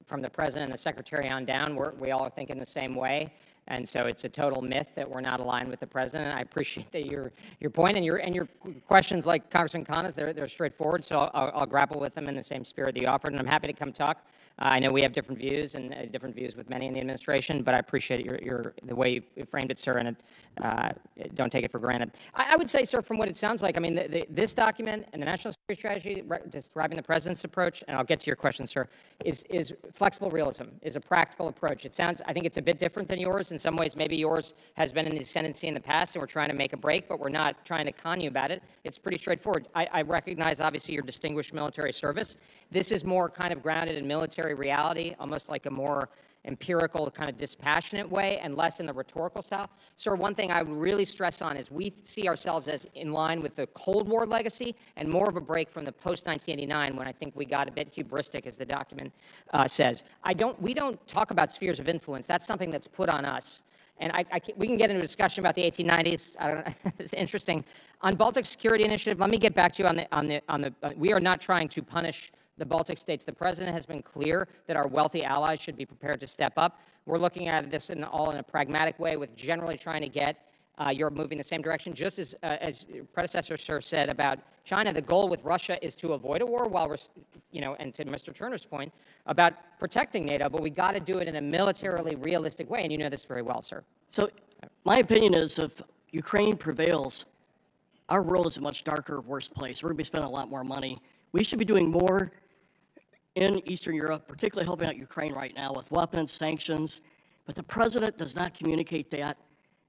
from the president and the secretary on down. We all are thinking the same way, and so it's a total myth that we're not aligned with the president. I appreciate that your point and your questions, like Congressman Khanna's, they're straightforward. So I'll grapple with them in the same spirit that you offered, and I'm happy to come talk. I know we have different views and different views with many in the administration, but I appreciate the way you framed it, sir, and don't take it for granted. I would say, sir, from what it sounds like, I mean, this document and the National Security Strategy describing the president's approach, and I'll get to your question, sir, is flexible realism, is a practical approach. I think it's a bit different than yours. In some ways, maybe yours has been in the ascendancy in the past, and we're trying to make a break, but we're not trying to con you about it. It's pretty straightforward. I recognize, obviously, your distinguished military service. This is more kind of grounded in military reality, almost like a more empirical, kind of dispassionate way, and less in the rhetorical style. Sir, one thing I would really stress on is we see ourselves as in line with the Cold War legacy and more of a break from the post-1989, when I think we got a bit hubristic, as the document says. We don't talk about spheres of influence. That's something that's put on us. And we can get into a discussion about the 1890s. I don't know, it's interesting. On Baltic Security Initiative, let me get back to you we are not trying to punish the Baltic states. The president has been clear that our wealthy allies should be prepared to step up. We're looking at this all in a pragmatic way, with generally trying to get Europe moving the same direction. Just as your predecessor, sir, said about China, the goal with Russia is to avoid a war while we're, and to Mr. Turner's point about protecting NATO, but we got to do it in a militarily realistic way, and you know this very well, sir. So my opinion is if Ukraine prevails, our world is a much darker, worse place. We're going to be spending a lot more money. We should be doing more in Eastern Europe, particularly helping out Ukraine right now with weapons, sanctions, but the president does not communicate that,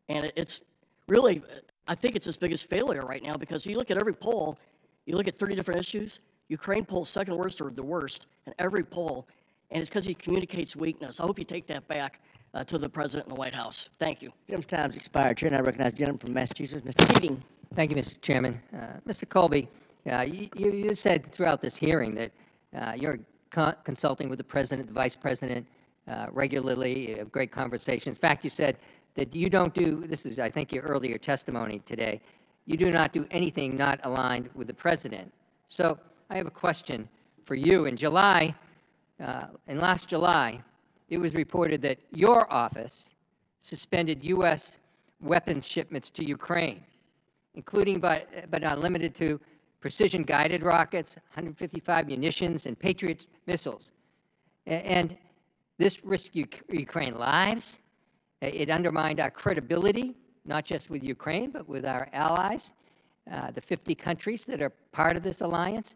and it's really, I think it's his biggest failure right now, because you look at every poll, you look at 30 different issues, Ukraine polls second worst or the worst in every poll, and it's because he communicates weakness. I hope you take that back to the president in the White House. Thank you. Jim's time's expired. Chair, and I recognize the gentleman from Massachusetts, Mr. Keating. Thank you, Mr. Chairman. Mr. Colby, you said throughout this hearing that you're consulting with the president, the vice president regularly, a great conversation. In fact, you said that you don't do, this is, I think, your earlier testimony today, you do not do anything not aligned with the president. So I have a question for you. In last July, it was reported that your office suspended U.S. weapons shipments to Ukraine, including but not limited to precision-guided rockets, 155 munitions, and Patriot missiles. And This risked Ukraine lives. It undermined our credibility, not just with Ukraine, but with our allies, the 50 countries that are part of this alliance,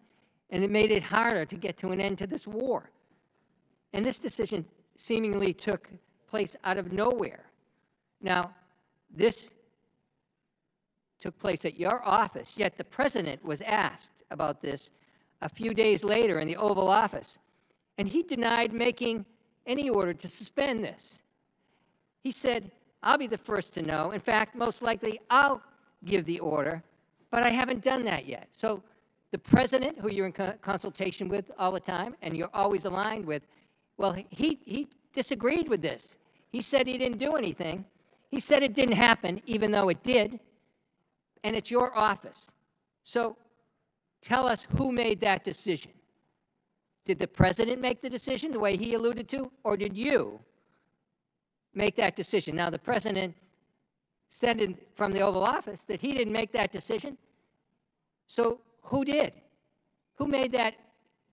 and it made it harder to get to an end to this war. And this decision seemingly took place out of nowhere. Now, this took place at your office, yet the president was asked about this a few days later in the Oval Office, and he denied making any order to suspend this. He said, I'll be the first to know. In fact, most likely I'll give the order, but I haven't done that yet. So the president, who you're in consultation with all the time and you're always aligned with, well, he disagreed with this. He said he didn't do anything. He said it didn't happen, even though it did, and it's your office. So tell us who made that decision. Did the president make the decision the way he alluded to, or did you make that decision? Now, the president said from the Oval Office that he didn't make that decision. So who did? Who made that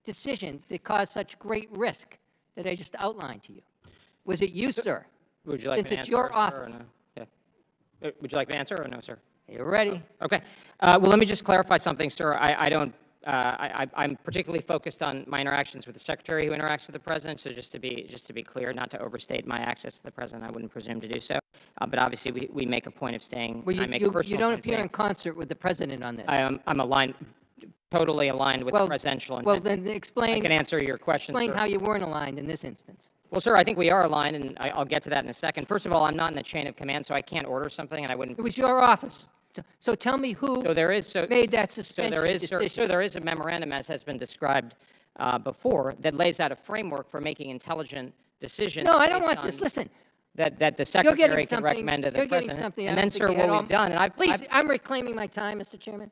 decision that caused such great risk that I just outlined to you? Was it you, sir? Would you like Since me to it's answer, your sir, office. or no? Yeah. Would you like me to answer or no, sir? You're ready. Okay. Well, let me just clarify something, sir. I'm particularly focused on my interactions with the secretary who interacts with the president. So just to be clear, not to overstate my access to the president, I wouldn't presume to do so. But obviously, we make a point of staying. Well, I make a you personal don't point of appear staying. in concert with the president on this. I'm aligned, totally aligned with the presidential intent. Well, then explain. I can answer your question. Explain sir. how you weren't aligned in this instance. Well, sir, I think we are aligned, and I'll get to that in a second. First of all, I'm not in the chain of command, so I can't order something, and I wouldn't. It was your office. So tell me who made that suspension decision. So there is a memorandum, as has been described before, that lays out a framework for making intelligent decisions. No, I don't want this. Listen. That the secretary can recommend to the president. And then, sir, what we've done, and Please, I'm reclaiming my time, Mr. Chairman.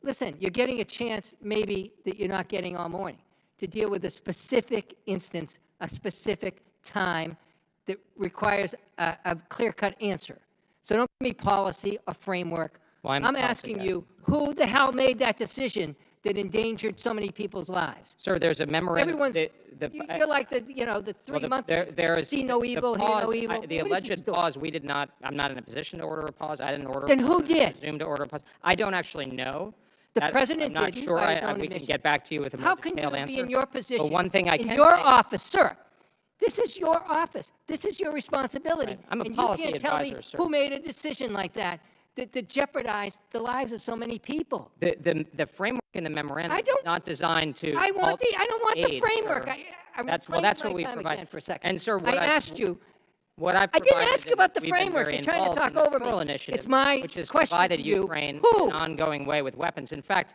Listen, you're getting a chance, maybe, that you're not getting all morning, to deal with a specific instance, a specific time that requires a clear-cut answer. So don't give me policy or framework. Well, I'm asking you, who the hell made that decision that endangered so many people's lives? Sir, there's a memorandum. Everyone's, you're like the three monkeys. See no evil, hear no evil. The alleged pause, we did not, I'm not in a position to order a pause. I didn't order a Then pause. who did? Presumed to order a pause. I don't actually know. The president I'm not did. sure. By his own We can admission. get back to you with a more How can detailed you answer. be in your position? But one thing I can in your say- office, sir. This is your office. This is your responsibility. Right. I'm a and policy you can't tell advisor, me sir. who made a decision like that jeopardized the lives of so many people. The framework in the memorandum is not designed to. I don't want the aid, framework. sir. I'm That's reclaiming what my we time provide. again for a second. And sir, I asked you. What I've I didn't provided ask you is about the we've been framework. very You're trying to involved talk in the over me. Pearl Initiative, It's my which has question provided to you. Ukraine Who? in an ongoing way with weapons. In fact,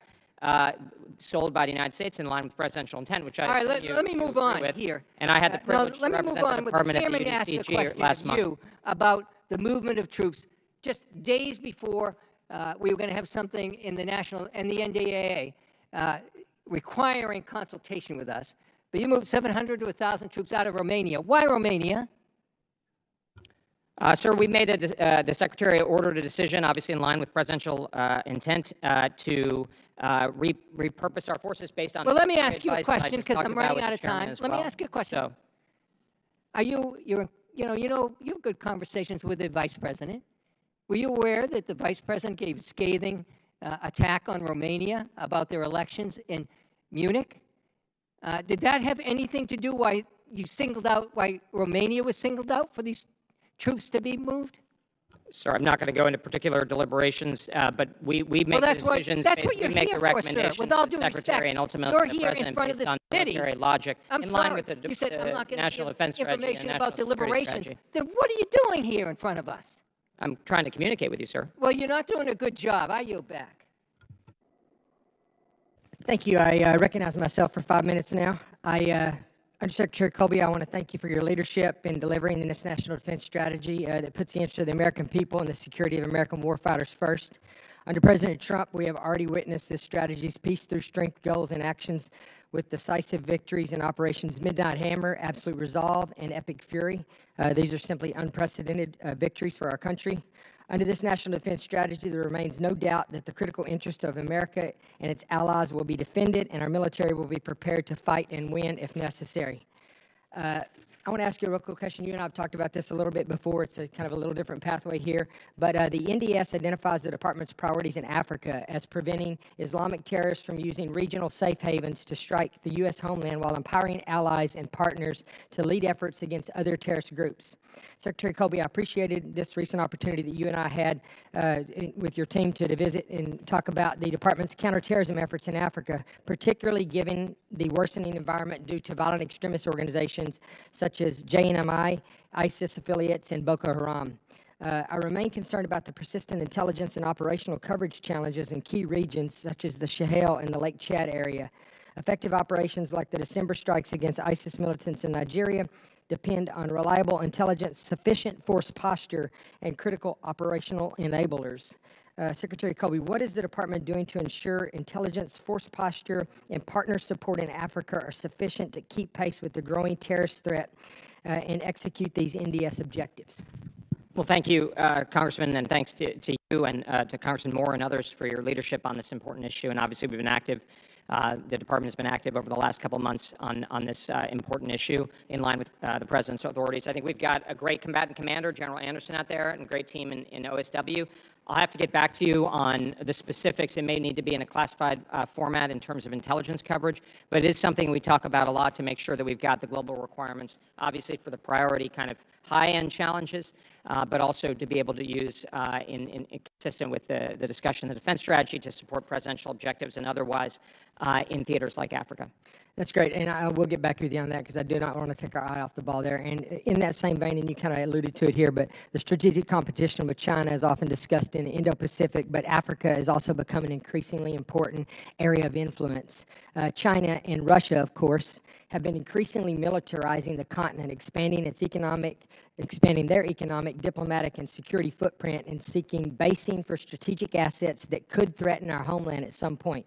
sold by the United States in line with presidential intent, which I All right, assume let me you move agree on with. here. And I had the privilege to let me represent move on the with the department at the chairman asked a UDCG question last of month. you about the movement of troops just days before we were going to have something in the national and the NDAA requiring consultation with us. But you moved 700 to 1,000 troops out of Romania. Why Romania? Sir, we made the Secretary ordered a decision, obviously in line with presidential intent, to repurpose our forces based on. Well, let me military ask you a advice that I question just because talked I'm about running with out the of chairman time. as Let me well. ask you a question. So, Are you have good conversations with the vice president? Were you aware that the vice president gave scathing attack on Romania about their elections in Munich? Did that have anything to do why Romania was singled out for these troops to be moved? Sir, I'm not going to go into particular deliberations, but we make the decisions. That's what we you're make here the for, sir. recommendations With all to due the respect, Secretary and ultimately you're the here in President front of based this on committee. military logic I'm in sorry. line with the You said I'm not going to National give Defense Strategy and information National about Security deliberations. Strategy. Then what are you doing here in front of us? I'm trying to communicate with you, sir. Well, you're not doing a good job. I yield back. Thank you. I recognize myself for 5 minutes now. Undersecretary Colby, I want to thank you for your leadership in delivering this national defense strategy that puts the interests of the American people and the security of American warfighters first. Under President Trump, we have already witnessed this strategy's peace through strength goals and actions with decisive victories in Operations Midnight Hammer, Absolute Resolve, and Epic Fury. These are simply unprecedented victories for our country. Under this national defense strategy, there remains no doubt that the critical interest of America and its allies will be defended, and our military will be prepared to fight and win if necessary. I want to ask you a real quick question. You and I have talked about this a little bit before. It's a kind of a little different pathway here. But the NDS identifies the department's priorities in Africa as preventing Islamic terrorists from using regional safe havens to strike the U.S. homeland while empowering allies and partners to lead efforts against other terrorist groups. Secretary Colby, I appreciated this recent opportunity that you and I had with your team to visit and talk about the department's counterterrorism efforts in Africa, particularly given the worsening environment due to violent extremist organizations such as JNMI, ISIS affiliates, and Boko Haram. I remain concerned about the persistent intelligence and operational coverage challenges in key regions such as the Sahel and the Lake Chad area. Effective operations like the December strikes against ISIS militants in Nigeria depend on reliable intelligence, sufficient force posture, and critical operational enablers. Secretary Colby, what is the department doing to ensure intelligence, force posture, and partner support in Africa are sufficient to keep pace with the growing terrorist threat and execute these NDS objectives? Well, thank you, Congressman, and thanks to you and to Congressman Moore and others for your leadership on this important issue. And obviously, we've been active. The department has been active over the last couple of months on this important issue in line with the President's authorities. I think we've got a great combatant commander, General Anderson, out there, and a great team in OSW. I'll have to get back to you on the specifics. It may need to be in a classified format in terms of intelligence coverage, but it is something we talk about a lot to make sure that we've got the global requirements, obviously for the priority kind of high-end challenges, but also to be able to use consistent with the discussion of the defense strategy to support presidential objectives and otherwise in theaters like Africa. That's great, and I will get back with you on that because I do not want to take our eye off the ball there. And in that same vein, and you kind of alluded to it here, but the strategic competition with China is often discussed in the Indo-Pacific, but Africa is also becoming an increasingly important area of influence. China and Russia, of course, have been increasingly militarizing the continent, expanding their economic, diplomatic, and security footprint, and seeking basing for strategic assets that could threaten our homeland at some point.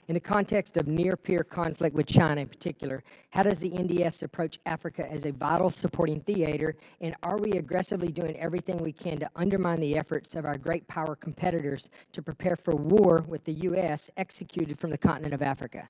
In the context of near-peer conflict with China in particular, how does the NDS approach Africa as a vital supporting theater, and are we aggressively doing everything we can to undermine the efforts of our great power competitors to prepare for war with the U.S. executed from the continent of Africa?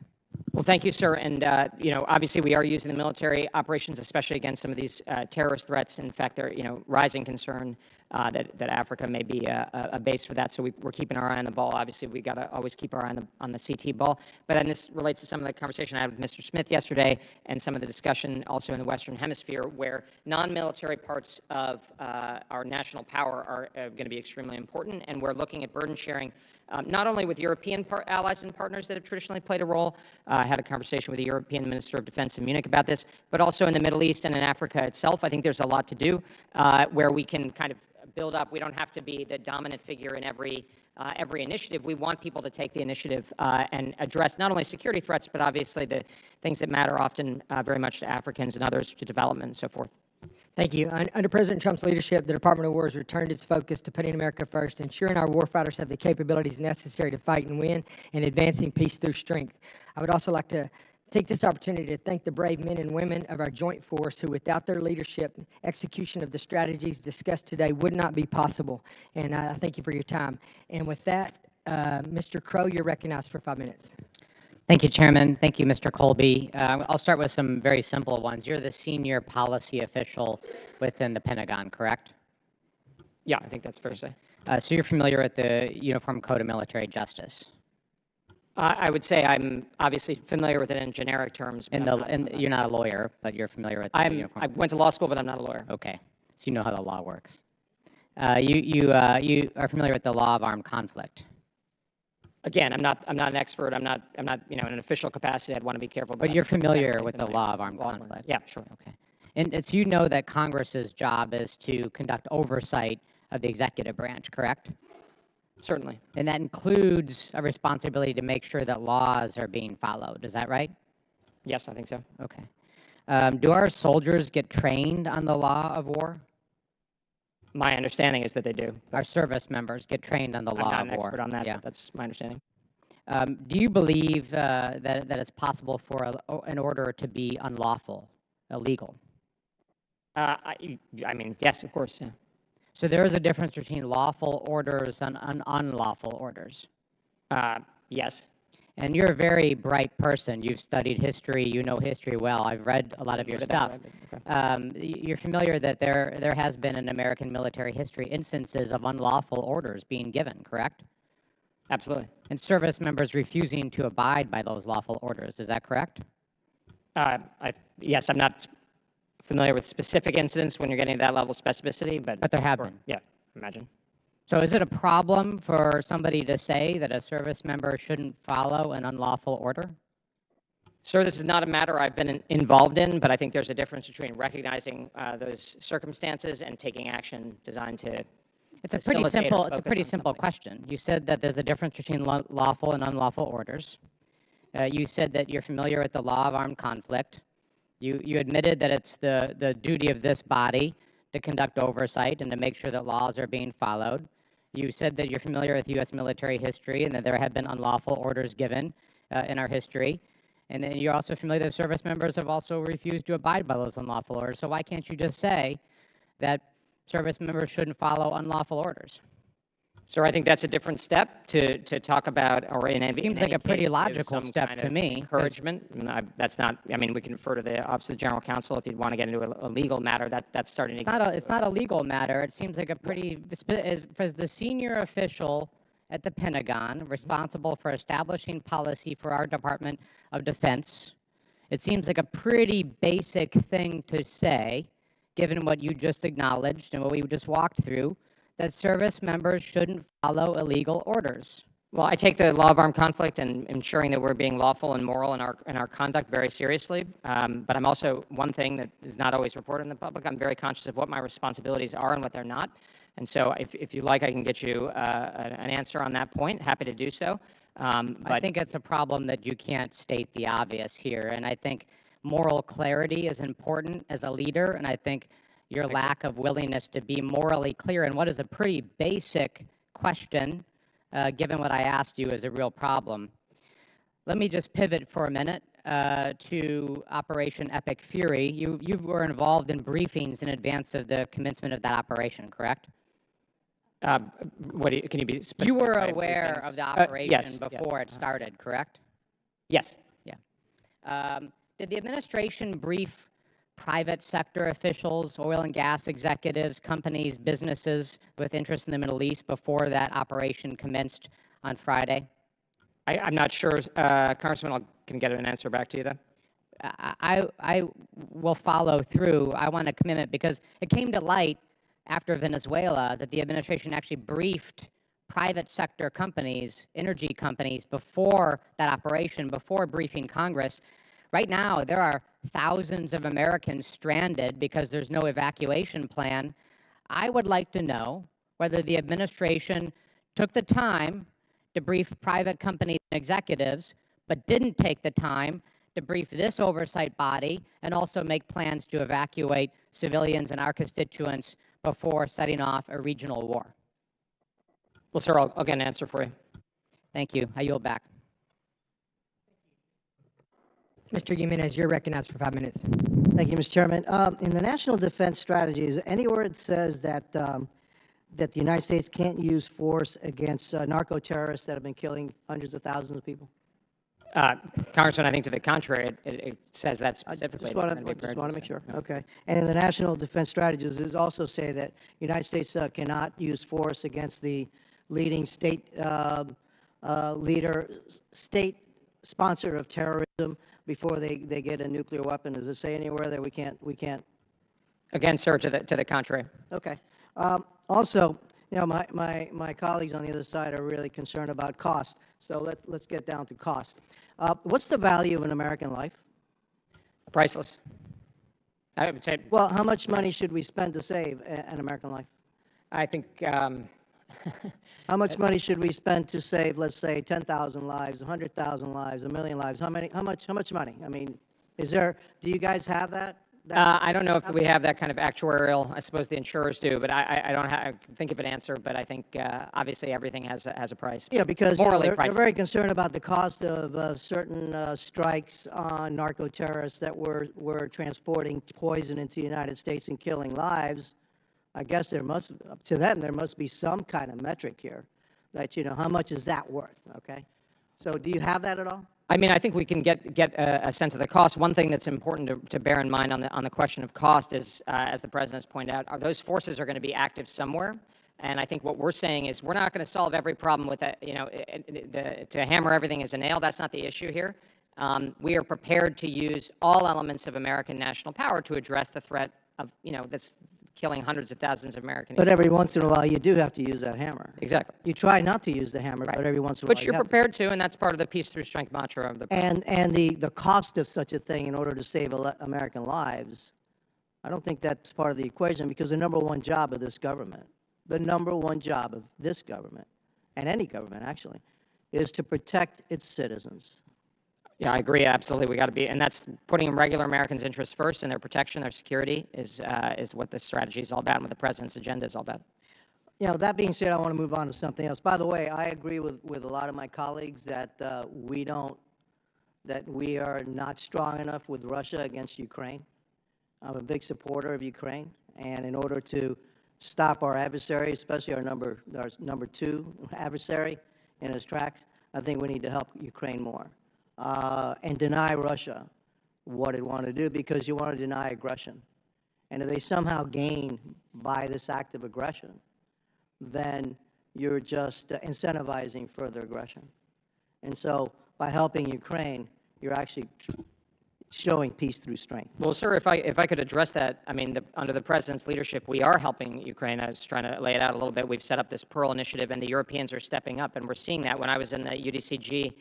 Well, thank you, sir. And, obviously we are using the military operations, especially against some of these terrorist threats. In fact, they're, rising concern that Africa may be a base for that. So we're keeping our eye on the ball. Obviously, we got to always keep our eye on the CT ball. And this relates to some of the conversation I had with Mr. Smith yesterday and some of the discussion also in the Western Hemisphere where non-military parts of our national power are going to be extremely important. And we're looking at burden sharing not only with European allies and partners that have traditionally played a role. I had a conversation with the European Minister of Defense in Munich about this, but also in the Middle East and in Africa itself. I think there's a lot to do where we can kind of build up. We don't have to be the dominant figure in every initiative. We want people to take the initiative and address not only security threats, but obviously the things that matter often very much to Africans and others, to development and so forth. Thank you. Under President Trump's leadership, the Department of War has returned its focus to putting America first, ensuring our warfighters have the capabilities necessary to fight and win, and advancing peace through strength. I would also like to take this opportunity to thank the brave men and women of our joint force who, without their leadership, execution of the strategies discussed today would not be possible. And I thank you for your time. And with that, Mr. Crow, you're recognized for 5 minutes. Thank you, Chairman. Thank you, Mr. Colby. I'll start with some very simple ones. You're the senior policy official within the Pentagon, correct? Yeah, I think that's fair to say. So you're familiar with the Uniform Code of Military Justice? I would say I'm obviously familiar with it in generic terms. And you're not a lawyer, but you're familiar with the uniform. I went to law school, but I'm not a lawyer. Okay, so you know how the law works. You are familiar with the law of armed conflict. Again, I'm not an expert. I'm not in an official capacity. I'd want to be careful. But you're familiar with the law of armed conflict. Yeah, sure. Okay, and it's you know that Congress's job is to conduct oversight of the executive branch, correct? Certainly. And that includes a responsibility to make sure that laws are being followed. Is that right? Yes, I think so. Okay. Do our soldiers get trained on the law of war? My understanding is that they do. Our service members get trained on the law of war. I'm not an expert on that, but that's my understanding. Do you believe that it's possible for an order to be unlawful, illegal? I mean, yes, of course, yeah. So there is a difference between lawful orders and unlawful orders? Yes. And you're a very bright person. You've studied history. You know history well. I've read a lot of your stuff. You're familiar that there has been in American military history instances of unlawful orders being given, correct? Absolutely. And service members refusing to abide by those lawful orders. Is that correct? Yes, I'm not familiar with specific incidents when you're getting to that level of specificity, but there have been. Yeah, imagine. So is it a problem for somebody to say that a service member shouldn't follow an unlawful order? Sir, this is not a matter I've been involved in, but I think there's a difference between recognizing those circumstances and taking action designed to It's a pretty simple question. You said that there's a difference between lawful and unlawful orders. You said that you're familiar with the law of armed conflict. You admitted that it's the duty of this body to conduct oversight and to make sure that laws are being followed. You said that you're familiar with U.S. military history and that there have been unlawful orders given in our history. And then you're also familiar that service members have also refused to abide by those unlawful orders. So why can't you just say that service members shouldn't follow unlawful orders? Sir, I think that's a different step to talk about, or in any Seems like a pretty case, give logical some step kind to of me. Encouragement. That's not. I mean, we can refer to the Office of the General Counsel if you'd want to get into a legal matter. That's starting to. It's not a legal matter. It seems like a pretty. As the senior official at the Pentagon, responsible for establishing policy for our Department of Defense, it seems like a pretty basic thing to say, given what you just acknowledged and what we just walked through, that service members shouldn't follow illegal orders. Well, I take the law of armed conflict and ensuring that we're being lawful and moral in our conduct very seriously. But I'm also, one thing that is not always reported in the public, I'm very conscious of what my responsibilities are and what they're not. And so if you like, I can get you an answer on that point. Happy to do so. I think it's a problem that you can't state the obvious here. And I think moral clarity is important as a leader. And I think your lack of willingness to be morally clear in what is a pretty basic question, given what I asked you, is a real problem. Let me just pivot for a minute to Operation Epic Fury. You were involved in briefings in advance of the commencement of that operation, correct? Can you be specific? You were aware of the operation yes, before it started, correct? Yes. Yeah. Did the administration brief private sector officials, oil and gas executives, companies, businesses with interest in the Middle East before that operation commenced on Friday? I'm not sure, Congressman. I can get an answer back to you then. I will follow through. I want a commitment because it came to light after Venezuela that the administration actually briefed private sector companies, energy companies, before that operation, before briefing Congress. Right now, there are thousands of Americans stranded because there's no evacuation plan. I would like to know whether the administration took the time to brief private companies and executives, but didn't take the time to brief this oversight body and also make plans to evacuate civilians and our constituents before setting off a regional war. Well, sir, I'll get an answer for you. Thank you. I yield back. Mr. Jimenez, you're recognized for 5 minutes. Thank you, Mr. Chairman. In the National Defense Strategy, is there anywhere it says that that the United States can't use force against narco-terrorists that have been killing hundreds of thousands of people? Congressman, I think to the contrary, it says that specifically. I just want to make sure. Okay. And in the National Defense Strategies, does it also say that the United States cannot use force against the leading state state sponsor of terrorism before they get a nuclear weapon? Does it say anywhere that we can't? Again, sir, to the contrary. Okay. Also, you know, my colleagues on the other side are really concerned about cost. So let's get down to cost. What's the value of an American life? Priceless. I would say. Well, how much money should we spend to save an American life? I think. How much money should we spend to save, let's say, 10,000 lives, 100,000 lives, 1 million lives? How much money? I mean, do you guys have that? I don't know if we have that kind of actuarial. I suppose the insurers do, but I don't think of an answer. But I think obviously everything has a price. Yeah, because morally they're very concerned about the cost of certain strikes on narco-terrorists that were transporting poison into the United States and killing lives. I guess to them there must be some kind of metric here that, you know, how much is that worth? Okay. So do you have that at all? I mean, I think we can get a sense of the cost. One thing that's important to bear in mind on the question of cost is, as the president has pointed out, those forces are going to be active somewhere. And I think what we're saying is we're not going to solve every problem with that, to hammer everything as a nail. That's not the issue here. We are prepared to use all elements of American national power to address the threat of, that's killing hundreds of thousands of Americans. But every once in a while, you do have to use that hammer. Exactly. You try not to use the hammer, but every once in a while But you're prepared to, and that's part of the peace through strength mantra of the. And the cost of such a thing in order to save American lives, I don't think that's part of the equation, because the number one job of this government, and any government actually, is to protect its citizens. Yeah, I agree, absolutely. We got to be, and that's putting regular Americans' interests first, and their protection, their security is what this strategy is all about, and what the president's agenda is all about. That being said, I want to move on to something else. By the way, I agree with a lot of my colleagues that we are not strong enough with Russia against Ukraine. I'm a big supporter of Ukraine, and in order to stop our adversary, especially our number two adversary in his tracks, I think we need to help Ukraine more. And deny Russia what it wanted to do, because you want to deny aggression. And if they somehow gain by this act of aggression, then you're just incentivizing further aggression. And so by helping Ukraine, you're actually showing peace through strength. Well, sir, if I could address that, I mean, under the president's leadership, we are helping Ukraine. I was trying to lay it out a little bit. We've set up this Pearl initiative, and the Europeans are stepping up, and we're seeing that. When I was in the UDCG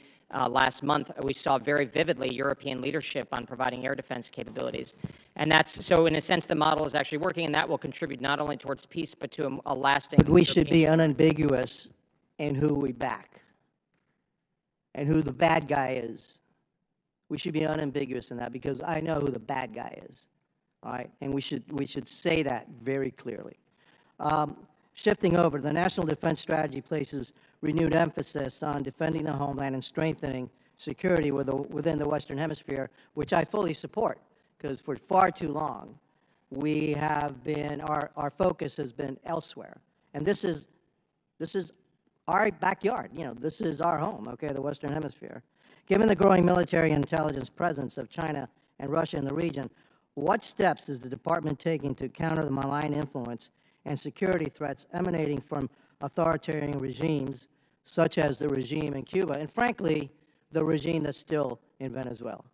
last month, we saw very vividly European leadership on providing air defense capabilities. And that's, so in a sense, the model is actually working, and that will contribute not only towards peace, but to a lasting. But we should be unambiguous in who we back and who the bad guy is. We should be unambiguous in that, because I know who the bad guy is, all right? And we should say that very clearly. Shifting over, the National Defense Strategy places renewed emphasis on defending the homeland and strengthening security within the Western Hemisphere, which I fully support, because for far too long, we have been, our focus has been elsewhere. And this is our backyard, this is our home, okay, the Western Hemisphere. Given the growing military and intelligence presence of China and Russia in the region, what steps is the department taking to counter the malign influence and security threats emanating from authoritarian regimes, such as the regime in Cuba, and frankly, the regime that's still in Venezuela?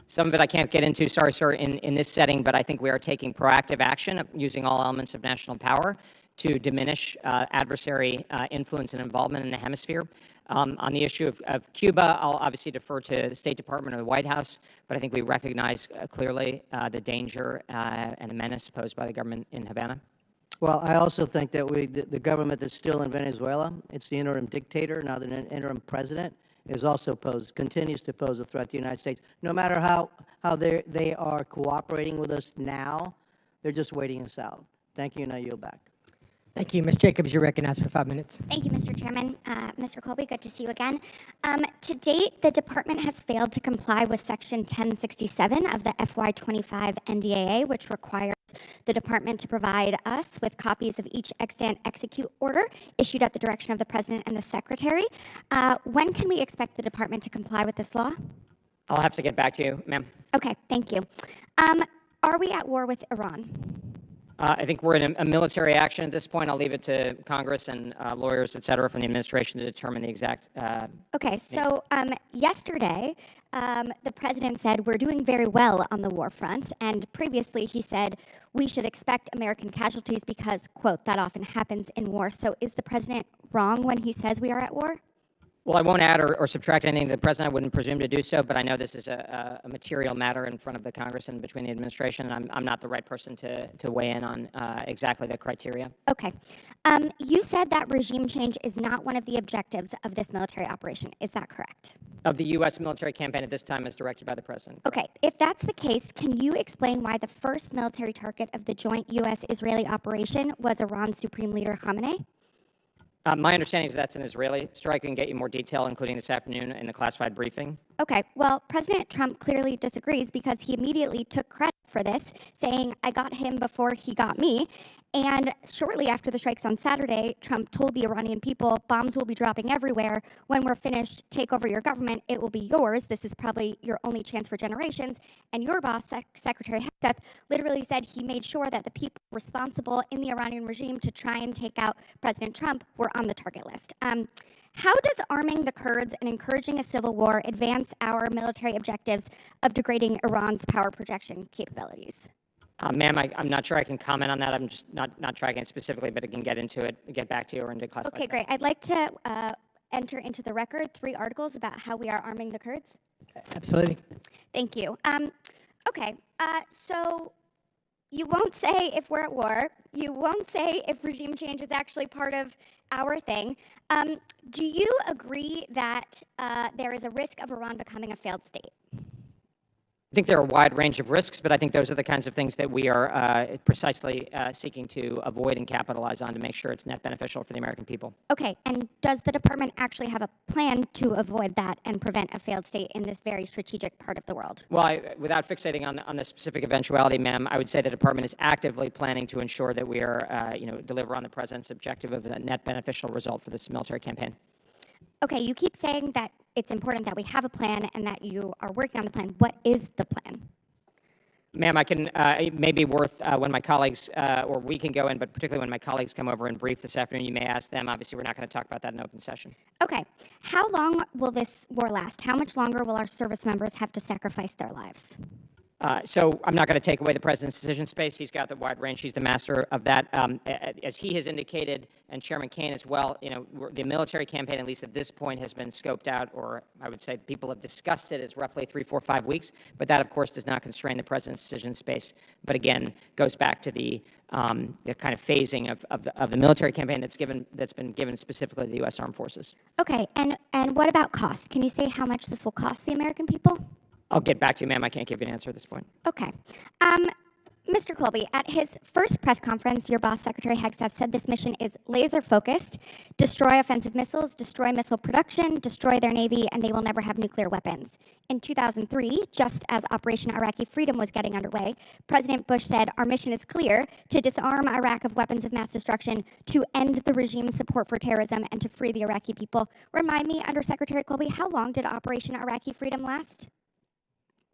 Some of it I can't get into, sorry, sir, in this setting, but I think we are taking proactive action using all elements of national power to diminish adversary influence and involvement in the hemisphere. On the issue of Cuba, I'll obviously defer to the State Department or the White House, but I think we recognize clearly the danger and the menace posed by the government in Havana. Well, I also think that the government that's still in Venezuela, it's the interim dictator, now the interim president, continues to pose a threat to the United States. No matter how they are cooperating with us now, they're just waiting us out. Thank you, and I yield back. Thank you. Ms. Jacobs, you're recognized for 5 minutes. Thank you, Mr. Chairman. Mr. Colby, good to see you again. To date, the department has failed to comply with Section 1067 of the FY25 NDAA, which requires the department to provide us with copies of each extant execute order issued at the direction of the President and the Secretary. When can we expect the department to comply with this law? I'll have to get back to you, ma'am. Okay, thank you. Are we at war with Iran? I think we're in a military action at this point. I'll leave it to Congress and lawyers, et cetera, from the administration to determine the exact. Okay, so yesterday, the president said we're doing very well on the war front, and previously he said we should expect American casualties because, quote, that often happens in war. So is the president wrong when he says we are at war? Well, I won't add or subtract anything to the president. I wouldn't presume to do so, but I know this is a material matter in front of the Congress and between the administration, and I'm not the right person to weigh in on exactly the criteria. Okay. You said that regime change is not one of the objectives of this military operation. Is that correct? Of the U.S. military campaign at this time as directed by the president. Okay. If that's the case, can you explain why the first military target of the joint U.S.-Israeli operation was Iran's Supreme Leader Khamenei? My understanding is that's an Israeli strike. We can get you more detail, including this afternoon in the classified briefing. Okay, well, President Trump clearly disagrees because he immediately took credit for this, saying, I got him before he got me. And shortly after the strikes on Saturday, Trump told the Iranian people, bombs will be dropping everywhere. When we're finished, take over your government. It will be yours. This is probably your only chance for generations. And your boss, Secretary Hegseth, literally said he made sure that the people responsible in the Iranian regime to try and take out President Trump were on the target list. How does arming the Kurds and encouraging a civil war advance our military objectives of degrading Iran's power projection capabilities? Ma'am, I'm not sure I can comment on that. I'm just not tracking it specifically, but I can get into it, get back to you or into classified. Okay, great. I'd like to enter into the record 3 articles about how we are arming the Kurds. Absolutely. Thank you. Okay, so you won't say if we're at war. You won't say if regime change is actually part of our thing. Do you agree that there is a risk of Iran becoming a failed state? I think there are a wide range of risks, but I think those are the kinds of things that we are precisely seeking to avoid and capitalize on to make sure it's net beneficial for the American people. Okay, and does the department actually have a plan to avoid that and prevent a failed state in this very strategic part of the world? Well, without fixating on the specific eventuality, ma'am, I would say the department is actively planning to ensure that we are, deliver on the president's objective of a net beneficial result for this military campaign. Okay, you keep saying that it's important that we have a plan and that you are working on the plan. What is the plan? Ma'am, I can, it may be worth when my colleagues, or we can go in, but particularly when my colleagues come over and brief this afternoon, you may ask them. Obviously, we're not going to talk about that in open session. Okay, how long will this war last? How much longer will our service members have to sacrifice their lives? So I'm not going to take away the president's decision space. He's got the wide range. He's the master of that. As he has indicated, and Chairman Kaine as well, the military campaign, at least at this point, has been scoped out, or I would say people have discussed it as roughly 3, 4, 5 weeks. But that, of course, does not constrain the president's decision space. But again, goes back to the kind of phasing of the military campaign that's been given specifically to the U.S. Armed Forces. Okay, and what about cost? Can you say how much this will cost the American people? I'll get back to you, ma'am. I can't give you an answer at this point. Okay. Mr. Colby, at his first press conference, your boss, Secretary Hegseth, said this mission is laser-focused, destroy offensive missiles, destroy missile production, destroy their Navy, and they will never have nuclear weapons. In 2003, just as Operation Iraqi Freedom was getting underway, President Bush said, our mission is clear, to disarm Iraq of weapons of mass destruction, to end the regime's support for terrorism, and to free the Iraqi people. Remind me, Under Secretary Colby, how long did Operation Iraqi Freedom last?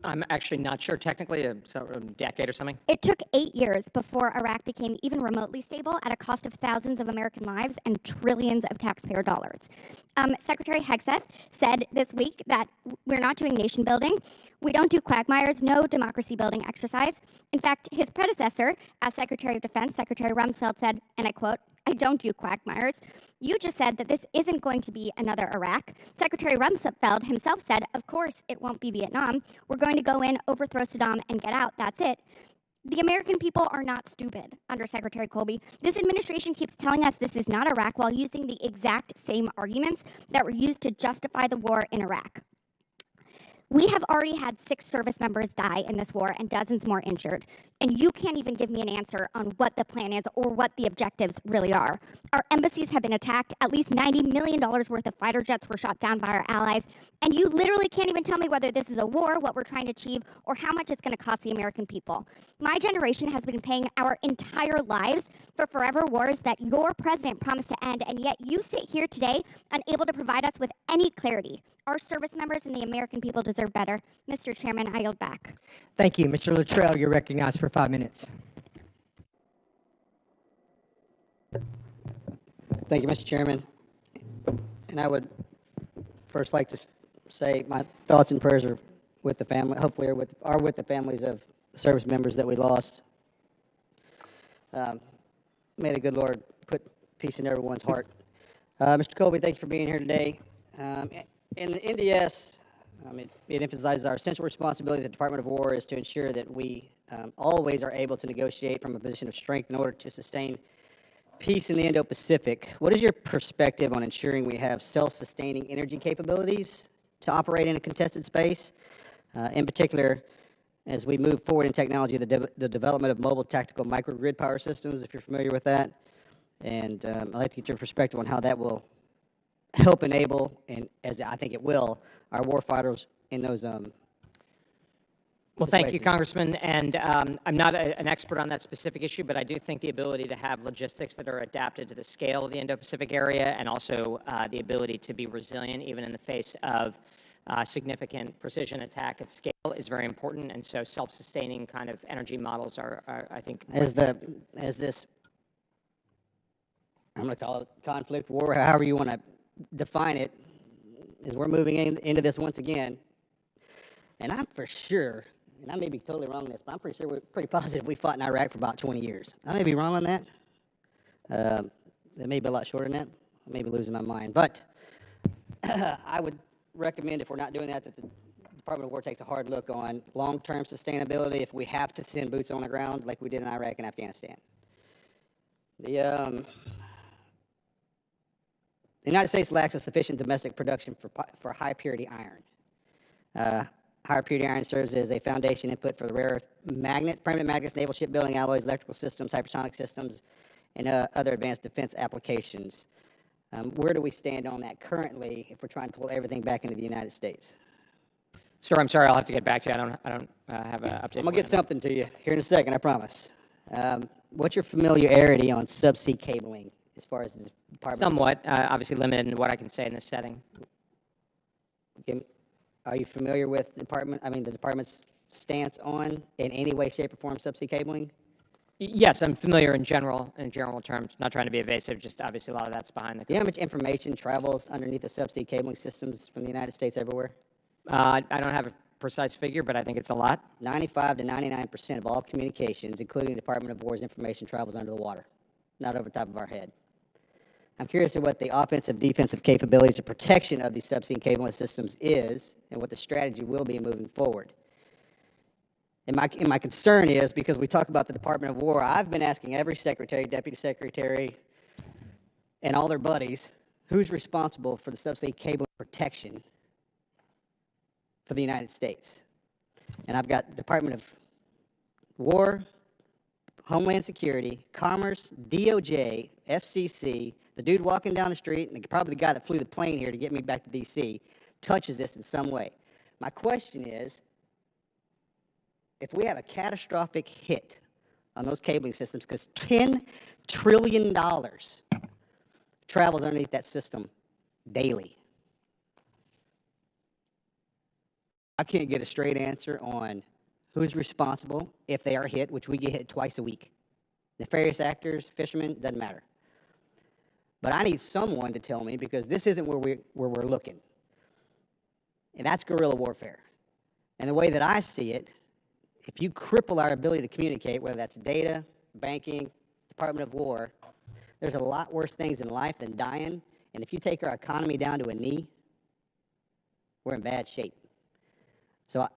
I'm actually not sure technically, a decade or something. It took 8 years before Iraq became even remotely stable at a cost of thousands of American lives and trillions of taxpayer dollars. Secretary Hegseth said this week that we're not doing nation building. We don't do quagmires, no democracy building exercise. In fact, his predecessor as Secretary of Defense, Secretary Rumsfeld, said, and I quote, I don't do quagmires. You just said that this isn't going to be another Iraq. Secretary Rumsfeld himself said, of course, it won't be Vietnam. We're going to go in, overthrow Saddam, and get out. That's it. The American people are not stupid, Under Secretary Colby. This administration keeps telling us this is not Iraq while using the exact same arguments that were used to justify the war in Iraq. We have already had 6 service members die in this war and dozens more injured. And you can't even give me an answer on what the plan is or what the objectives really are. Our embassies have been attacked. At least $90 million worth of fighter jets were shot down by our allies. And you literally can't even tell me whether this is a war, what we're trying to achieve, or how much it's going to cost the American people. My generation has been paying our entire lives for forever wars that your president promised to end, and yet you sit here today unable to provide us with any clarity. Our service members and the American people deserve better. Mr. Chairman, I yield back. Thank you. Mr. Luttrell, you're recognized for 5 minutes. Thank you, Mr. Chairman. And I would first like to say my thoughts and prayers are with the family, hopefully are with the families of the service members that we lost. May the good Lord put peace in everyone's heart. Mr. Colby, thank you for being here today. In the NDS, it emphasizes our essential responsibility at the Department of War is to ensure that we always are able to negotiate from a position of strength in order to sustain peace in the Indo-Pacific. What is your perspective on ensuring we have self-sustaining energy capabilities to operate in a contested space? In particular, as we move forward in technology, the development of mobile tactical microgrid power systems, if you're familiar with that. And I'd like to get your perspective on how that will help enable, and as I think it will, our warfighters in those Well, thank you, situations? Congressman. And I'm not an expert on that specific issue, but I do think the ability to have logistics that are adapted to the scale of the Indo-Pacific area and also the ability to be resilient even in the face of significant precision attack at scale is very important. And so self-sustaining kind of energy models are I think... As this, I'm going to call it conflict, war, however you want to define it, as we're moving into this once again, and I'm for sure, and I may be totally wrong on this, but I'm pretty sure we're pretty positive we fought in Iraq for about 20 years. I may be wrong on that. It may be a lot shorter than that. I may be losing my mind. But I would recommend, if we're not doing that, that the Department of War takes a hard look on long-term sustainability if we have to send boots on the ground like we did in Iraq and Afghanistan. The United States lacks a sufficient domestic production for high-purity iron. High-purity iron serves as a foundation input for the rare earth magnets, permanent magnets, naval shipbuilding alloys, electrical systems, hypersonic systems, and other advanced defense applications. Where do we stand on that currently if we're trying to pull everything back into the United States? Sir, I'm sorry, I'll have to get back to you. I don't have an update. I'm going to get something to you here in a second, I promise. What's your familiarity on subsea cabling as far as the department? Somewhat, obviously limited in what I can say in this setting. Are you familiar with the department's stance on, in any way, shape, or form, subsea cabling? Yes, I'm familiar in general terms. Not trying to be evasive, just obviously a lot of that's behind the. Do you know how much information travels underneath the subsea cabling systems from the United States everywhere? I don't have a precise figure, but I think it's a lot. 95 to 99% of all communications, including the Department of War's information, travels under the water, not over top of our head. I'm curious to what the offensive, defensive capabilities of protection of these subsea cabling systems is and what the strategy will be moving forward. And my concern is, because we talk about the Department of War, I've been asking every secretary, deputy secretary, and all their buddies, who's responsible for the subsea cabling protection for the United States? And I've got Department of War, Homeland Security, Commerce, DOJ, FCC, the dude walking down the street, and probably the guy that flew the plane here to get me back to D.C., touches this in some way. My question is, if we have a catastrophic hit on those cabling systems, because $10 trillion travels underneath that system daily, I can't get a straight answer on who's responsible if they are hit, which we get hit twice a week. Nefarious actors, fishermen, doesn't matter. But I need someone to tell me, because this isn't where we're looking. And that's guerrilla warfare. And the way that I see it, if you cripple our ability to communicate, whether that's data, banking, Department of War, there's a lot worse things in life than dying. And if you take our economy down to a knee, we're in bad shape. So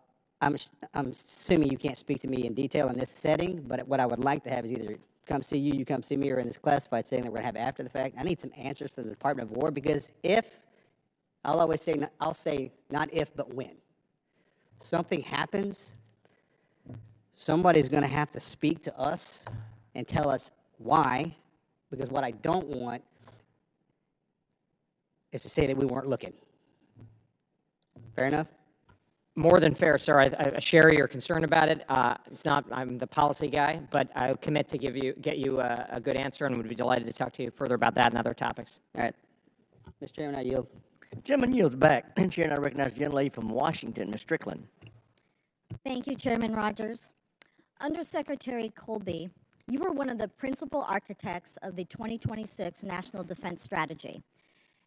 I'm assuming you can't speak to me in detail in this setting, but what I would like to have is either come see you come see me, or in this classified setting that we're going to have after the fact. I need some answers from the Department of War, because I'll say not if, but when something happens, somebody's going to have to speak to us and tell us why, because what I don't want is to say that we weren't looking. Fair enough? More than fair, sir. I share your concern about it. It's not, I'm the policy guy, but I commit to get you a good answer, and would be delighted to talk to you further about that and other topics. All right. Mr. Chairman, I yield. Gentleman yields back. Chair, and I recognize the gentlelady from Washington, Ms. Strickland. Thank you, Chairman Rogers. Undersecretary Colby, you were one of the principal architects of the 2026 National Defense Strategy,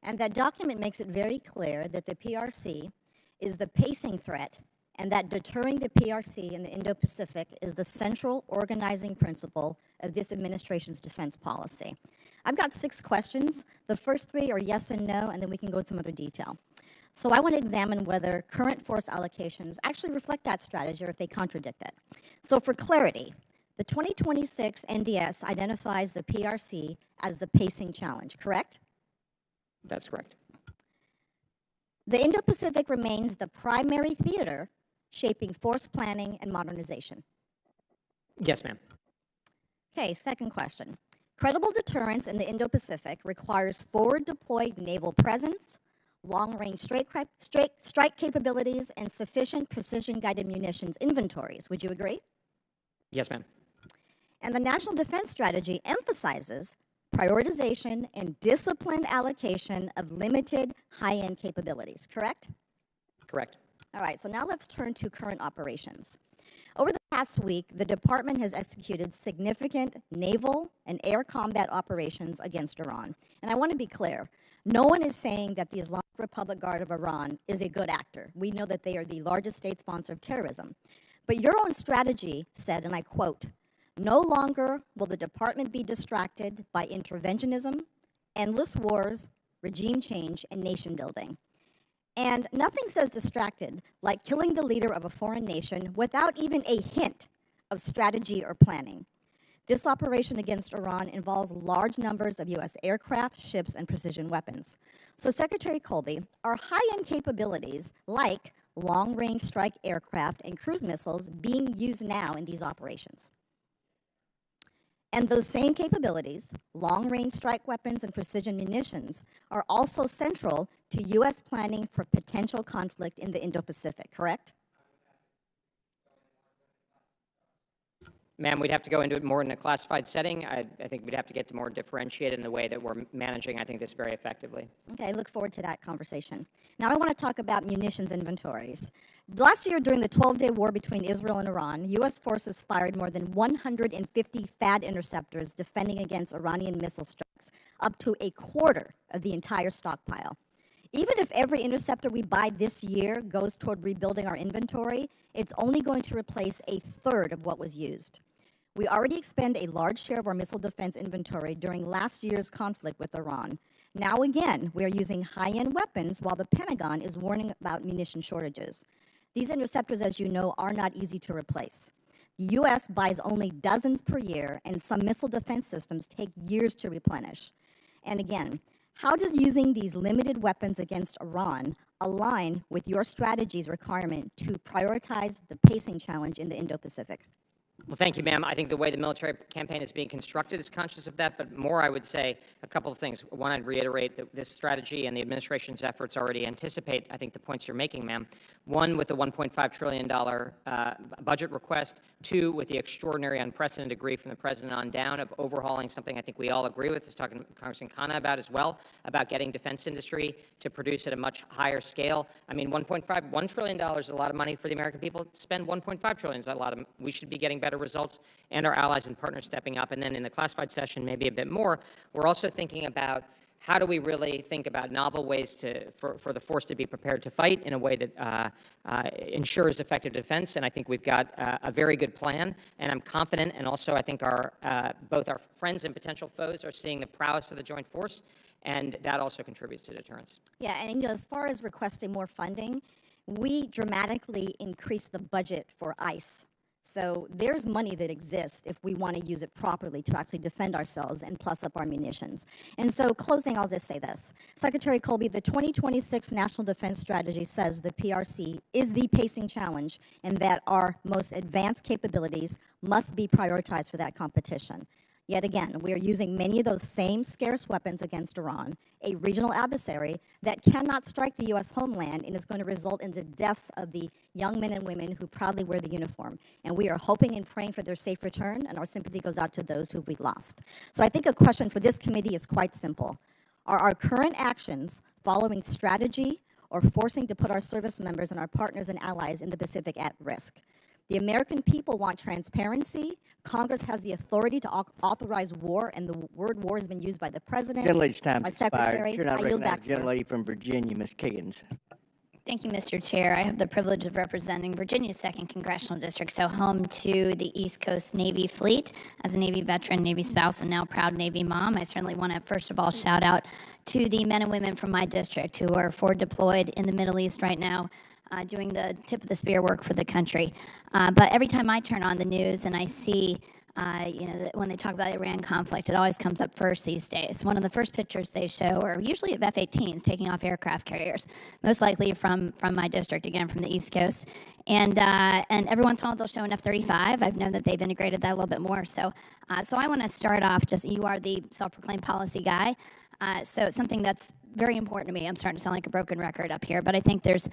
and that document makes it very clear that the PRC is the pacing threat, and that deterring the PRC in the Indo-Pacific is the central organizing principle of this administration's defense policy. I've got 6 questions. The first 3 are yes and no, and then we can go into some other detail. So I want to examine whether current force allocations actually reflect that strategy or if they contradict it. So for clarity, the 2026 NDS identifies the PRC as the pacing challenge, correct? That's correct. The Indo-Pacific remains the primary theater shaping force planning and modernization. Yes, ma'am. Okay, second question. Credible deterrence in the Indo-Pacific requires forward-deployed naval presence, long-range strike capabilities, and sufficient precision-guided munitions inventories. Would you agree? Yes, ma'am. And the National Defense Strategy emphasizes prioritization and disciplined allocation of limited high-end capabilities, correct? Correct. All right, so now let's turn to current operations. Over the past week, the department has executed significant naval and air combat operations against Iran. And I want to be clear, no one is saying that the Islamic Republic Guard of Iran is a good actor. We know that they are the largest state sponsor of terrorism. But your own strategy said, and I quote, "No longer will the department be distracted by interventionism, endless wars, regime change, and nation building." And nothing says distracted like killing the leader of a foreign nation without even a hint of strategy or planning. This operation against Iran involves large numbers of U.S. aircraft, ships, and precision weapons. So, Secretary Colby, are high-end capabilities like long-range strike aircraft and cruise missiles being used now in these operations? And those same capabilities, long-range strike weapons and precision munitions, are also central to U.S. planning for potential conflict in the Indo-Pacific, correct? Ma'am, we'd have to go into it more in a classified setting. I think we'd have to get to more differentiated in the way that we're managing, I think, this very effectively. Okay, I look forward to that conversation. Now I want to talk about munitions inventories. Last year, during the 12-day war between Israel and Iran, U.S. forces fired more than 150 THAAD interceptors defending against Iranian missile strikes, up to a quarter of the entire stockpile. Even if every interceptor we buy this year goes toward rebuilding our inventory, it's only going to replace a third of what was used. We already expend a large share of our missile defense inventory during last year's conflict with Iran. Now again, we are using high-end weapons while the Pentagon is warning about munition shortages. These interceptors, as you know, are not easy to replace. The U.S. buys only dozens per year, and some missile defense systems take years to replenish. And again, how does using these limited weapons against Iran align with your strategy's requirement to prioritize the pacing challenge in the Indo-Pacific? Well, thank you, ma'am. I think the way the military campaign is being constructed is conscious of that, but more, I would say a couple of things. One, I'd reiterate that this strategy and the administration's efforts already anticipate, I think, the points you're making, ma'am. One, with the $1.5 trillion budget request. Two, with the extraordinary, unprecedented degree from the president on down of overhauling something I think we all agree with, is talking to Congressman Khanna about as well, about getting defense industry to produce at a much higher scale. I mean, $1 trillion is a lot of money for the American people. Spend $1.5 trillion is a lot of, we should be getting better results, and our allies and partners stepping up. And then in the classified session, maybe a bit more, we're also thinking about how do we really think about novel ways for the force to be prepared to fight in a way that ensures effective defense. And I think we've got a very good plan, and I'm confident, and also I think both our friends and potential foes are seeing the prowess of the joint force, and that also contributes to deterrence. Yeah, and as far as requesting more funding, we dramatically increased the budget for ICE. So there's money that exists if we want to use it properly to actually defend ourselves and plus up our munitions. And so closing, I'll just say this. Secretary Colby, the 2026 National Defense Strategy says the PRC is the pacing challenge and that our most advanced capabilities must be prioritized for that competition. Yet again, we are using many of those same scarce weapons against Iran, a regional adversary that cannot strike the U.S. homeland and is going to result in the deaths of the young men and women who proudly wear the uniform. And we are hoping and praying for their safe return, and our sympathy goes out to those who we lost. So I think a question for this committee is quite simple. Are our current actions following strategy or forcing to put our service members and our partners and allies in the Pacific at risk? The American people want transparency. Congress has the authority to authorize war, and the word war has been used by the president, Gentlelady's time by expired. Secretary. You're not I yield back, recognized. sir. Gentlelady from Virginia, Ms. Kiggins. Thank you, Mr. Chair. I have the privilege of representing Virginia's 2nd Congressional District, so home to the East Coast Navy fleet. As a Navy veteran, Navy spouse, and now proud Navy mom, I certainly want to, first of all, shout out to the men and women from my district who are forward deployed in the Middle East right now, doing the tip of the spear work for the country. But every time I turn on the news and I see when they talk about the Iran conflict, it always comes up first these days. One of the first pictures they show are usually of F-18s taking off aircraft carriers, most likely from my district, again, from the East Coast. And every once in a while they'll show an F-35. I've known that they've integrated that a little bit more. So I want to start off you are the self-proclaimed policy guy. So something that's very important to me. I'm starting to sound like a broken record up here, but I think there's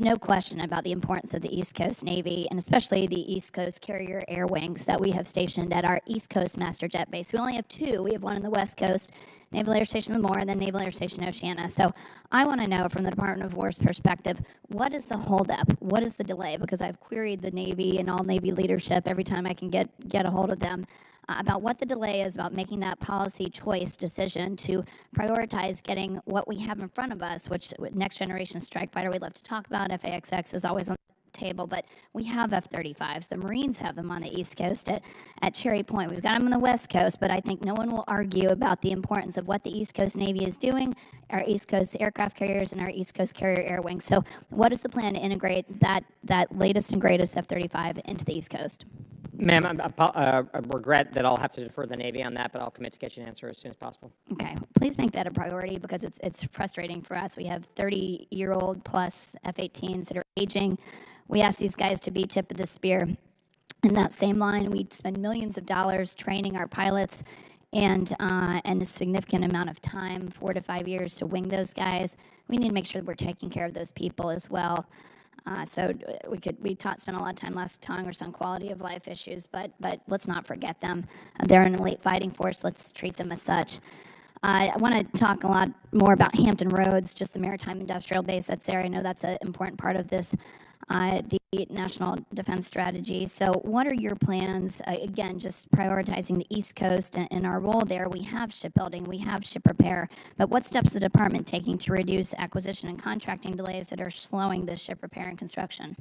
no question about the importance of the East Coast Navy, and especially the East Coast Carrier Air Wings that we have stationed at our East Coast Master Jet Base. We only have two. We have one on the West Coast, Naval Air Station Lemoore, and then Naval Air Station Oceana. So I want to know from the Department of War's perspective, what is the holdup? What is the delay? Because I've queried the Navy and all Navy leadership every time I can get a hold of them about what the delay is about making that policy choice decision to prioritize getting what we have in front of us, which next generation strike fighter we love to talk about. FAXX is always on the table, but we have F-35s. The Marines have them on the East Coast at Cherry Point. We've got them on the West Coast, but I think no one will argue about the importance of what the East Coast Navy is doing, our East Coast aircraft carriers and our East Coast Carrier Air Wings. So what is the plan to integrate that latest and greatest F-35 into the East Coast? Ma'am, I regret that I'll have to defer the Navy on that, but I'll commit to get you an answer as soon as possible. Okay, please make that a priority because it's frustrating for us. We have 30-year-old plus F-18s that are aging. We ask these guys to be tip of the spear. In that same line, we spend millions of dollars training our pilots and a significant amount of time, 4 to 5 years, to wing those guys. We need to make sure that we're taking care of those people as well. So we spent a lot of time last Congress on quality of life issues, but let's not forget them. They're an elite fighting force. Let's treat them as such. I want to talk a lot more about Hampton Roads, just the maritime industrial base that's there. I know that's an important part of this, the National Defense Strategy. So what are your plans? Again, just prioritizing the East Coast and our role there. We have shipbuilding, we have ship repair, but what steps is the department taking to reduce acquisition and contracting delays that are slowing the ship repair and construction?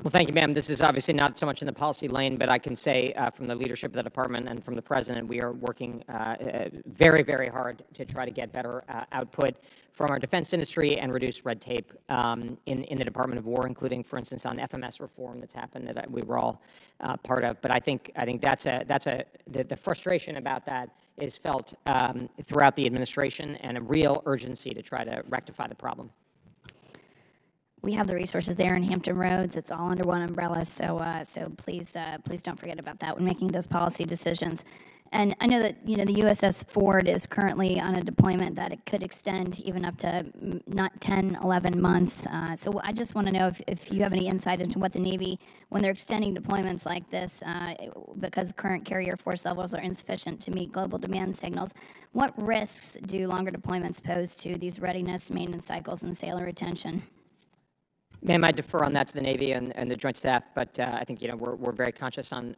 Well, thank you, ma'am. This is obviously not so much in the policy lane, but I can say from the leadership of the department and from the president, we are working very, very hard to try to get better output from our defense industry and reduce red tape in the Department of War, including, for instance, on FMS reform that's happened that we were all part of. But I think the frustration about that is felt throughout the administration and a real urgency to try to rectify the problem. We have the resources there in Hampton Roads. It's all under one umbrella, so please don't forget about that when making those policy decisions. And I know that the USS Ford is currently on a deployment that it could extend even up to not 10, 11 months. So I just want to know if you have any insight into what the Navy, when they're extending deployments like this, because current carrier force levels are insufficient to meet global demand signals, what risks do longer deployments pose to these readiness, maintenance cycles, and sailor retention? Ma'am, I defer on that to the Navy and the Joint Staff, but I think we're very conscious on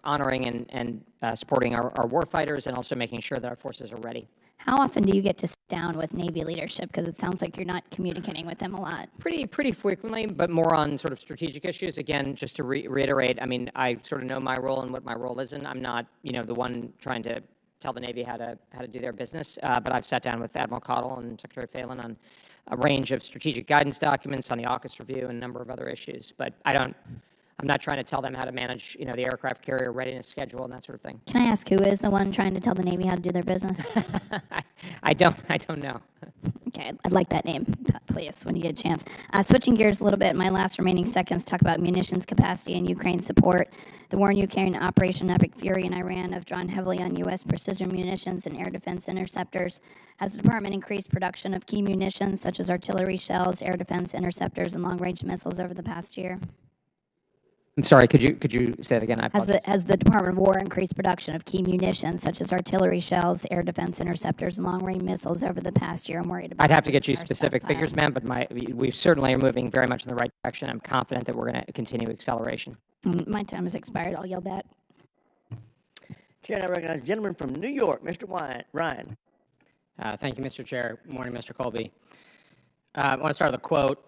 honoring and supporting our warfighters and also making sure that our forces are ready. How often do you get to sit down with Navy leadership? Because it sounds like you're not communicating with them a lot. Pretty frequently, but more on sort of strategic issues. Again, just to reiterate, I mean, I sort of know my role and what my role isn't. I'm not the one trying to tell the Navy how to do their business, but I've sat down with Admiral Cottle and Secretary Phelan on a range of strategic guidance documents on the AUKUS review and a number of other issues. But I'm not trying to tell them how to manage, the aircraft carrier readiness schedule and that sort of thing. Can I ask who is the one trying to tell the Navy how to do their business? I don't know. Okay, I'd like that name, please, when you get a chance. Switching gears a little bit, my last remaining seconds, talk about munitions capacity and Ukraine support. The war in Ukraine, Operation Epic Fury in Iran have drawn heavily on U.S. precision munitions and air defense interceptors. Has the department increased production of key munitions such as artillery shells, air defense interceptors, and long-range missiles over the past year? I'm sorry, could you say that again? I apologize. Has the Department of War increased production of key munitions such as artillery shells, air defense interceptors, and long-range missiles over the past year? I'm worried about. I'd have to get you specific figures, ma'am, but we certainly are moving very much in the right direction. I'm confident that we're going to continue acceleration. My time has expired. I'll yield back. Chair, I recognize the gentleman from New York, Mr. Ryan. Thank you, Mr. Chair. Good morning, Mr. Colby. I want to start with a quote.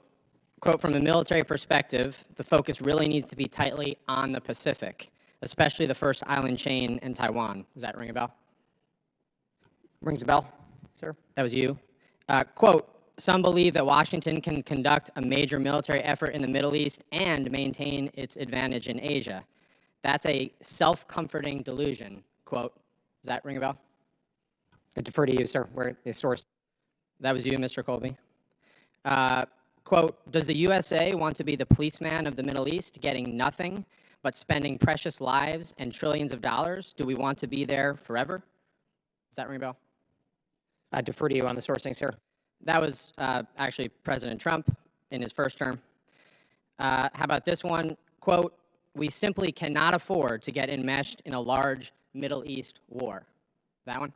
Quote, from the military perspective, the focus really needs to be tightly on the Pacific, especially the first island chain in Taiwan. Does that ring a bell? Rings a bell, sir. That was you. Quote, some believe that Washington can conduct a major military effort in the Middle East and maintain its advantage in Asia. That's a self-comforting delusion. Quote, does that ring a bell? I defer to you, sir. Where the source? That was you, Mr. Colby. Quote, does the USA want to be the policeman of the Middle East, getting nothing but spending precious lives and trillions of dollars? Do we want to be there forever? Does that ring a bell? I defer to you on the sourcing, sir. That was actually President Trump in his first term. How about this one? Quote, "We simply cannot afford to get enmeshed in a large Middle East war." That one?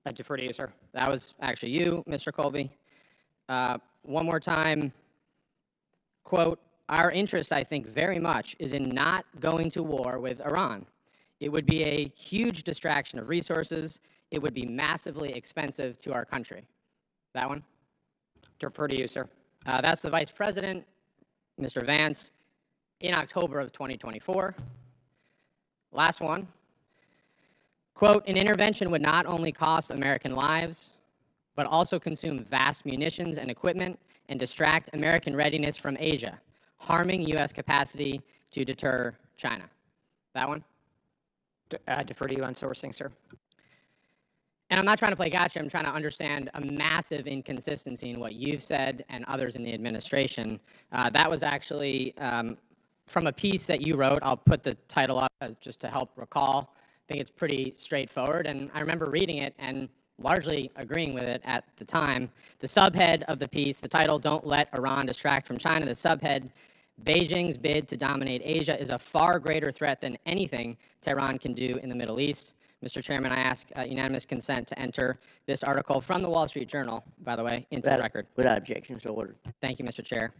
I defer to you, sir. That was actually you, Mr. Colby. One more time. Quote, "Our interest, I think, very much is in not going to war with Iran. It would be a huge distraction of resources. It would be massively expensive to our country." That one? Defer to you, sir. That's the Vice President, Mr. Vance, in October of 2024. Last one. Quote, "An intervention would not only cost American lives, but also consume vast munitions and equipment and distract American readiness from Asia, harming U.S. capacity to deter China." That one? I defer to you on sourcing, sir. And I'm not trying to play gotcha. I'm trying to understand a massive inconsistency in what you've said and others in the administration. That was actually from a piece that you wrote. I'll put the title up just to help recall. I think it's pretty straightforward. And I remember reading it and largely agreeing with it at the time. The subhead of the piece, the title, "Don't Let Iran Distract from China." The subhead, "Beijing's bid to dominate Asia is a far greater threat than anything Tehran can do in the Middle East." Mr. Chairman, I ask unanimous consent to enter this article from the Wall Street Journal, by the way, into the record. Without objection, so ordered. Thank you, Mr. Chair.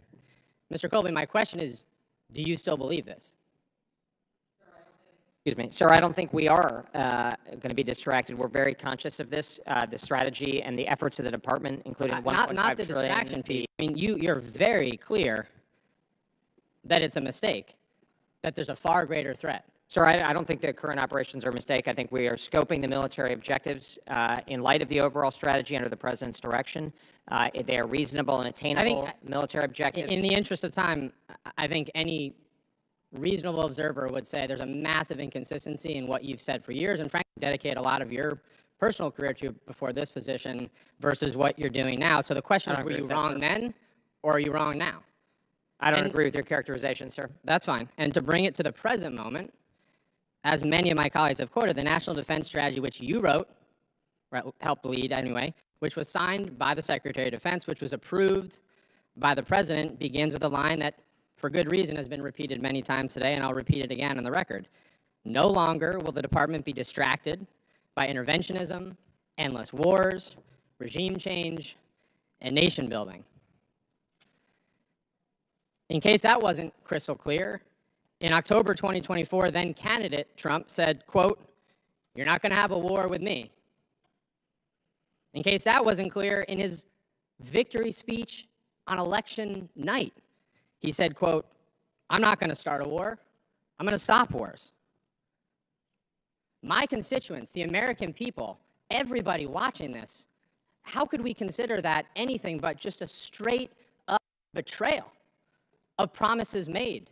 Mr. Colby, my question is, do you still believe this? Excuse me. Sir, I don't think we are going to be distracted. We're very conscious of this, the strategy and the efforts of the department, including Not the distraction piece. I mean, you're very clear that it's a mistake, that there's a far greater threat. Sir, I don't think the current operations are a mistake. I think we are scoping the military objectives in light of the overall strategy under the President's direction. They are reasonable and attainable military objectives. In the interest of time, I think any reasonable observer would say there's a massive inconsistency in what you've said for years, and frankly, dedicate a lot of your personal career to before this position versus what you're doing now. So the question is, were you wrong then, or are you wrong now? I don't agree with your characterization, sir. That's fine. And to bring it to the present moment, as many of my colleagues have quoted, the National Defense Strategy, which you wrote, or helped lead anyway, which was signed by the Secretary of Defense, which was approved by the President, begins with a line that, for good reason, has been repeated many times today, and I'll repeat it again on the record. "No longer will the department be distracted by interventionism, endless wars, regime change, and nation building." In case that wasn't crystal clear, in October 2024, then candidate Trump said, quote, "You're not going to have a war with me." In case that wasn't clear, in his victory speech on election night, he said, quote, "I'm not going to start a war. I'm going to stop wars." My constituents, the American people, everybody watching this, how could we consider that anything but just a straight up betrayal of promises made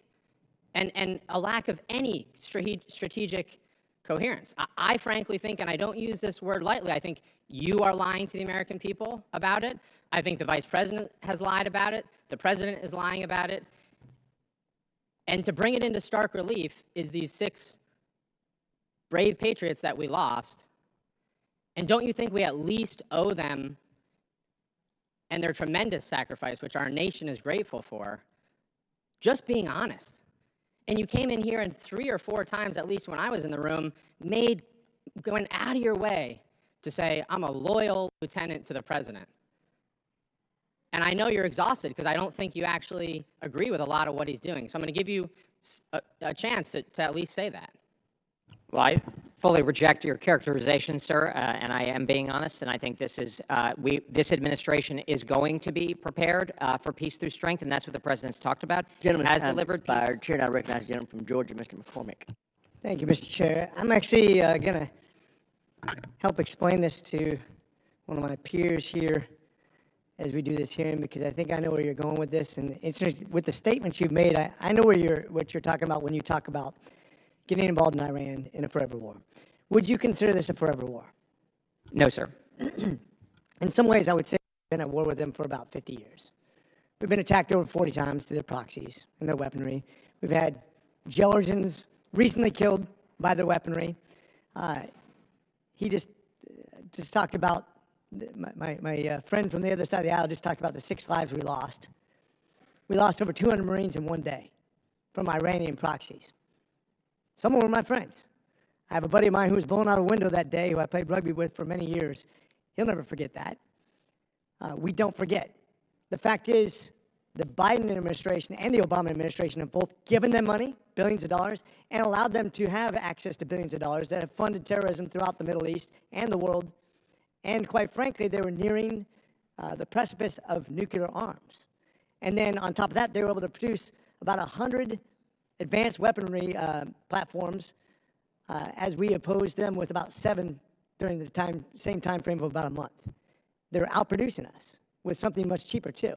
and a lack of any strategic coherence? I frankly think, and I don't use this word lightly, I think you are lying to the American people about it. I think the Vice President has lied about it. The President is lying about it. And to bring it into stark relief is these 6 brave patriots that we lost. And don't you think we at least owe them and their tremendous sacrifice, which our nation is grateful for, just being honest? And you came in here and 3 or 4 times, at least when I was in the room, going out of your way to say, "I'm a loyal lieutenant to the President." And I know you're exhausted because I don't think you actually agree with a lot of what he's doing. So I'm going to give you a chance to at least say that. Well, I fully reject your characterization, sir, and I am being honest, and I think this is, this administration is going to be prepared for peace through strength, and that's what the President's talked about. Gentleman has time delivered expired. peace. Chair, now recognize the gentleman from Georgia, Mr. McCormick. Thank you, Mr. Chair. I'm actually going to help explain this to one of my peers here as we do this hearing, because I think I know where you're going with this. And it's just, with the statements you've made, I know what you're talking about when you talk about getting involved in Iran in a forever war. Would you consider this a forever war? No, sir. In some ways, I would say we've been at war with them for about 50 years. We've been attacked over 40 times through their proxies and their weaponry. We've had Georgians recently killed by their weaponry. He just talked about My friend from the other side of the aisle just talked about the 6 lives we lost. We lost over 200 Marines in one day from Iranian proxies. Some were my friends. I have a buddy of mine who was blown out a window that day who I played rugby with for many years. He'll never forget that. We don't forget. The fact is, the Biden administration and the Obama administration have both given them money, billions of dollars, and allowed them to have access to billions of dollars that have funded terrorism throughout the Middle East and the world. And quite frankly, they were nearing the precipice of nuclear arms. And then on top of that, they were able to produce about 100 advanced weaponry platforms as we opposed them with about 7 during the same time frame of about a month. They're outproducing us with something much cheaper too.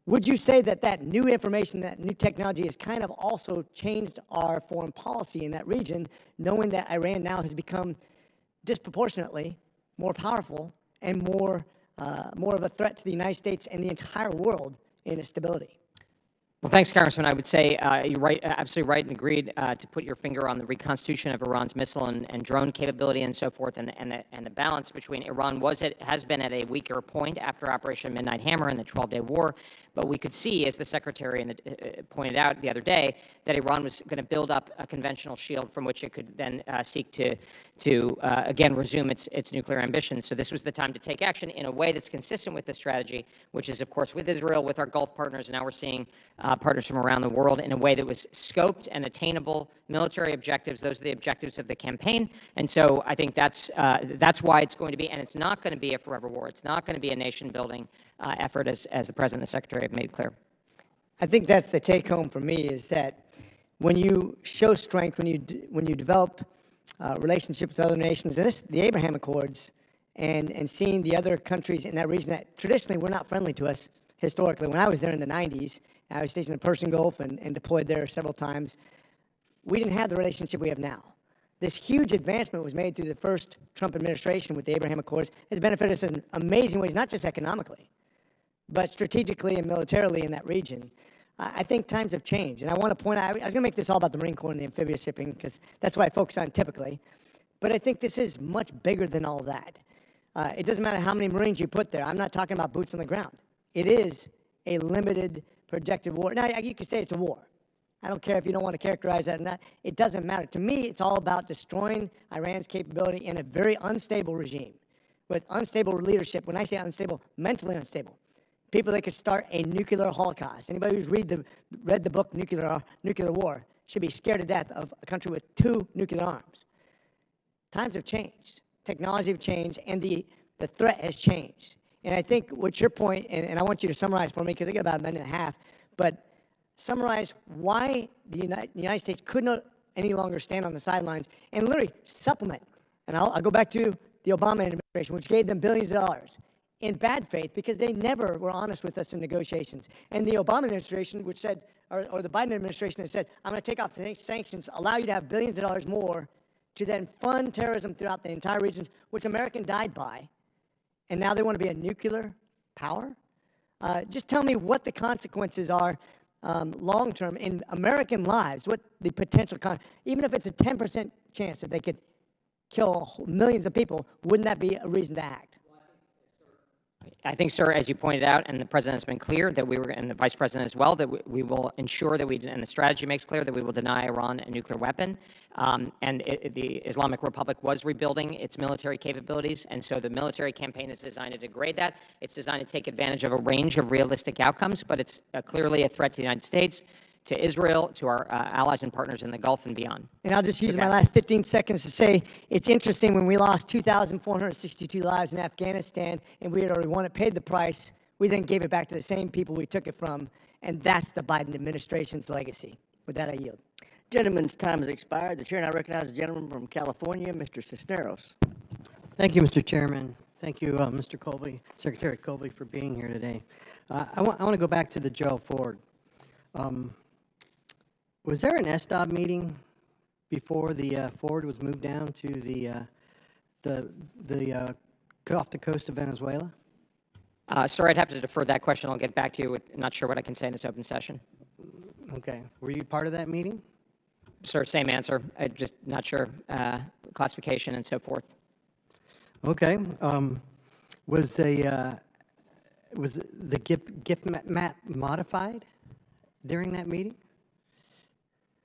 Would you say that that new information, that new technology has kind of also changed our foreign policy in that region, knowing that Iran now has become disproportionately more powerful and more of a threat to the United States and the entire world in its stability? Well, thanks, Congressman. I would say you're right, absolutely right, and agreed to put your finger on the reconstitution of Iran's missile and drone capability and so forth, and the balance between Iran has been at a weaker point after Operation Midnight Hammer and the 12-day war. But we could see, as the Secretary pointed out the other day, that Iran was going to build up a conventional shield from which it could then seek to again resume its nuclear ambitions. So this was the time to take action in a way that's consistent with the strategy, which is, of course, with Israel, with our Gulf partners, and now we're seeing partners from around the world in a way that was scoped and attainable military objectives. Those are the objectives of the campaign. And so I think that's why it's going to be, and it's not going to be a forever war. It's not going to be a nation-building effort, as the President and the Secretary have made clear. I think that's the take-home for me, is that when you show strength, when you develop relationships with other nations, and the Abraham Accords, and seeing the other countries in that region that traditionally were not friendly to us historically. When I was there in the 90s, I was stationed in the Persian Gulf and deployed there several times. We didn't have the relationship we have now. This huge advancement was made through the first Trump administration with the Abraham Accords. It's benefited us in amazing ways, not just economically, but strategically and militarily in that region. I think times have changed. And I want to point out, I was going to make this all about the Marine Corps and the amphibious shipping, because that's what I focus on typically. But I think this is much bigger than all that. It doesn't matter how many Marines you put there. I'm not talking about boots on the ground. It is a limited projected war. Now, you could say it's a war. I don't care if you don't want to characterize that or not. It doesn't matter. To me, it's all about destroying Iran's capability in a very unstable regime with unstable leadership. When I say unstable, mentally unstable. People that could start a nuclear holocaust. Anybody who's read the book Nuclear War should be scared to death of a country with 2 nuclear arms. Times have changed. Technology have changed, and the threat has changed. And I think what's your point, and I want you to summarize for me, because I got about a minute and a half, but summarize why the United States could not any longer stand on the sidelines and literally supplement. And I'll go back to the Obama administration, which gave them billions of dollars in bad faith, because they never were honest with us in negotiations. And the Obama administration, which said, or the Biden administration that said, I'm going to take off the sanctions, allow you to have billions of dollars more to then fund terrorism throughout the entire regions, which America died by. And now they want to be a nuclear power? Just tell me what the consequences are long-term in American lives, what the potential, even if it's a 10% chance that they could kill millions of people, wouldn't that be a reason to act? I think, sir, as you pointed out, and the President has been clear that and the Vice President as well, that we will ensure that and the strategy makes clear that we will deny Iran a nuclear weapon. The Islamic Republic was rebuilding its military capabilities, and so the military campaign is designed to degrade that. It's designed to take advantage of a range of realistic outcomes, but it's clearly a threat to the United States, to Israel, to our allies and partners in the Gulf and beyond. And I'll just use my last 15 seconds to say, it's interesting when we lost 2,462 lives in Afghanistan and we had already won it, paid the price, we then gave it back to the same people we took it from, and that's the Biden administration's legacy. With that, I yield. Gentleman's time has expired. The chair now recognizes the gentleman from California, Mr. Cisneros. Thank you, Mr. Chairman. Thank you, Mr. Colby, Secretary Colby, for being here today. I want to go back to the Gerald Ford. Was there an SDOB meeting before the Ford was moved down to the off the coast of Venezuela? Sir, I'd have to defer that question. I'll get back to you. I'm not sure what I can say in this open session. Okay. Were you part of that meeting? Sir, same answer. I'm just not sure classification and so forth. Okay. Was the gift map modified during that meeting?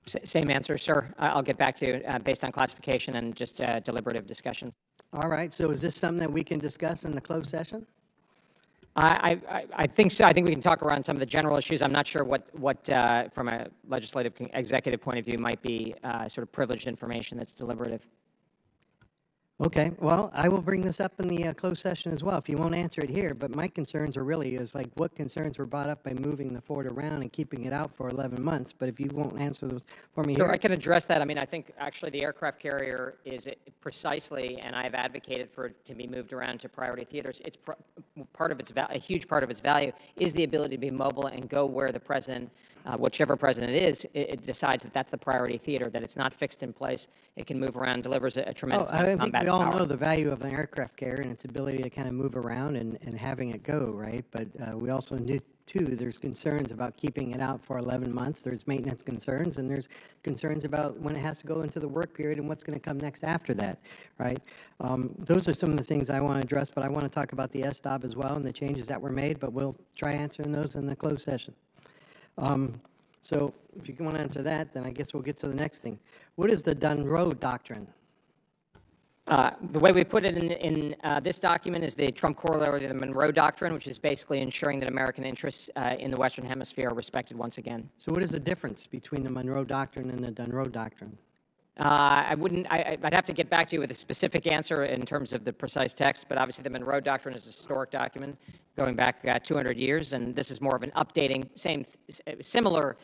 Same answer, sir. I'll get back to you based on classification and just deliberative discussions. All right, so is this something that we can discuss in the closed session? I think so. I think we can talk around some of the general issues. I'm not sure what from a legislative executive point of view, might be sort of privileged information that's deliberative. Okay, well, I will bring this up in the closed session as well, if you won't answer it here, but my concerns are really is like what concerns were brought up by moving the fort around and keeping it out for 11 months, but if you won't answer those for me Sure, here. I can address that. I mean, I think actually the aircraft carrier is precisely, and I've advocated for it to be moved around to priority theaters. It's part of its a huge part of its value is the ability to be mobile and go where the president, whichever president it is, it decides that that's the priority theater, that it's not fixed in place. It can move around, delivers a tremendous amount of combat we all power. know the value of an aircraft carrier and its ability to kind of move around and having it go, right? But we also knew, too, there's concerns about keeping it out for 11 months. There's maintenance concerns, and there's concerns about when it has to go into the work period and what's going to come next after that, right? Those are some of the things I want to address, but I want to talk about the SDOB as well and the changes that were made, but we'll try answering those in the closed session. So if you want to answer that, then I guess we'll get to the next thing. What is the Dunroe Doctrine? The way we put it in this document is the Trump corollary of the Monroe Doctrine, which is basically ensuring that American interests in the Western Hemisphere are respected once again. So what is the difference between the Monroe Doctrine and the Dunroe Doctrine? I'd have to get back to you with a specific answer in terms of the precise text, but obviously the Monroe Doctrine is a historic document going back 200 years, and this is more of an updating, similar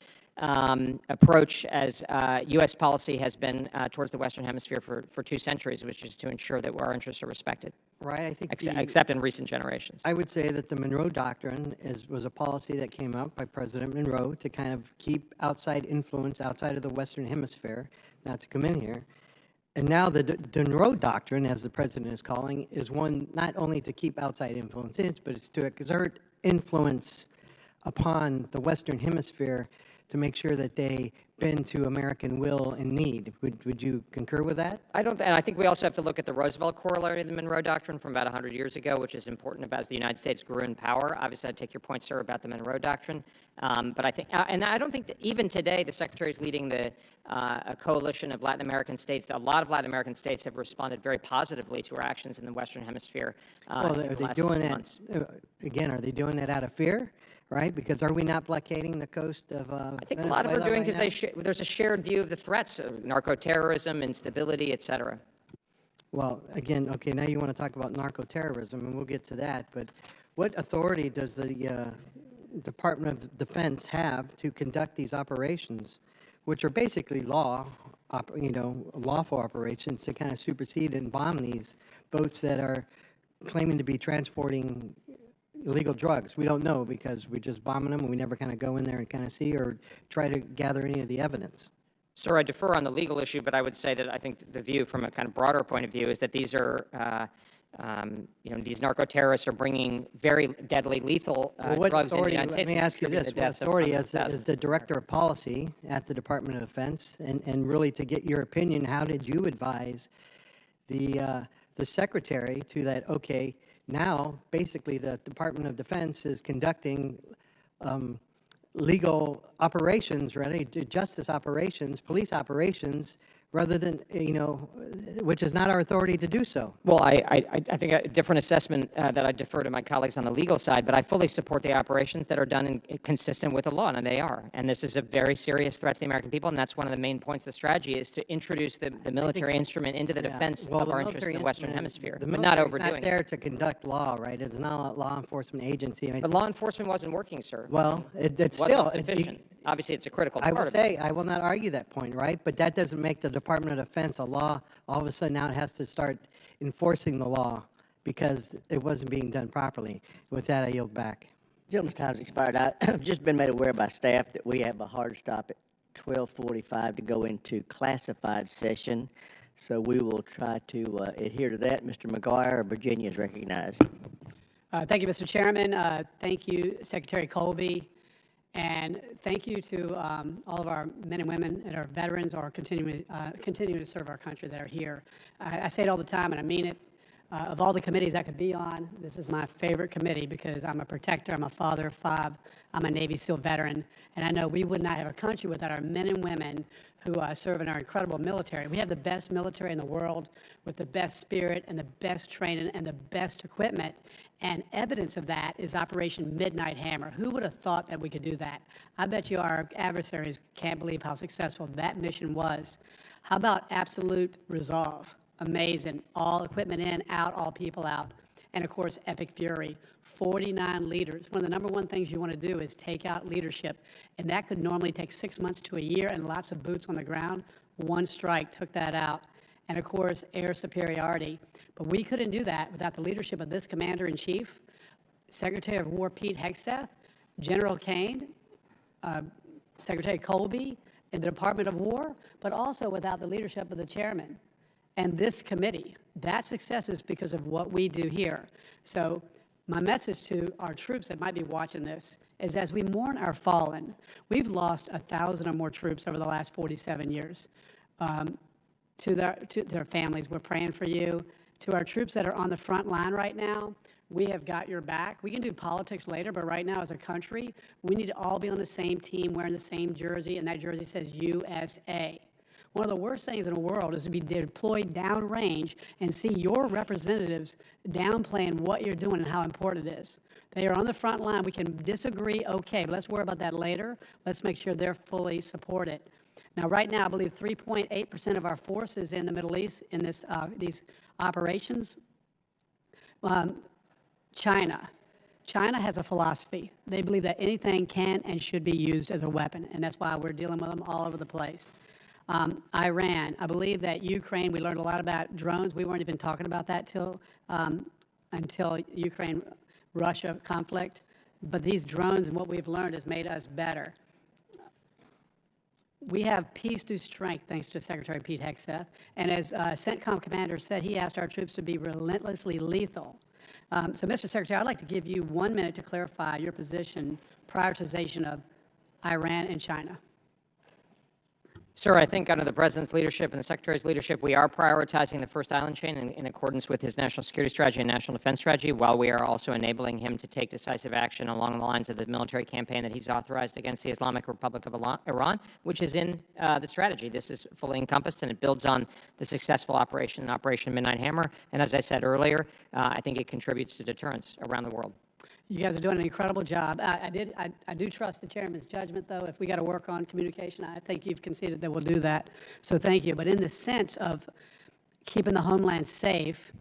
approach as U.S. policy has been towards the Western Hemisphere for 2 centuries, which is to ensure that our interests are respected. Right, I think except in recent generations. I would say that the Monroe Doctrine was a policy that came up by President Monroe to kind of keep outside influence outside of the Western Hemisphere, not to come in here. And now the Dunroe Doctrine, as the president is calling, is one not only to keep outside influence in, but it's to exert influence upon the Western Hemisphere to make sure that they bend to American will and need. Would you concur with that? And I think we also have to look at the Roosevelt corollary of the Monroe Doctrine from about 100 years ago, which is important about as the United States grew in power. Obviously, I take your point, sir, about the Monroe Doctrine. But I think, and I don't think that even today, the Secretary is leading a coalition of Latin American states. A lot of Latin American states have responded very positively to our actions in the Western Hemisphere. Well, are they doing that, again, are they doing that out of fear? Right, because are we not blockading the coast of I think a lot of them are doing because there's a shared view of the threats of narco-terrorism, instability, et cetera. Well, again, okay, now you want to talk about narco-terrorism, and we'll get to that, but what authority does the Department of Defense have to conduct these operations, which are basically lawful operations to kind of supersede and bomb these boats that are claiming to be transporting illegal drugs? We don't know because we're just bombing them and we never kind of go in there and kind of see or try to gather any of the evidence. Sir, I defer on the legal issue, but I would say that I think the view from a kind of broader point of view is that these are, these narco-terrorists are bringing very deadly, lethal drugs into the United States. Let me ask you this, what authority as the Director of Policy at the Department of Defense, and really to get your opinion, how did you advise the Secretary to that, okay, now, basically, the Department of Defense is conducting legal operations, justice operations, police operations, rather than, which is not our authority to do so. Well, I think a different assessment that I defer to my colleagues on the legal side, but I fully support the operations that are done consistent with the law, and they are. And this is a very serious threat to the American people, and that's one of the main points of the strategy is to introduce the military instrument into the defense of our interests in the Western Hemisphere, but not overdoing it. It's not there to conduct law, right? It's not a law enforcement agency. The law enforcement wasn't working, sir. Well, it's still sufficient. Obviously, it's a critical part of it. I will not argue that point, right? But that doesn't make the Department of Defense a law. All of a sudden now it has to start enforcing the law because it wasn't being done properly. With that, I yield back. Gentleman's time's expired. I've just been made aware by staff that we have a hard stop at 12:45 to go into classified session. So we will try to adhere to that. Mr. McGuire of Virginia is recognized. Thank you, Mr. Chairman. Thank you, Secretary Colby. And thank you to all of our men and women and our veterans who are continuing to serve our country that are here. I say it all the time, and I mean it. Of all the committees I could be on, this is my favorite committee because I'm a protector, I'm a father of 5, I'm a Navy SEAL veteran, and I know we would not have a country without our men and women who serve in our incredible military. We have the best military in the world with the best spirit and the best training and the best equipment, and evidence of that is Operation Midnight Hammer. Who would have thought that we could do that? I bet you our adversaries can't believe how successful that mission was. How about absolute resolve? Amazing. All equipment in, out, all people out. And of course, Epic Fury. 49 leaders. One of the number one things you want to do is take out leadership. And that could normally take 6 months to a year and lots of boots on the ground. One strike took that out. And of course, air superiority. But we couldn't do that without the leadership of this Commander-in-Chief, Secretary of War Pete Hegseth, General Kane, Secretary Colby, in the Department of War, but also without the leadership of the chairman and this committee. That success is because of what we do here. So my message to our troops that might be watching this is as we mourn our fallen, we've lost 1,000 or more troops over the last 47 years. To their families, we're praying for you. To our troops that are on the front line right now, we have got your back. We can do politics later, but right now as a country, we need to all be on the same team, wearing the same jersey, and that jersey says USA. One of the worst things in the world is to be deployed downrange and see your representatives downplaying what you're doing and how important it is. They are on the front line. We can disagree, okay, but let's worry about that later. Let's make sure they're fully supported. Now, right now, I believe 3.8% of our forces in the Middle East in this, these operations. China has a philosophy. They believe that anything can and should be used as a weapon, and that's why we're dealing with them all over the place. Iran, I believe that Ukraine, we learned a lot about drones. We weren't even talking about that until Ukraine-Russia conflict. But these drones and what we've learned has made us better. We have peace through strength, thanks to Secretary Pete Hegseth. And as CENTCOM commander said, he asked our troops to be relentlessly lethal. So, Mr. Secretary, I'd like to give you 1 minute to clarify your position, prioritization of Iran and China. Sir, I think under the President's leadership and the Secretary's leadership, we are prioritizing the first island chain in accordance with his national security strategy and national defense strategy, while we are also enabling him to take decisive action along the lines of the military campaign that he's authorized against the Islamic Republic of Iran, which is in the strategy. This is fully encompassed, and it builds on the successful Operation Midnight Hammer. And as I said earlier, I think it contributes to deterrence around the world. You guys are doing an incredible job. I do trust the chairman's judgment, though. If we got to work on communication, I think you've conceded that we'll do that. So thank you. But in the sense of keeping the homeland safe,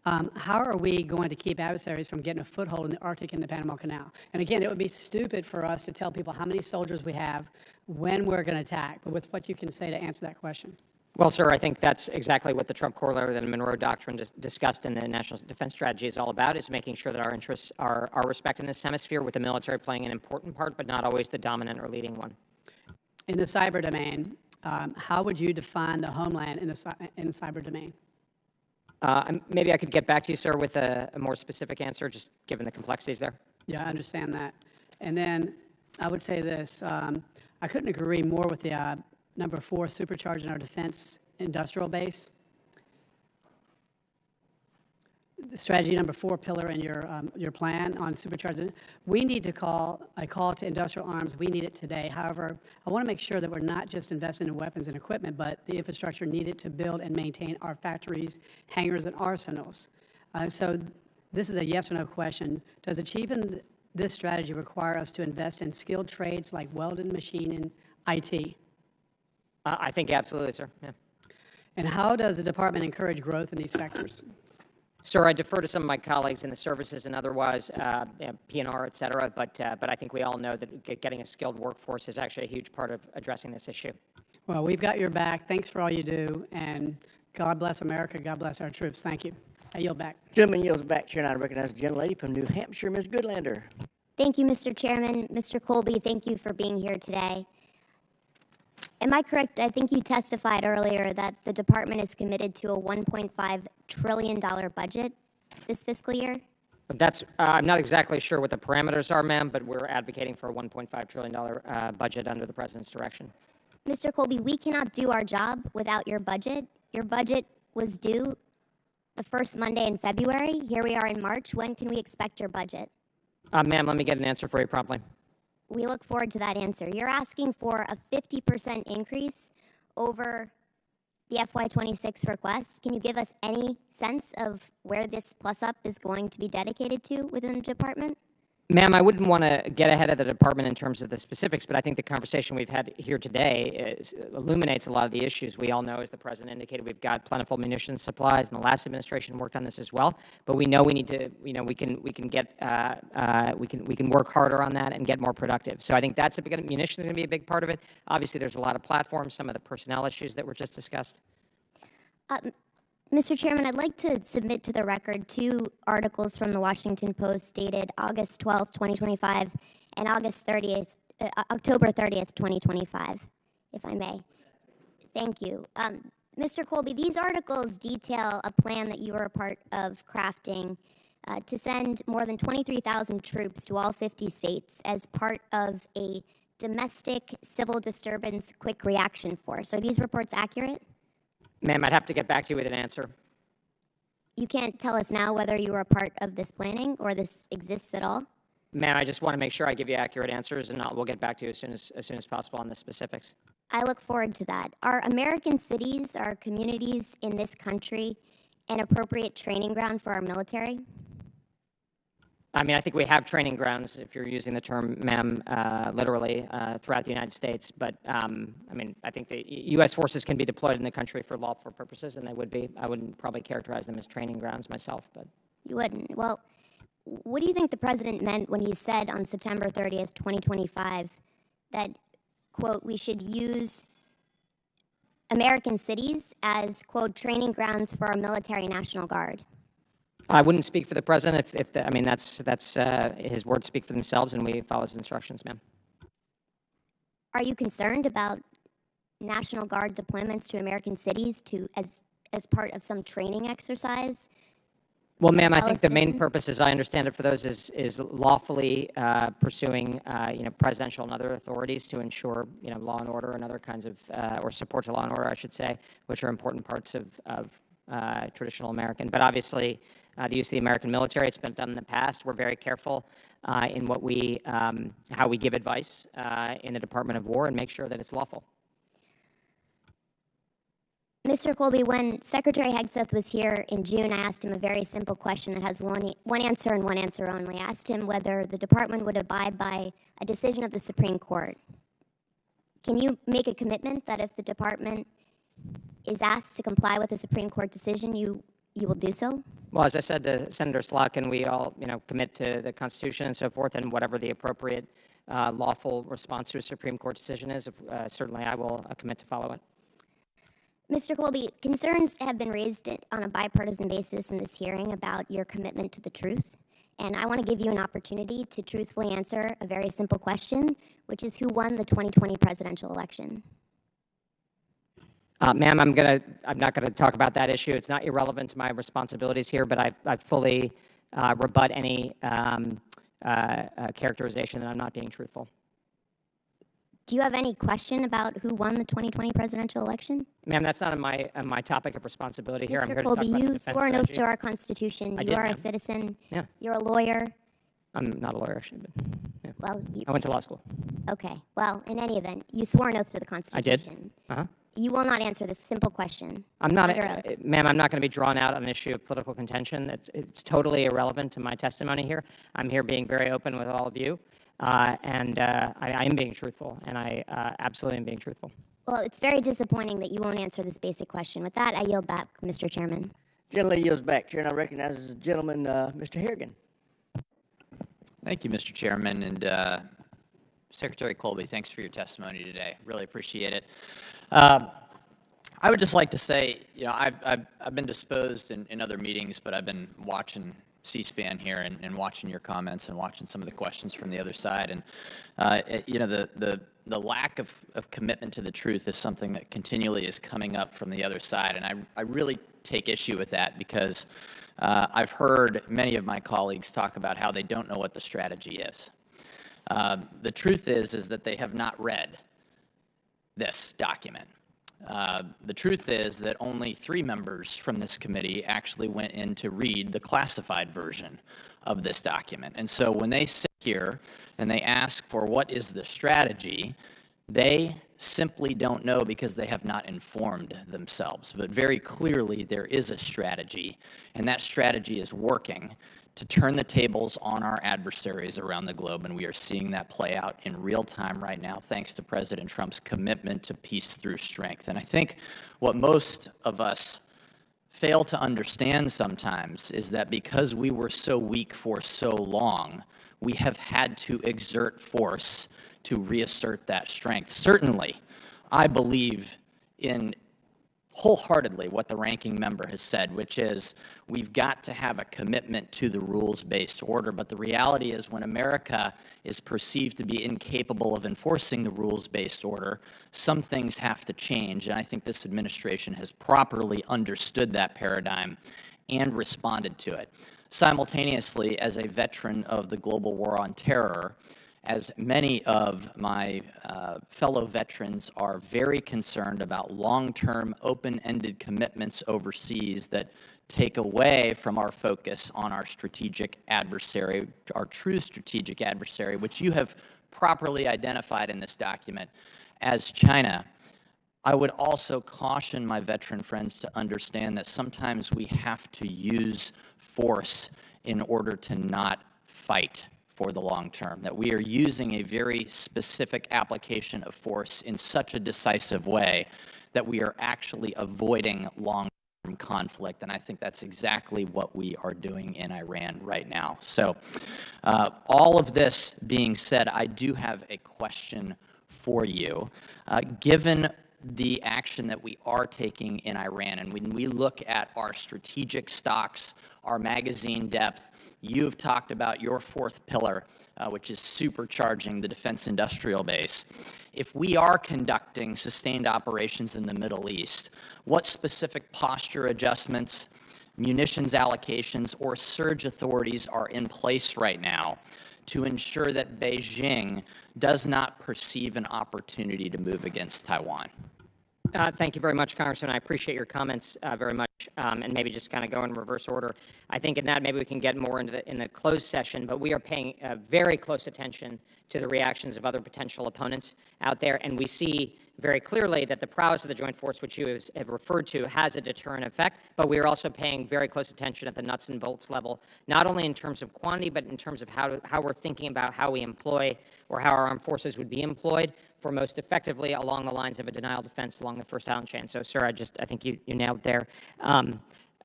how are we going to keep adversaries from getting a foothold in the Arctic and the Panama Canal? And again, it would be stupid for us to tell people how many soldiers we have, when we're going to attack, but with what you can say to answer that question. Well, sir, I think that's exactly what the Trump corollary of the Monroe Doctrine discussed in the National Defense Strategy is all about, is making sure that our interests are respected in this hemisphere, with the military playing an important part, but not always the dominant or leading one. In the cyber domain, how would you define the homeland in the cyber domain? Maybe I could get back to you, sir, with a more specific answer, just given the complexities there. Yeah, I understand that. And then I would say this. I couldn't agree more with the number 4, supercharging our defense industrial base. The strategy number 4 pillar in your plan on supercharging. We need to call a call to industrial arms. We need it today. However, I want to make sure that we're not just investing in weapons and equipment, but the infrastructure needed to build and maintain our factories, hangars, and arsenals. So this is a yes or no question. Does achieving this strategy require us to invest in skilled trades like welding, machining, IT? I think absolutely, sir. Yeah. And how does the department encourage growth in these sectors? Sir, I defer to some of my colleagues in the services and otherwise, P&R, et cetera, but I think we all know that getting a skilled workforce is actually a huge part of addressing this issue. Well, we've got your back. Thanks for all you do, and God bless America. God bless our troops. Thank you. I yield back. Gentleman yields back. Chair, and I recognize the gentlelady from New Hampshire, Ms. Goodlander. Thank you, Mr. Chairman. Mr. Colby, thank you for being here today. Am I correct? I think you testified earlier that the department is committed to a $1.5 trillion budget this fiscal year? I'm not exactly sure what the parameters are, ma'am, but we're advocating for a $1.5 trillion budget under the President's direction. Mr. Colby, we cannot do our job without your budget. Your budget was due the first Monday in February. Here we are in March. When can we expect your budget? Ma'am, let me get an answer for you promptly. We look forward to that answer. You're asking for a 50% increase over the FY26 request. Can you give us any sense of where this plus up is going to be dedicated to within the department? Ma'am, I wouldn't want to get ahead of the department in terms of the specifics, but I think the conversation we've had here today illuminates a lot of the issues. We all know, as the President indicated, we've got plentiful munitions supplies, and the last administration worked on this as well. But we know we need to, we can work harder on that and get more productive. So I think munitions is going to be a big part of it. Obviously, there's a lot of platforms, some of the personnel issues that were just discussed. Mr. Chairman, I'd like to submit to the record 2 articles from the Washington Post dated August 12th, 2025, and October 30th, 2025, if I may. Thank you. Mr. Colby, these articles detail a plan that you were a part of crafting to send more than 23,000 troops to all 50 states as part of a domestic civil disturbance quick reaction force. Are these reports accurate? Ma'am, I'd have to get back to you with an answer. You can't tell us now whether you were a part of this planning or this exists at all? Ma'am, I just want to make sure I give you accurate answers, and we'll get back to you as soon as possible on the specifics. I look forward to that. Are American cities, our communities in this country, an appropriate training ground for our military? I mean, I think we have training grounds, if you're using the term, ma'am, literally, throughout the United States. But, I mean, I think the U.S. forces can be deployed in the country for lawful purposes, and they would be. I wouldn't probably characterize them as training grounds myself, but. You wouldn't. Well, what do you think the President meant when he said on September 30th, 2025, that, quote, we should use American cities as, quote, training grounds for our military National Guard? I wouldn't speak for the President I mean, that's his words speak for themselves, and we follow his instructions, ma'am. Are you concerned about National Guard deployments to American cities as part of some training exercise? Well, ma'am, I think the main purpose, as I understand it, for those is lawfully pursuing, presidential and other authorities to ensure, law and order and other kinds of, or support to law and order, I should say, which are important parts of traditional American. But obviously, the use of the American military, it's been done in the past. We're very careful in how we give advice in the Department of War and make sure that it's lawful. Mr. Colby, when Secretary Hegseth was here in June, I asked him a very simple question that has one answer and one answer only. I asked him whether the department would abide by a decision of the Supreme Court. Can you make a commitment that if the department is asked to comply with a Supreme Court decision, you will do so? Well, as I said to Senator Slotkin, we all, commit to the Constitution and so forth, and whatever the appropriate lawful response to a Supreme Court decision is, certainly I will commit to follow it. Mr. Colby, concerns have been raised on a bipartisan basis in this hearing about your commitment to the truth, and I want to give you an opportunity to truthfully answer a very simple question, which is who won the 2020 presidential election? Ma'am, I'm not gonna talk about that issue. It's not irrelevant to my responsibilities here, but I fully rebut any characterization that I'm not being truthful. Do you have any question about who won the 2020 presidential election? Ma'am, that's not on my topic of responsibility here. I'm here Mr. to talk Colby, about the you defense swore an oath strategy. to our Constitution. I You did, are a ma'am. citizen. Yeah. You're a lawyer. I'm not a lawyer, actually, but yeah. Well, I went to law school. Okay. Well, in any event, you swore an oath to the I Constitution. did. Uh-huh. You will not answer this simple question. I'm not, under oath. ma'am, I'm not going to be drawn out on an issue of political contention. It's totally irrelevant to my testimony here. I'm here being very open with all of you, and I am being truthful, and I absolutely am being truthful. Well, it's very disappointing that you won't answer this basic question. With that, I yield back, Mr. Chairman. Gentleman yields back. Chair now recognizes the gentleman, Mr. Harrigan. Thank you, Mr. Chairman, and Secretary Colby, thanks for your testimony today. Really appreciate it. I would just like to say, I've been disposed in other meetings, but I've been watching C-SPAN here and watching your comments and watching some of the questions from the other side. And, the lack of commitment to the truth is something that continually is coming up from the other side. And I really take issue with that because I've heard many of my colleagues talk about how they don't know what the strategy is. The truth is that they have not read this document. The truth is that only 3 members from this committee actually went in to read the classified version of this document. And so when they sit here and they ask for what is the strategy, they simply don't know because they have not informed themselves. But very clearly there is a strategy, and that strategy is working to turn the tables on our adversaries around the globe, and we are seeing that play out in real time right now, thanks to President Trump's commitment to peace through strength. And I think what most of us fail to understand sometimes is that because we were so weak for so long, we have had to exert force to reassert that strength. Certainly, I believe in wholeheartedly what the ranking member has said, which is we've got to have a commitment to the rules-based order. But the reality is when America is perceived to be incapable of enforcing the rules-based order, some things have to change. And I think this administration has properly understood that paradigm and responded to it. Simultaneously, as a veteran of the global war on terror, as many of my fellow veterans are very concerned about long-term, open-ended commitments overseas that take away from our focus on our strategic adversary, our true strategic adversary, which you have properly identified in this document as China. I would also caution my veteran friends to understand that sometimes we have to use force in order to not fight for the long term, that we are using a very specific application of force in such a decisive way that we are actually avoiding long-term conflict, and I think that's exactly what we are doing in Iran right now. So all of this being said, I do have a question for you. Given the action that we are taking in Iran, and when we look at our strategic stocks, our magazine depth, you've talked about your 4th pillar, which is supercharging the defense industrial base. If we are conducting sustained operations in the Middle East, what specific posture adjustments, munitions allocations, or surge authorities are in place right now to ensure that Beijing does not perceive an opportunity to move against Taiwan? Thank you very much, Congressman. I appreciate your comments very much, and maybe just kind of go in reverse order. I think in that maybe we can get more into in the closed session, but we are paying very close attention to the reactions of other potential opponents out there, and we see very clearly that the prowess of the joint force, which you have referred to, has a deterrent effect, but we are also paying very close attention at the nuts and bolts level, not only in terms of quantity, but in terms of how we're thinking about how we employ or how our armed forces would be employed for most effectively along the lines of a denial defense along the first island chain. So, sir, I think you nailed there.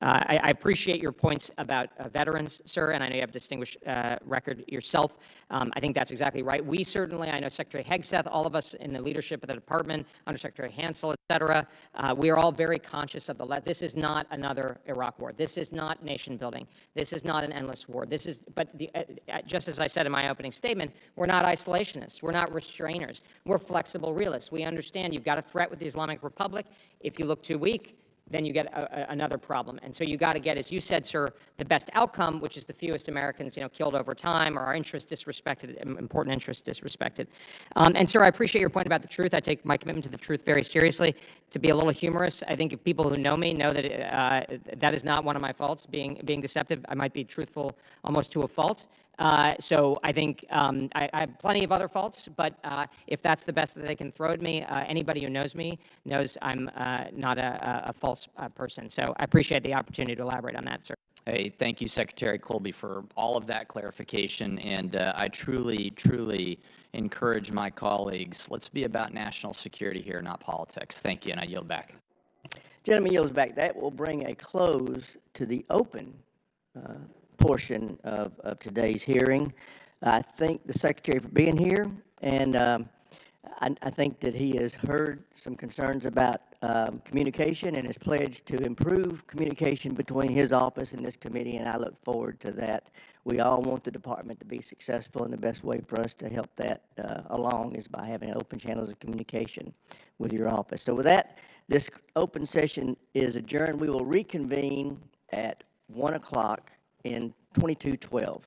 I appreciate your points about veterans, sir, and I know you have a distinguished record yourself. I think that's exactly right. We certainly, I know Secretary Hegseth, all of us in the leadership of the department, Undersecretary Hansel, et cetera, we are all very conscious of this is not another Iraq war. This is not nation building. This is not an endless war. This is, just as I said in my opening statement, we're not isolationists. We're not restrainers. We're flexible realists. We understand you've got a threat with the Islamic Republic. If you look too weak, then you get another problem. And so you got to get, as you said, sir, the best outcome, which is the fewest Americans, killed over time, or our interests disrespected, important interests disrespected. And sir, I appreciate your point about the truth. I take my commitment to the truth very seriously. To be a little humorous, I think if people who know me know that that is not one of my faults, being deceptive. I might be truthful almost to a fault. So I think I have plenty of other faults, but if that's the best that they can throw at me, anybody who knows me knows I'm not a false person. So I appreciate the opportunity to elaborate on that, sir. Hey, thank you, Secretary Colby, for all of that clarification, and I truly, truly encourage my colleagues, let's be about national security here, not politics. Thank you, and I yield back. Gentleman yields back. That will bring a close to the open portion of today's hearing. I thank the Secretary for being here, and I think that he has heard some concerns about communication and has pledged to improve communication between his office and this committee, and I look forward to that. We all want the department to be successful, and the best way for us to help that along is by having open channels of communication with your office. So with that, this open session is adjourned. We will reconvene at 1 o'clock in 2212.